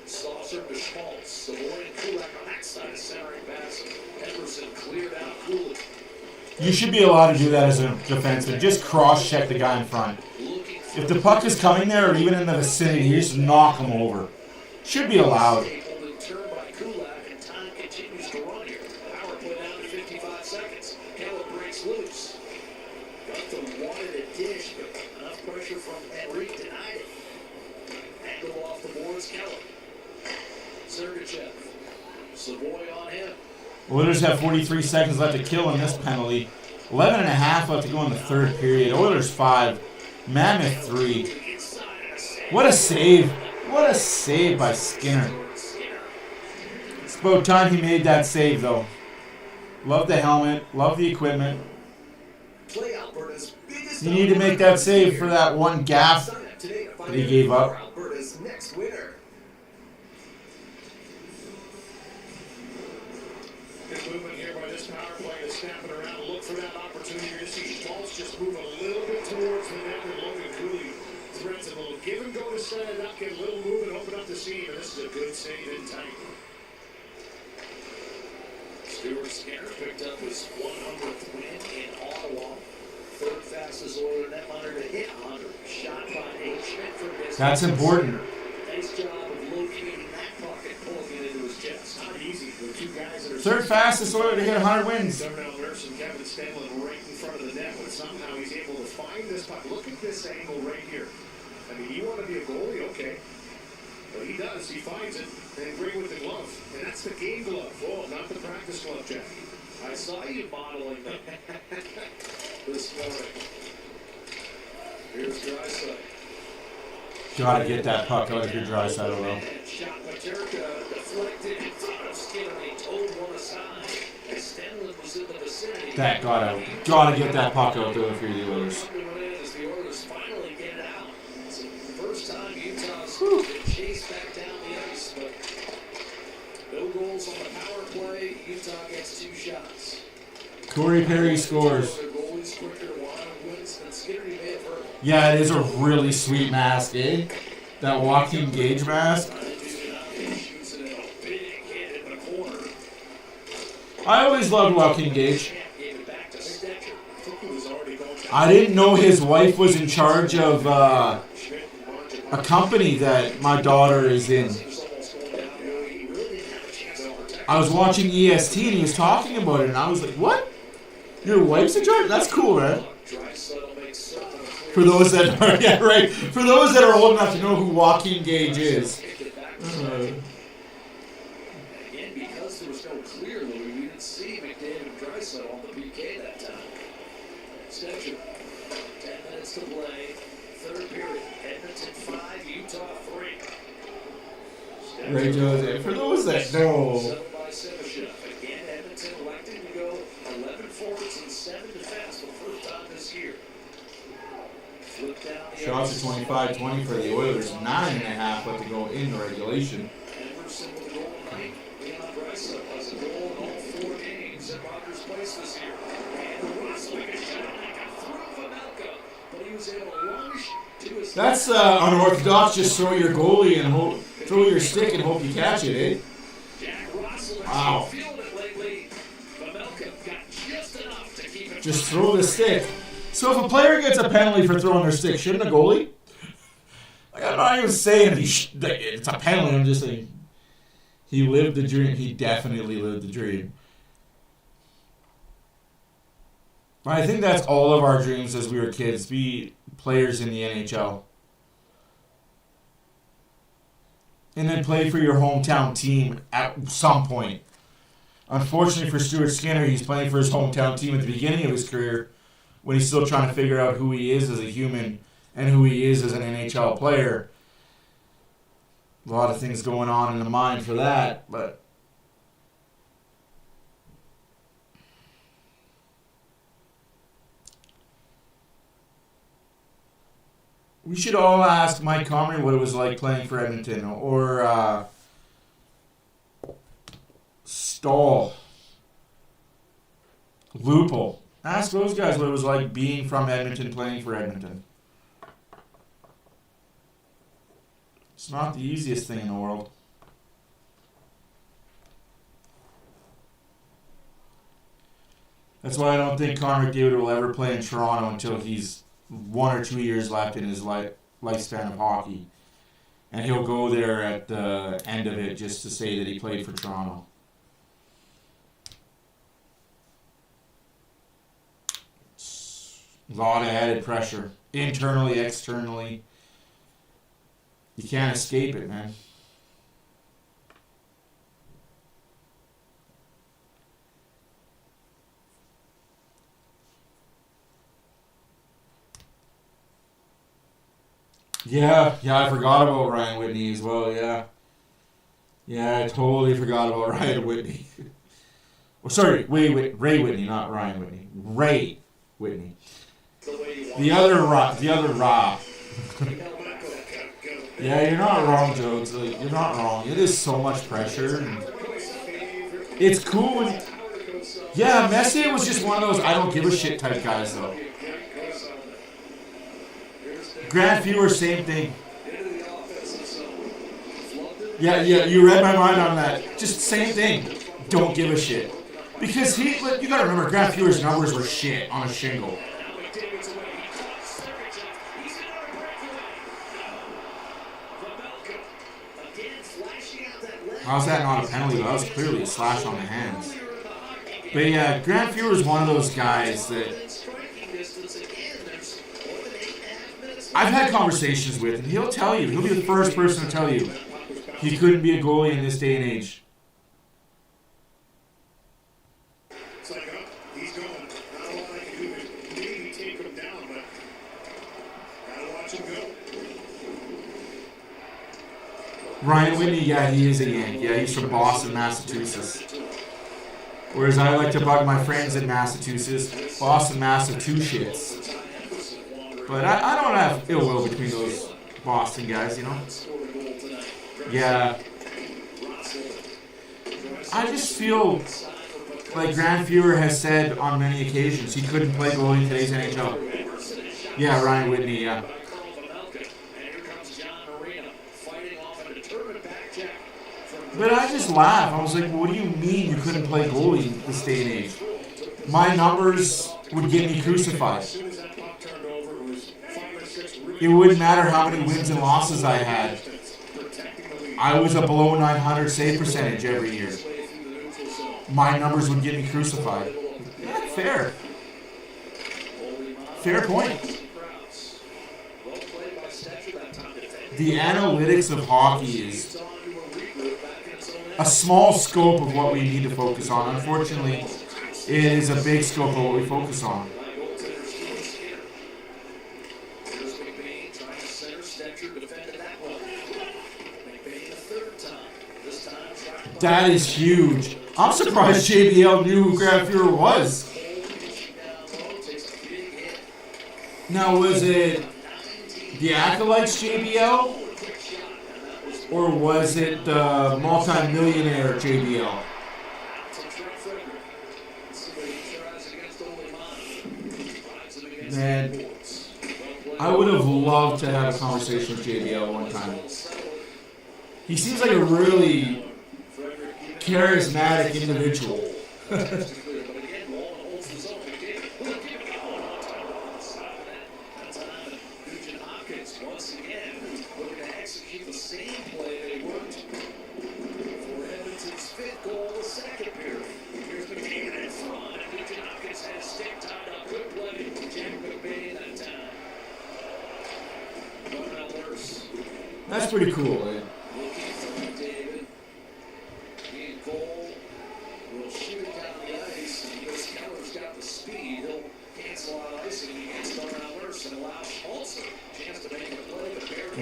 Saucer to Schmaltz. Savoy and Kulak on that side, centering pass. Henderson cleared out Kulak. You should be allowed to do that as a defenseman. Just cross-check the guy in front. If the puck is coming there or even in the vicinity, you just knock him over. Should be allowed. Turn by Kulak, and time continues to run here. Power play down to 55 seconds. Keller breaks loose. Gunther wanted a dish, but enough pressure from Henry denied it. Angle off the boards, Keller. Sergachev. Savoy on him. Oilers have 43 seconds left to kill in this penalty. 11 and a half left to go in the third period. Oilers 5. Mammoth 3. What a save. What a save by Skinner. It's about time he made that save, though. Love the helmet. Love the equipment. You need to make that save for that one gaff that he gave up. Good movement here by this power play to snap it around. Look for that opportunity. You're going to see Schmaltz just move a little bit towards the net, and Logan Cooley threads a little give and go to set it up, get a little move and open up the seam, and this is a good save in tight. Stuart Skinner picked up his 100th win in Ottawa. Third fastest Oiler netminder to hit 100. Shot by Nate Schmidt for business. That's important. Nice job of locating that puck and pulling it into his chest. Not easy for the 2 guys that are Third fastest Oiler to hit 100 wins. Darnell Nurse and Kevin Stanley right in front of the net, but somehow he's able to find this puck. Look at this angle right here. I mean, you want to be a goalie? Okay. But he does. He finds it. And great with the glove. And that's the game glove. Oh, not the practice glove, Jeff. I saw you modeling them this morning. Here's Drysdale. Gotta get that puck out of your dry side, though. shot. Paterka deflected in front of Skinner. They towed one aside. And Stenlund was in the vicinity. That got out. Gotta get that puck out though if you're the Oilers. As the Oilers finally get it out. It's the first time Utah's been chased back down the ice, but no goals on the power play. Utah gets 2 shots. Corey Perry scores. The goalie's quicker to line wins than Skinner. He may have heard. Yeah, it is a really sweet mask, eh? That Joaquin Gage mask. I always loved Joaquin Gage. I didn't know his wife was in charge of a company that my daughter is in. I was watching EST and he was talking about it, and I was like, what? Your wife's in charge? That's cool, man. For those that are, yeah, right. For those that are old enough to know who Joaquin Gage is. Again, because there was no clear, Louis, we didn't see McDavid and Draisaitl on the PK that time. Stetcher, 10 minutes to play, third period. Edmonton 5, Utah 3. Ray Jose. For those that know. 7 by Semashev. Again, Edmonton elected to go 11 forwards and 7 defense for the first time this year. Shots are 25-20 for the Oilers. 9.5 left to go in the regulation. Emerson with a goal tonight. Leon Draisaitl has a goal in all 4 games at Rogers Place this year. And Rosling is shot through Vamelka, but he was able to launch to his. That's unorthodox. Just throw your goalie and hope, throw your stick and hope you catch it, eh? Wow. Just throw the stick. So if a player gets a penalty for throwing their stick, shouldn't a goalie? Like, I'm not even saying it's a penalty. I'm just saying he lived the dream. He definitely lived the dream. But I think that's all of our dreams as we were kids, be players in the NHL. And then play for your hometown team at some point. Unfortunately for Stuart Skinner, he's playing for his hometown team at the beginning of his career when he's still trying to figure out who he is as a human and who he is as an NHL player. A lot of things going on in the mind for that, but we should all ask Mike Comrie what it was like playing for Edmonton, or Stahl, Lupul. Ask those guys what it was like being from Edmonton, playing for Edmonton. It's not the easiest thing in the world. That's why I don't think Connor McDavid will ever play in Toronto until he's 1 or 2 years left in his lifespan of hockey. And he'll go there at the end of it just to say that he played for Toronto. A lot of added pressure, internally, externally. You can't escape it, man. Yeah, I forgot about Ryan Whitney as well, yeah. Yeah, I totally forgot about Ryan Whitney. Oh, sorry, Ray Whitney, not Ryan Whitney. Ray Whitney. The other Rob. Yeah, you're not wrong, Joe. You're not wrong. It is so much pressure. And it's cool when... Yeah, Messier was just one of those I don't give a shit type guys, though. Grant Fuhr, same thing. Yeah, you read my mind on that. Just same thing. Don't give a shit. Because you gotta remember, Grant Fuhr's numbers were shit on a shingle. How's that not a penalty? That was clearly a slash on the hands. But yeah, Grant Fuhr is one of those guys that I've had conversations with, and he'll tell you, he'll be the first person to tell you he couldn't be a goalie in this day and age. It's like, oh, he's going. Not a lot I can do to maybe take him down, but gotta watch him go. Ryan Whitney, yeah, he is a Yank. Yeah, he's from Boston, Massachusetts. Whereas I like to bug my friends in Massachusetts, Boston, Massachusetts. But I don't have ill will between those Boston guys, you know? Yeah. I just feel like Grant Fuhrer has said on many occasions he couldn't play goalie in today's NHL. Yeah, Ryan Whitney, yeah. But I just laugh. I was like, what do you mean you couldn't play goalie this day and age? My numbers would get me crucified. It wouldn't matter how many wins and losses I had. I was a below 900 save percentage every year. My numbers would get me crucified. Yeah, fair. Fair point. The analytics of hockey is a small scope of what we need to focus on. Unfortunately, it is a big scope of what we focus on. That is huge. I'm surprised JBL knew who Grant Fuhrer was. Now, was it the Acolytes JBL? Or was it the multi-millionaire JBL? Man, I would have loved to have a conversation with JBL one time. He seems like a really charismatic individual. That's pretty cool, eh?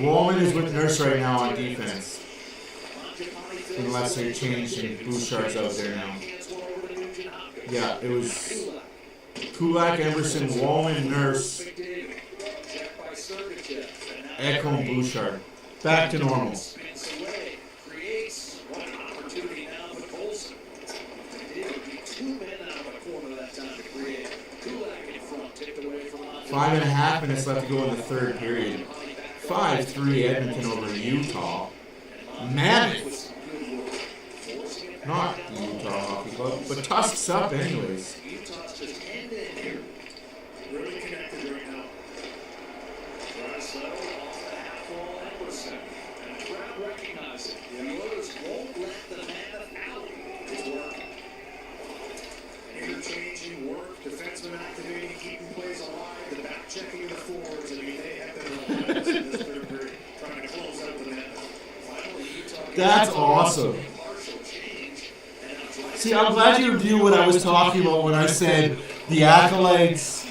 Woman is with Nurse right now on defense. Unless they changed and Bouchard's out there now. Yeah, it was Kulak, Emerson, Woman, Nurse, Ekholm, Bouchard. Back to normal. Five and a half minutes left to go in the third period. 5-3 Edmonton over Utah. Mammoth. Not the Utah Hockey Club, but Tusks up anyways. Really connected right now. And the crowd recognizes it. The Oilers won't let the Mammoth out. It's working. Interchanging work, defensemen activating, keeping plays alive, the back checking the forwards. I mean, they have been alive in this third period, trying to close out the Mammoth. Finally, Utah. That's awesome. See, I'm glad you knew what I was talking about when I said the Acolytes,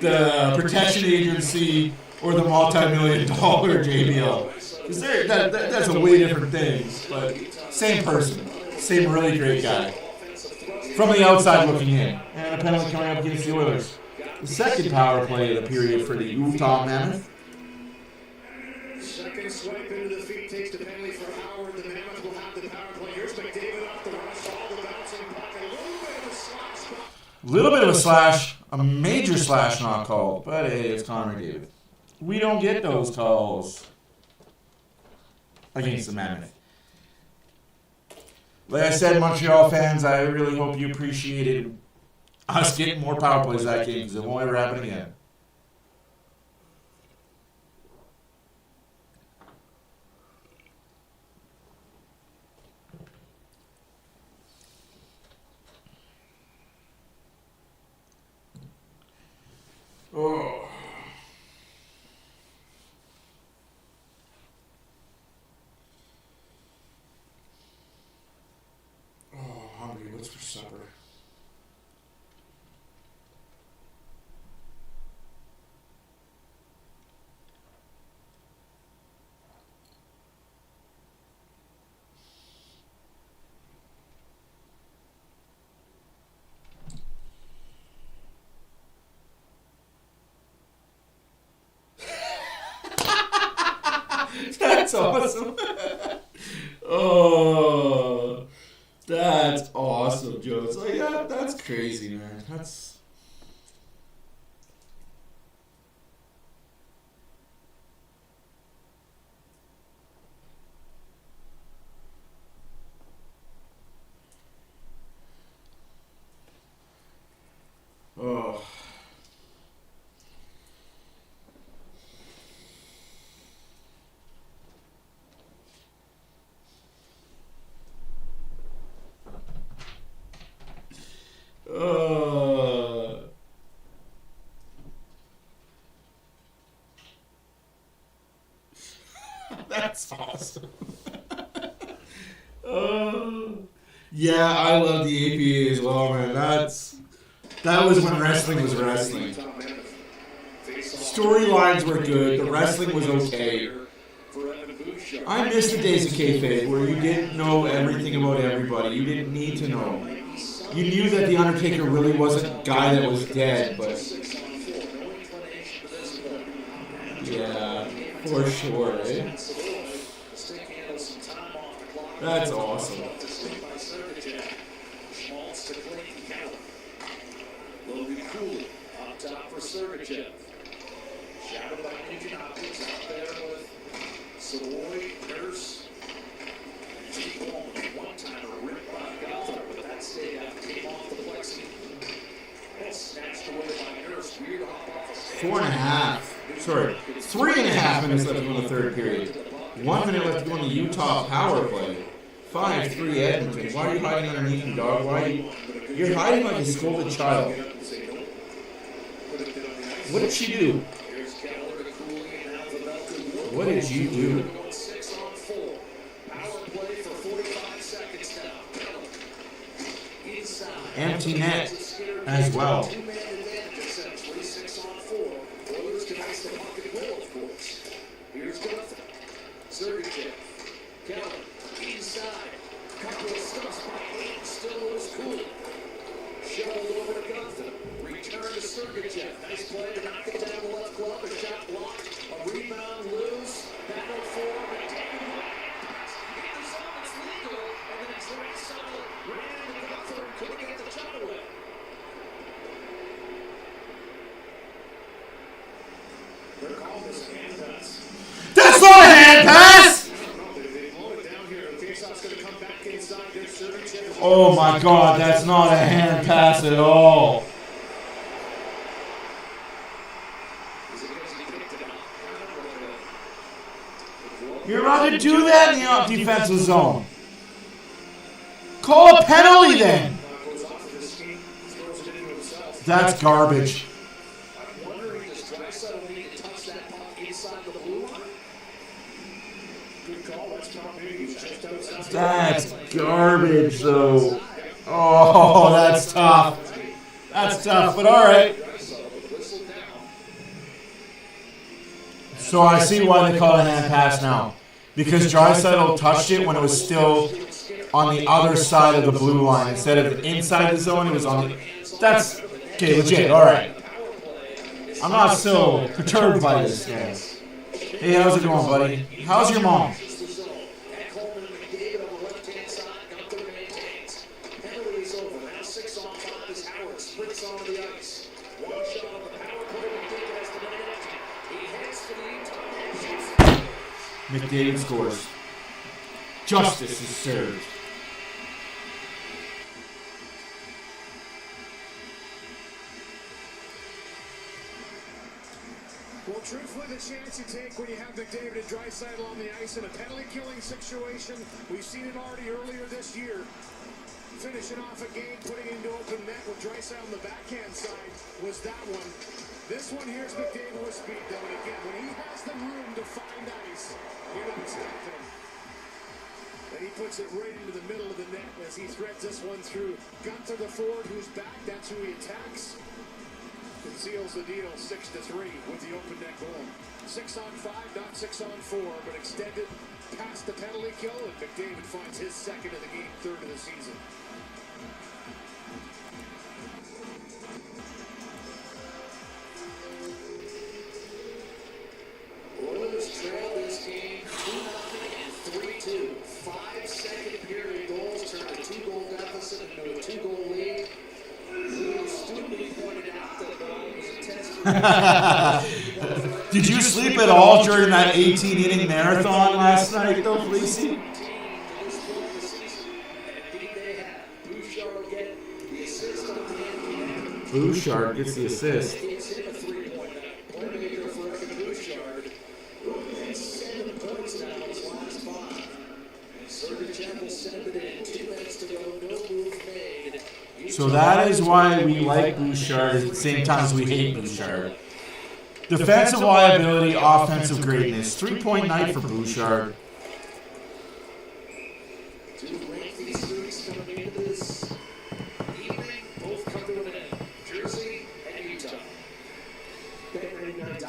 the Protection Agency, or the multi-million-dollar JBL. Because that's a way different thing, but same person, same really great guy. From the outside looking in, and a penalty coming up against the Oilers. The second power play of the period for the Utah Mammoth. Second swipe into the feet takes the penalty for Howard. The Mammoth will have the power play. Here's McDavid off the rush, all the bouncing puck, and a little bit of a slash. Little bit of a slash, a major slash not called, but hey, it's Connor McDavid. We don't get those calls against the Mammoth. Like I said, Montreal fans, I really hope you appreciated us getting more power plays that game because it won't ever happen again. Oh. Hungry. What's for supper? That's awesome. Oh, that's awesome, Joe. It's like, that's crazy, man. That's... Oh. That's awesome. Yeah, I love the APA as well, man. That was when wrestling was wrestling. Storylines were good. The wrestling was okay. I miss the days of kayfabe where you didn't know everything about everybody. You didn't need to know. You knew that the Undertaker really wasn't a guy that was dead, but yeah, for sure, eh? That's awesome. Cooley on top for Sergachev. Shadowed by Nugent Hopkins out there with Savoy, Nurse, and Steve Bowman. One time a rip by Gothard, but that stay came off the plexi. And snatched away by Nurse. Weird hop off a 4.5. Sorry, 3.5 minutes left to go in the third period. 1 minute left to go in the Utah power play. 5-3 Edmonton. Why are you hiding underneath me, dog? You're hiding like a scolded child. What did she do? What did you do? Empty net as well. Here's Guthrie. Sergachev. Keller. Inside. Couple of stuffs by Hayden. Still was cool. Shoveled over to Guthrie. Return to Sergachev. Nice play to knock it down the left glove. A shot blocked. A rebound loose. Battle for McDavid. In the zone, it's legal. And then it's right side. Ran into Guthrie and couldn't get the shot away. They're calling this a hand pass. That's not a hand pass! Oh my god, that's not a hand pass at all. You're allowed to do that in the defensive zone. Call a penalty then. That's garbage. That's garbage, though. Oh, that's tough. That's tough, but all right. So I see why they call it a hand pass now. Because Draisaitl touched it when it was still on the other side of the blue line. Instead of inside the zone, it was on the... That's... Okay, legit, all right. I'm not so perturbed by this, guys. Hey, how's it going, buddy? How's your mom? McDavid scores. Justice is served. Well, truthfully, the chance you take when you have McDavid and Draisaitl on the ice in a penalty-killing situation, we've seen it already earlier this year. Finishing off a game, putting into open net with Draisaitl on the backhand side was that one. This one here's McDavid with speed, though, and again, when he has the room to find ice, you're not stopping him. And he puts it right into the middle of the net as he threads this one through. Gunther, the forward, who's back, that's who he attacks. And seals the deal 6-3 with the open net goal. 6-on-5, not 6-on-4, but extended past the penalty kill, and McDavid finds his second of the game, third of the season. Oilers trail this game 2-0. Did you sleep at all during that 18-inning marathon last night, though, Fleecy? Bouchard gets the assist. So that is why we like Bouchard at the same time as we hate Bouchard. Defensive liability, offensive greatness. 3-point night for Bouchard.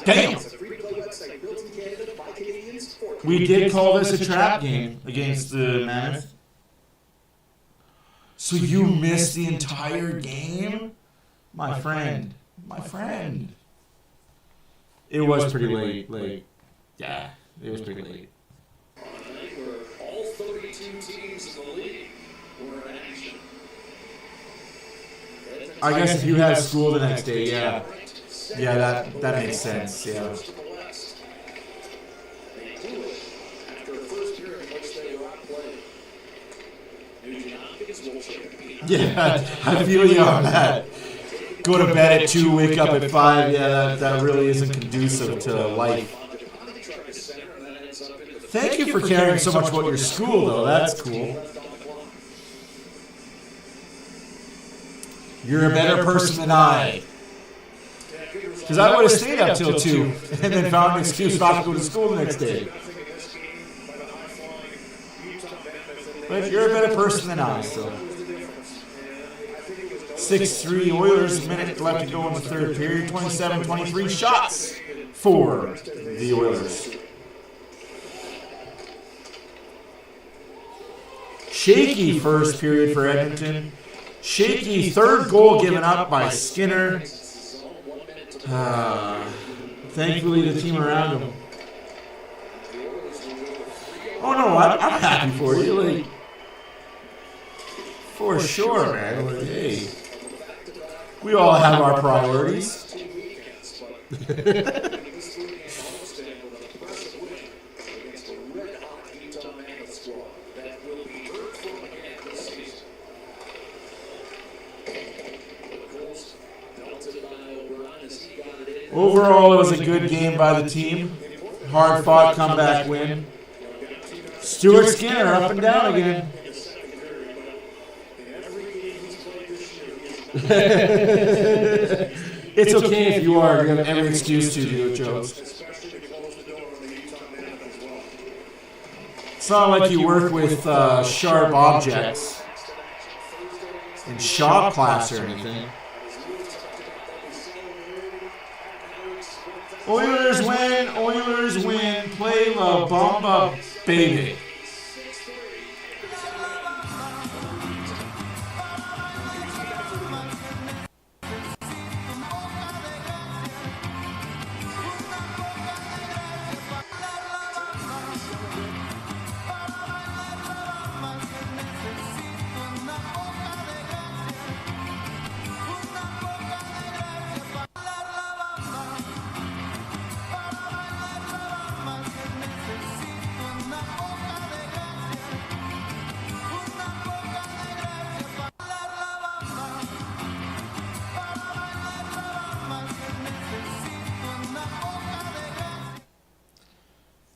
Damn! We did call this a trap game against the Mammoth. So you missed the entire game? My friend. My friend. It was pretty late. Yeah, it was pretty late. All 32 teams in the league were in action. I guess if you had school the next day, yeah. Yeah, that makes sense, yeah. Yeah, I feel you on that. Go to bed at 2, wake up at 5. Yeah, that really isn't conducive to life. Thank you for caring so much about your school, though. That's cool. You're a better person than I. Because I would have stayed up till 2 and then found an excuse not to go to school the next day. But you're a better person than I, so. 6-3 Oilers, a minute left to go in the third period. 27-23 shots for the Oilers. Shaky first period for Edmonton. Shaky third goal given up by Skinner. Thankfully the team around him. Oh no, I'm happy for you. Like, for sure, man. Like, hey. We all have our priorities. Overall, it was a good game by the team. Hard-fought comeback win. Stuart Skinner up and down again. It's okay if you are. You have every excuse to do it, Jones. It's not like you work with sharp objects in shop class or anything. Oilers win, Oilers win. Play La Bamba, baby.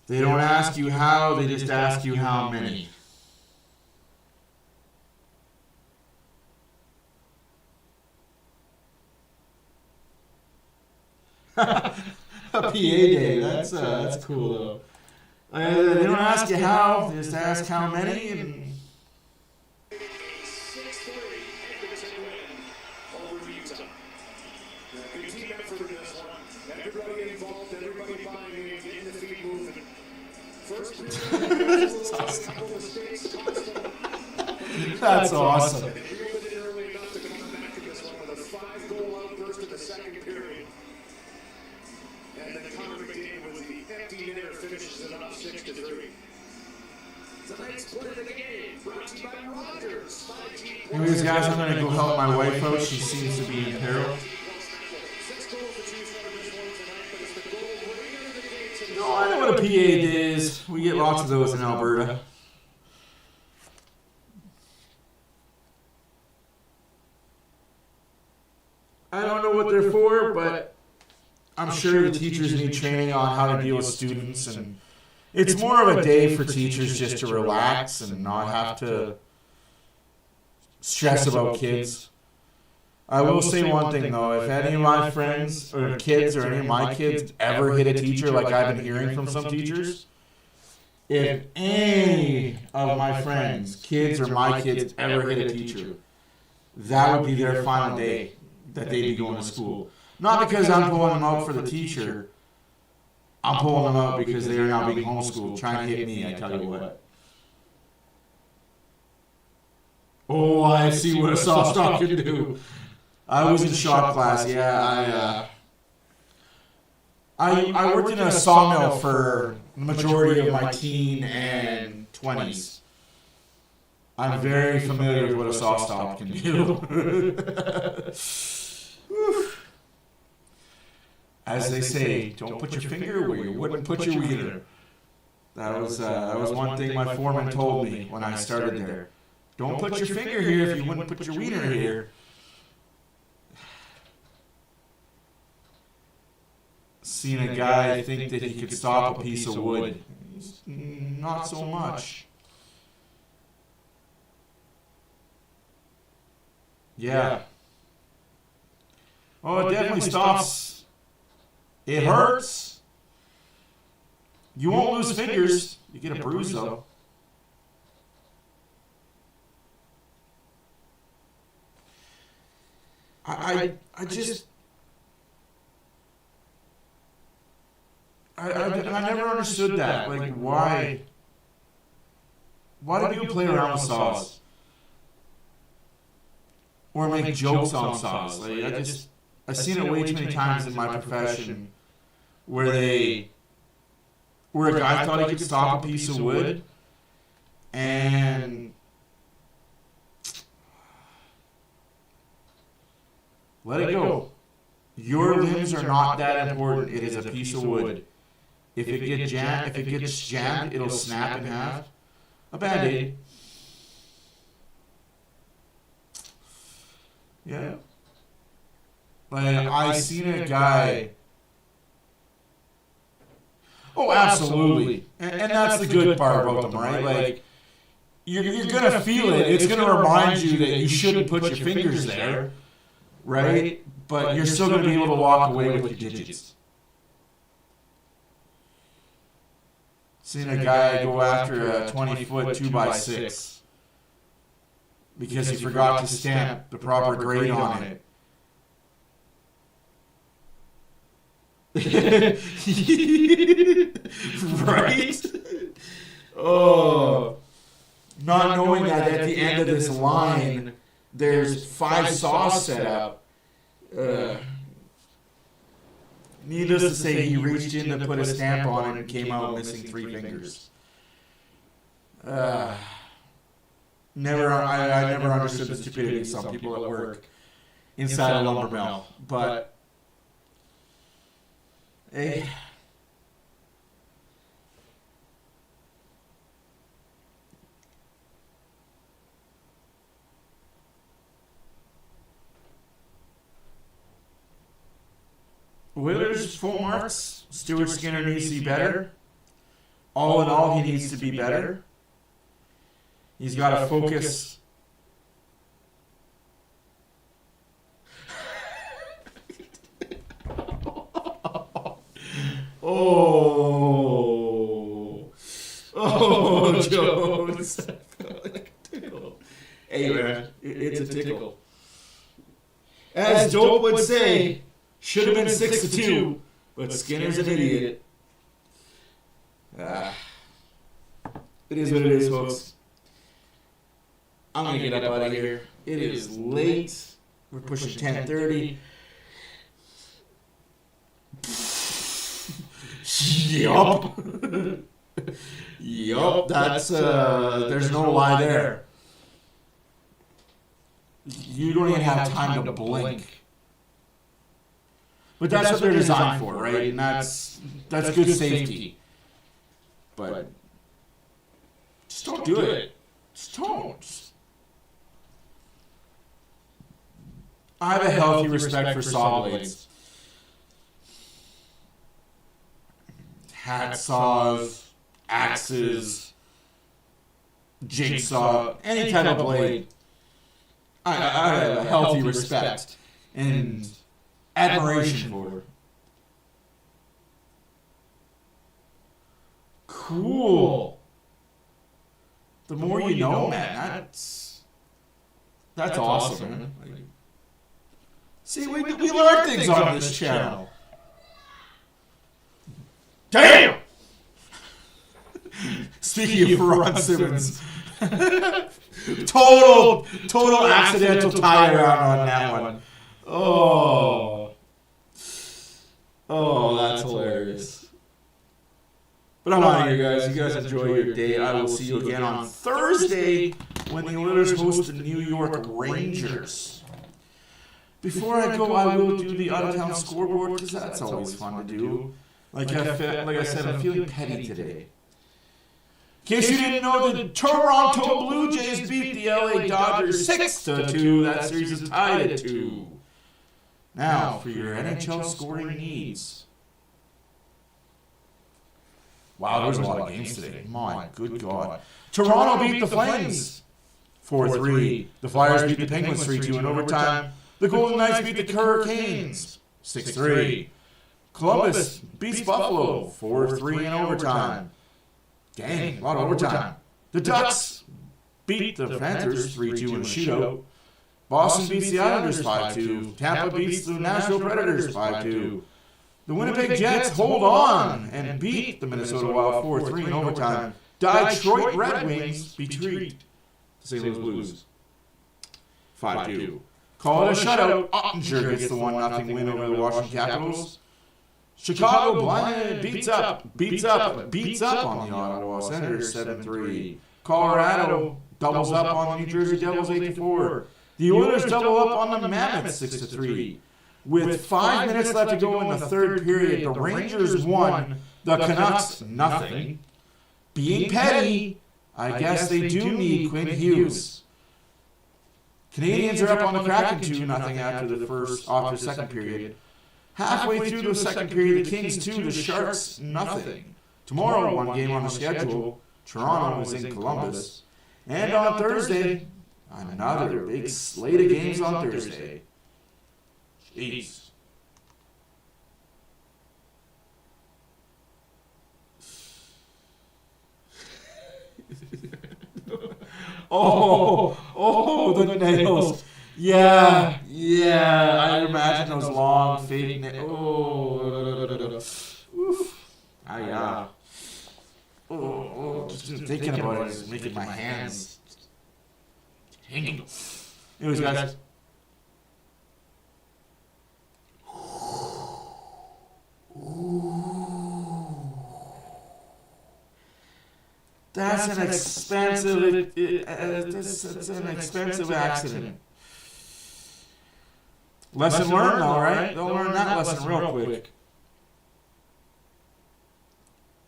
They don't ask you how, they just ask you how many. A PA day, that's cool though. They don't ask you how, they just ask how many. And that's awesome. And then Connor McDavid with the empty netter finishes it off 6-3. Tonight's play of the game brought to you by Rogers. Anyways, guys, I'm going to go help my wife out. She seems to be in peril. 6 goals to choose from. No, I know what a PA is. We get lots of those in Alberta. I don't know what they're for, but I'm sure the teachers need training on how to deal with students, and it's more of a day for teachers just to relax and not have to stress about kids. I will say one thing though, if any of my friends or kids or any of my kids ever hit a teacher like I've been hearing from some teachers, if any of my friends, kids or my kids ever hit a teacher, that would be their final day that they'd be going to school. Not because I'm pulling them out for the teacher. I'm pulling them out because they are now being homeschooled, trying to hit me, I tell you what. Oh, I see what a soft stop can do. I was in shop class, yeah. I worked in a sawmill for the majority of my teen and 20s. I'm very familiar with what a soft stop can do. As they say, don't put your finger where you wouldn't put your wiener. That was one thing my foreman told me when I started there. Don't put your finger here if you wouldn't put your wiener here. Seen a guy think that he could stop a piece of wood. Not so much. Yeah. Oh, it definitely stops. It hurts. You won't lose fingers. You get a bruise though. I never understood that. Like, why do people play around with saws? Or make jokes on saws? Like, I've seen it way too many times in my profession where a guy thought he could stop a piece of wood and let it go. Your limbs are not that important. It is a piece of wood. If it gets jammed, it'll snap in half. A Band-Aid. Yeah. Like, I seen a guy. Oh, absolutely. And that's the good part about them, right? Like, you're going to feel it. It's going to remind you that you shouldn't put your fingers there, right? But you're still going to be able to walk away with your digits. Seen a guy go after a 20-foot 2x6 because he forgot to stamp the proper grade on it. Right? Oh. Not knowing that at the end of this line, there's 5 saws set up. Needless to say, he reached in to put a stamp on it and came out missing 3 fingers. I never understood the stupidity of some people at work inside a lumber mill. But, hey. Oilers full marks. Stuart Skinner needs to be better. All in all, he needs to be better. He's got to focus. Oh, Jones. I felt like a tickle. Hey, man, it's a tickle. As Dope would say, should have been 6-2, but Skinner's an idiot. It is what it is, folks. I'm going to get up out of here. It is late. We're pushing 10:30. Yup. Yup, that's, there's no lie there. You don't even have time to blink. But that's what they're designed for, right? And that's good safety. But just don't do it. Just don't. I have a healthy respect for saw blades. Hacksaws, axes, jigsaw, any type of blade. I have a healthy respect and admiration for it. Cool. The more you know, man. That's awesome, man. Like, see, we learn things on this channel. Damn! Speaking of Ron Simmons, total accidental tie around on that one. Oh, that's hilarious. But I'm out of here, guys. You guys enjoy your day. I will see you again on Thursday when the Oilers host the New York Rangers. Before I go, I will do the out-of-town scoreboard because that's always fun to do. Like I said, I'm feeling petty today. In case you didn't know, the Toronto Blue Jays beat the LA Dodgers 6-2. That series is tied at 2. Now, for your NHL scoring needs. Wow, there was a lot of games today. My good God. Toronto beat the Flames 4-3. The Flyers beat the Penguins 3-2 in overtime. The Golden Knights beat the Hurricanes 6-3. Columbus beats Buffalo 4-3 in overtime. Dang, a lot of overtime. The Ducks beat the Panthers 3-2 in a shootout. Boston beats the Islanders 5-2. Tampa beats the Nashville Predators 5-2. The Winnipeg Jets hold on and beat the Minnesota Wild 4-3 in overtime. Detroit Red Wings beat the St. Louis Blues 5-2. Call it a shutout. Ottinger gets the 1-0 win over the Washington Capitals. Chicago beats up on the Ottawa Senators 7-3. Colorado doubles up on the New Jersey Devils 8-4. The Oilers double up on the Mammoth 6-3. With 5 minutes left to go in the third period, the Rangers won, the Canucks nothing. Being petty, I guess they do need Quinn Hughes. Canadians are up on the Kraken 2-0 after the second period. Halfway through the second period, the Kings 2, the Sharks nothing. Tomorrow, one game on the schedule. Toronto is in Columbus. And on Thursday, another big slate of games on Thursday. Jeez. The nails. Yeah, I imagine those long, fake nails. Just thinking about it is making my hands tingle. Anyways, guys. That's an expensive. That's an expensive accident. Lesson learned, though, right? They'll learn that lesson real quick.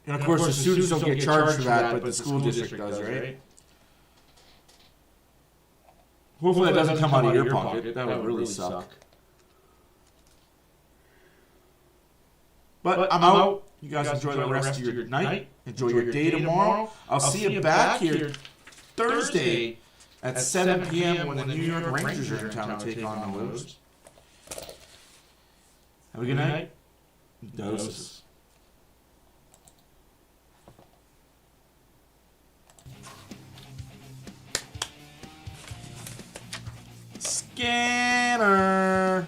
And of course, the students don't get charged for that, but the school district does, right? Hopefully, that doesn't come out of your pocket. That would really suck. But I'm out. You guys enjoy the rest of your night. Enjoy your day tomorrow. I'll see you back here Thursday at 7 p.m. when the New York Rangers are in town to take on the Oilers. Have a good night. Doses. Scanner.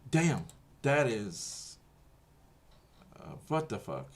Damn, that is what the fuck.